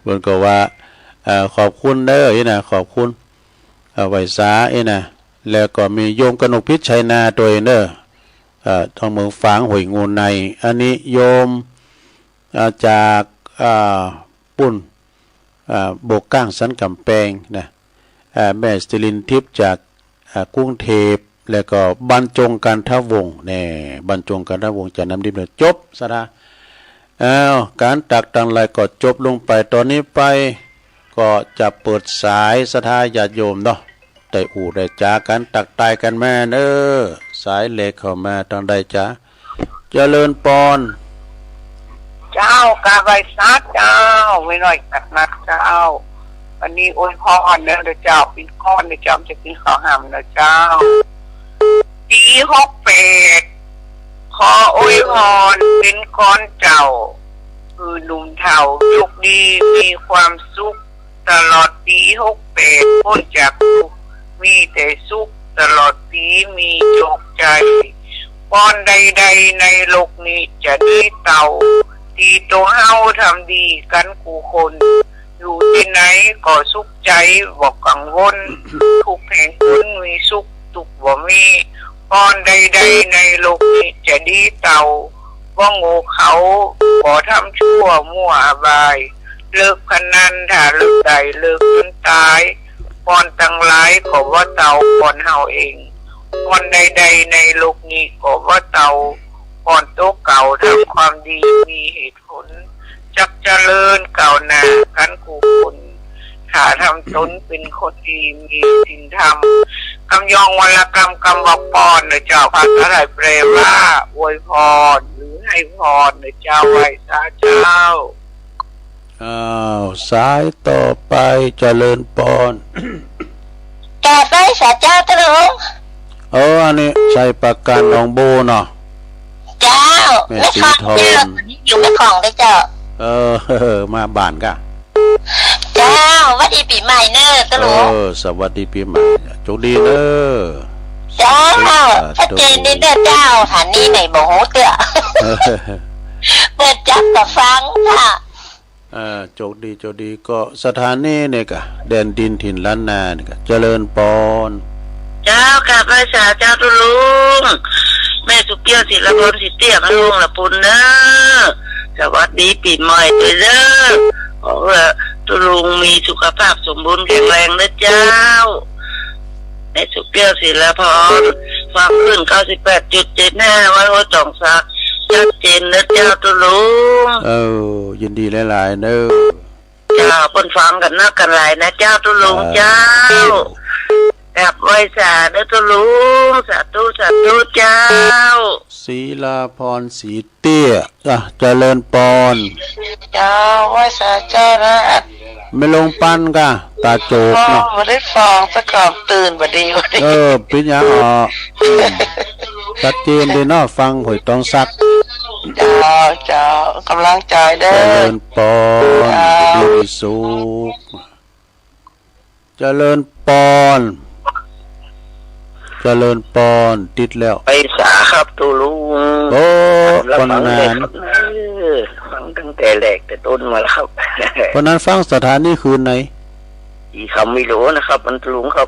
Speaker 3: เพิ่นก็ว่าขอบคุณเด้อนะขอบคุณไว้สานะแล้วก็มีโยมกนกพิษชัยนาตัวเด้อทองเมืองฝางหวยงูในอันนี้โยมจากปุ่นโบกก้างสันกำแพงนะแม่สติลินทิพย์จากกรุงเทพแล้วก็บรรจงกันทวงศ์แน่บรรจงกันทวงศ์จากน้ำดิบเนี่ยจบซะนะการตักตังไรก็จบลงไปตอนนี้ไปก็จะเปิดสายสถาญาติโยมเนาะได้อู่ได้จ้ากันตักตายกันแม่เน้อสายเหล็กเข้ามาทางใดจ้าเจริญปอน
Speaker 6: เจ้ากาใบซัดเจ้าไม่น้อยกัดนัดเจ้าวันนี้อวยพรเนอะเจ้าเป็นก้อนเจ้าจะกินข้าวหามเนอะเจ้าปี68ขออวยพรเป็นก้อนเจ้าคือหนุ่มเฒ่ายุคดีมีความสุขตลอดปี68พ้นจากทุกข์มีแต่สุขตลอดปีมีโชคใจป้อนใดๆในโลกนี้จะได้เต่าดีตัวเฮาทำดีกันกูคนอยู่ที่ไหนก็สุขใจบอกกังวลทุกแห่งคุณมีสุขทุกบ่มีป้อนใดๆในโลกนี้จะดีเต่าว่าโง่เขาขอทำชั่วมั่วอบายเลิกพนันถ้าเลิกใดเลิกจนตายป้อนตั้งหลายขอว่าเต่าป้อนเฮาเองป้อนใดๆในโลกนี้ขอว่าเต่าป้อนโตเก่าทำความดีมีเหตุผลจักเจริญเก่าหน้ากันกูคนถ้าทำตนเป็นคนดีมีศีลธรรมคำยองวรรณกรรมคำว่าพรในเจ้าภาษาไทยแปลว่าอวยพรหรือให้พรในเจ้าไว้สาเจ้า
Speaker 3: สายต่อไปเจริญปอน
Speaker 7: กาไฟสาเจ้าตะลุง
Speaker 3: อันนี้ใช้ปากกาหนองโบเนาะ
Speaker 7: เจ้าไม่ของเจ้าอยู่ไม่ของได้เจ้า
Speaker 3: มาบ้านกะ
Speaker 7: เจ้าวัดดีปีใหม่เนอะตะลุง
Speaker 3: สวัสดีปีใหม่โชคดีเนอะ
Speaker 7: เจ้าชัดเจนนี่เด้อเจ้าหันนี้ไหนบอกโหเตื้อเปิดจับกับฟังค่ะ
Speaker 3: โชคดีก็สถานีเนี่ยกะแดนดินถิ่นล้านนาเนี่ยกะเจริญปอน
Speaker 6: เจ้าค่ะพระชาเจ้าตุลุงแม่สุเปียศิลปพรสิเตี้ยมาลุงละปุ่นเนอะสวัสดีปีใหม่ด้วยเด้อขอว่าตุลุงมีสุขภาพสมบูรณ์แข็งแรงนะเจ้าแม่สุเปียศิลปพรฟังขึ้น 98.75 วันโอจ่องซักชัดเจนนะเจ้าตุลุง
Speaker 3: ยินดีหลายๆเนอะ
Speaker 6: เจ้าเพิ่นฟังกันนักกันหลายนะเจ้าตุลุงเจ้ากับไว้สาเด้อตุลุงสาธุเจ้า
Speaker 3: ศีลาพรสีเตี้ยเจริญปอน
Speaker 6: เจ้าไว้สาเจ้านะ
Speaker 3: ไม่ลงปั้นกะตาโจกเนาะ
Speaker 6: บ่ได้ฟังซะก่อนตื่นบ่ดี
Speaker 3: เป็นยังชัดเจนดีเนาะฟังหอยตองซัก
Speaker 6: เจ้ากำลังใจเด้อ
Speaker 3: เจริญปอนดีสุขเจริญปอนติดแล้ว
Speaker 6: ไปสาครับตูลุง
Speaker 3: คนนั้น
Speaker 6: ฟังตั้งแต่แรกแต่ต้นมาแล้วครับ
Speaker 3: คนนั้นฟังสถานีคืนไหน
Speaker 6: สี่คำไม่รู้นะครับมันตูลุงครับ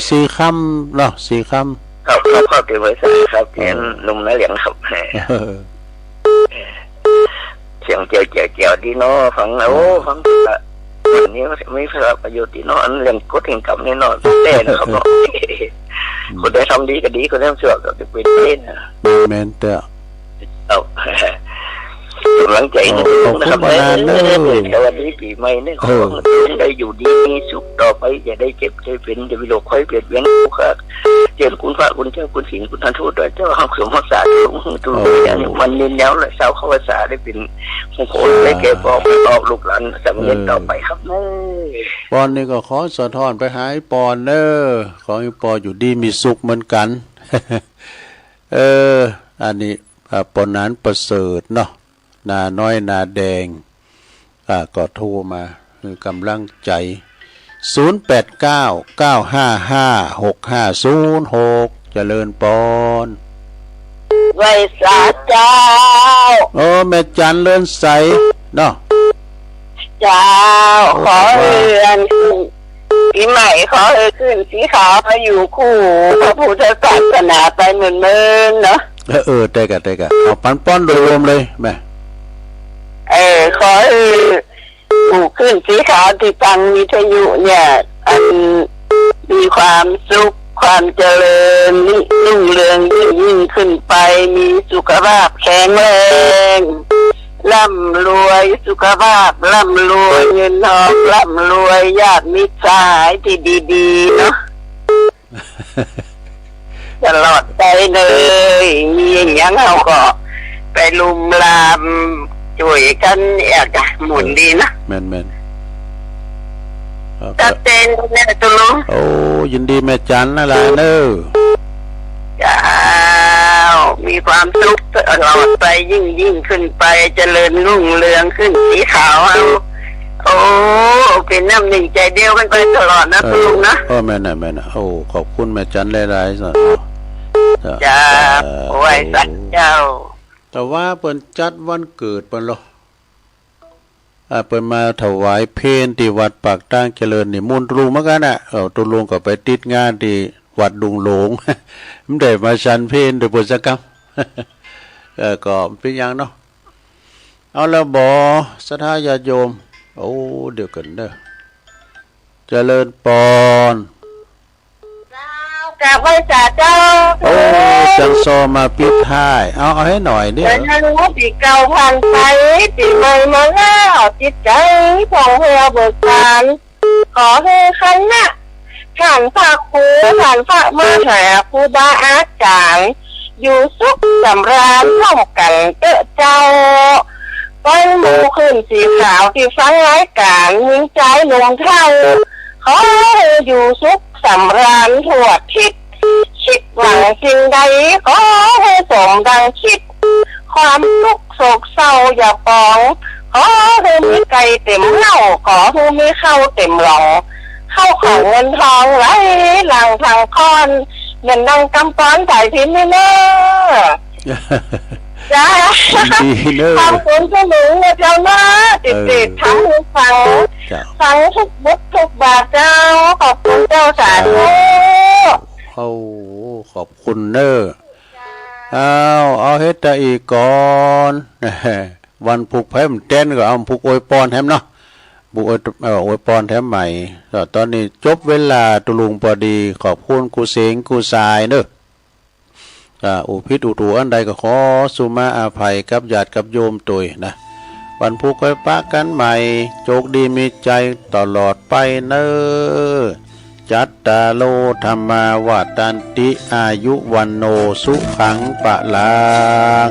Speaker 3: สี่คำเนาะสี่คำ
Speaker 6: ครับเก็บไว้สาครับเห็นนุ่มน้าเหลียงครับเสียงเจียวดีเนาะฟังฟังวันนี้ไม่พลาดประโยชน์ดีเนาะอันเรื่องกฎแห่งกรรมแน่นอนแน่นะครับเนาะคนได้ทำดีก็ดีคนได้ทำชั่วก็จะเป็นเล่น
Speaker 3: แมนเตอร์
Speaker 6: กำลังใจนะครับแต่วันนี้ปีใหม่เนี่ยขอให้ได้อยู่ดีมีสุขต่อไปอย่าได้เจ็บใจเป็นจะวิโรคค่อยเปลี่ยนเวียนผู้ขาดเจริญคุณพระคุณเจ้าคุณสิงห์คุณทันทูตด้วยเจ้าห้องสมภาษาทุกอย่างมันเน้นย้ำเลยชาวเข้าภาษาได้เป็นมงคลได้แก่บอกลูกหลานสำเร็จต่อไปครับเนอ
Speaker 3: ปอนนี่ก็ขอสะท้อนไปหาปอนเนอขอให้ปออยู่ดีมีสุขเหมือนกันอันนี้ปอนนั้นประเสริฐเนาะนาน้อยนาแดงก็โทรมาคือกำลังใจ 0899555650 เจริญปอน
Speaker 7: ไว้สาเจ้า
Speaker 3: โอ้แม่จันเลื่อนใสเนาะ
Speaker 7: เจ้าขอเรือนปีใหม่ขอขึ้นสีขาวมาอยู่คู่พระพุทธศาสนาไปเหมือนเมืองเนาะ
Speaker 3: ได้กะเอาปันป้อนโดยรวมเลยแม่
Speaker 7: ขออยู่ขึ้นสีขาวที่ฟังวิทยุเนี่ยอันมีความสุขความเจริญรุ่งเรืองยิ่งขึ้นไปมีสุขภาพแข็งแรงร่ำรวยสุขภาพร่ำรวยเงินทองร่ำรวยญาติมิตรสหายที่ดีๆเนาะ ตลอดไปเลยมีอย่างยังเราก็ไปลุมลามช่วยกันหมุนดีนะ
Speaker 3: แม่น
Speaker 7: ตัดเต้นแม่ตุลุง
Speaker 3: โอ้ยินดีแม่จันนะล่ะเนอ
Speaker 7: เจ้ามีความสุขตลอดไปยิ่งขึ้นไปเจริญรุ่งเรืองขึ้นสีขาวเอาโอ้เป็นน้ำหนึ่งใจเดียวกันไปตลอดนะตุลุงนะ
Speaker 3: แม่น่ะโอ้ขอบคุณแม่จันหลายๆสัก
Speaker 7: เจ้าไว้สักเจ้า
Speaker 3: แต่ว่าเปิ้นจัดวันเกิดเปิ้นหรอเปิ้นมาถวายเพลที่วัดปากตั้งเจริญนี่มุ่นรูเหมือนกันน่ะตุลุงก็ไปติดงานที่วัดดุงหลงมันได้มาชันเพลโดยบุญกรรมก็เป็นอย่างเนาะเอาแล้วบ่ศรัทธาญาติโยมโอ้เดี๋ยวกันเด้อเจริญปอน
Speaker 7: กราบไหว้จ่าเจ้า
Speaker 3: โอ้จังโซมาปิดท้ายเอาให้หน่อยดิ
Speaker 7: เดี๋ยวรู้ปีเก่าผ่านไปปีใหม่มาแล้วจิตใจผ่องแผ้วเบิกบานขอให้คันนะผ่านฝากครูผ่านฝากมาหาครูบาอาจารย์อยู่สุขสำราญร่วมกันเจ้าเจ้าก้อยมูขึ้นสีขาวที่ฟังรายการยิงใจลงเท่าขอให้อยู่สุขสำราญทั่วทิศคิดหวังสิ่งใดขอให้สมดังคิดความทุกข์โศกเศร้าอย่าปองขอให้มีไก่เต็มเหล้าขอให้มีข้าวเต็มหลองเข้าของเงินทองไหลหลังทางคอนเงินดังกำปอนถ่ายพิมพ์เนอะจ้าความสนสนุกเจ้าเนาะติดทั้งฟังทุกบุตรทุกบาทเจ้าขอบคุณเจ้าสาธุ
Speaker 3: ขอบคุณเนอะเอาเฮ็ดตะอีกก่อนวันผูกไผ่มันเต้นก็เอาผูกอวยปอนแถมเนาะผูกอวยปอนแถมใหม่ตอนนี้จบเวลาตุลุงพอดีขอบคุณกูเสงกูสายเนอะอุพิษอุตูอันใดก็ขอสุมาอาภัยกับญาติกับโยมตุยนะวันผูกไว้ปะกันใหม่โชคดีมีใจตลอดไปเนอจัตตาโลธรรมาวาตันติอายุวันโนสุขังปะลัง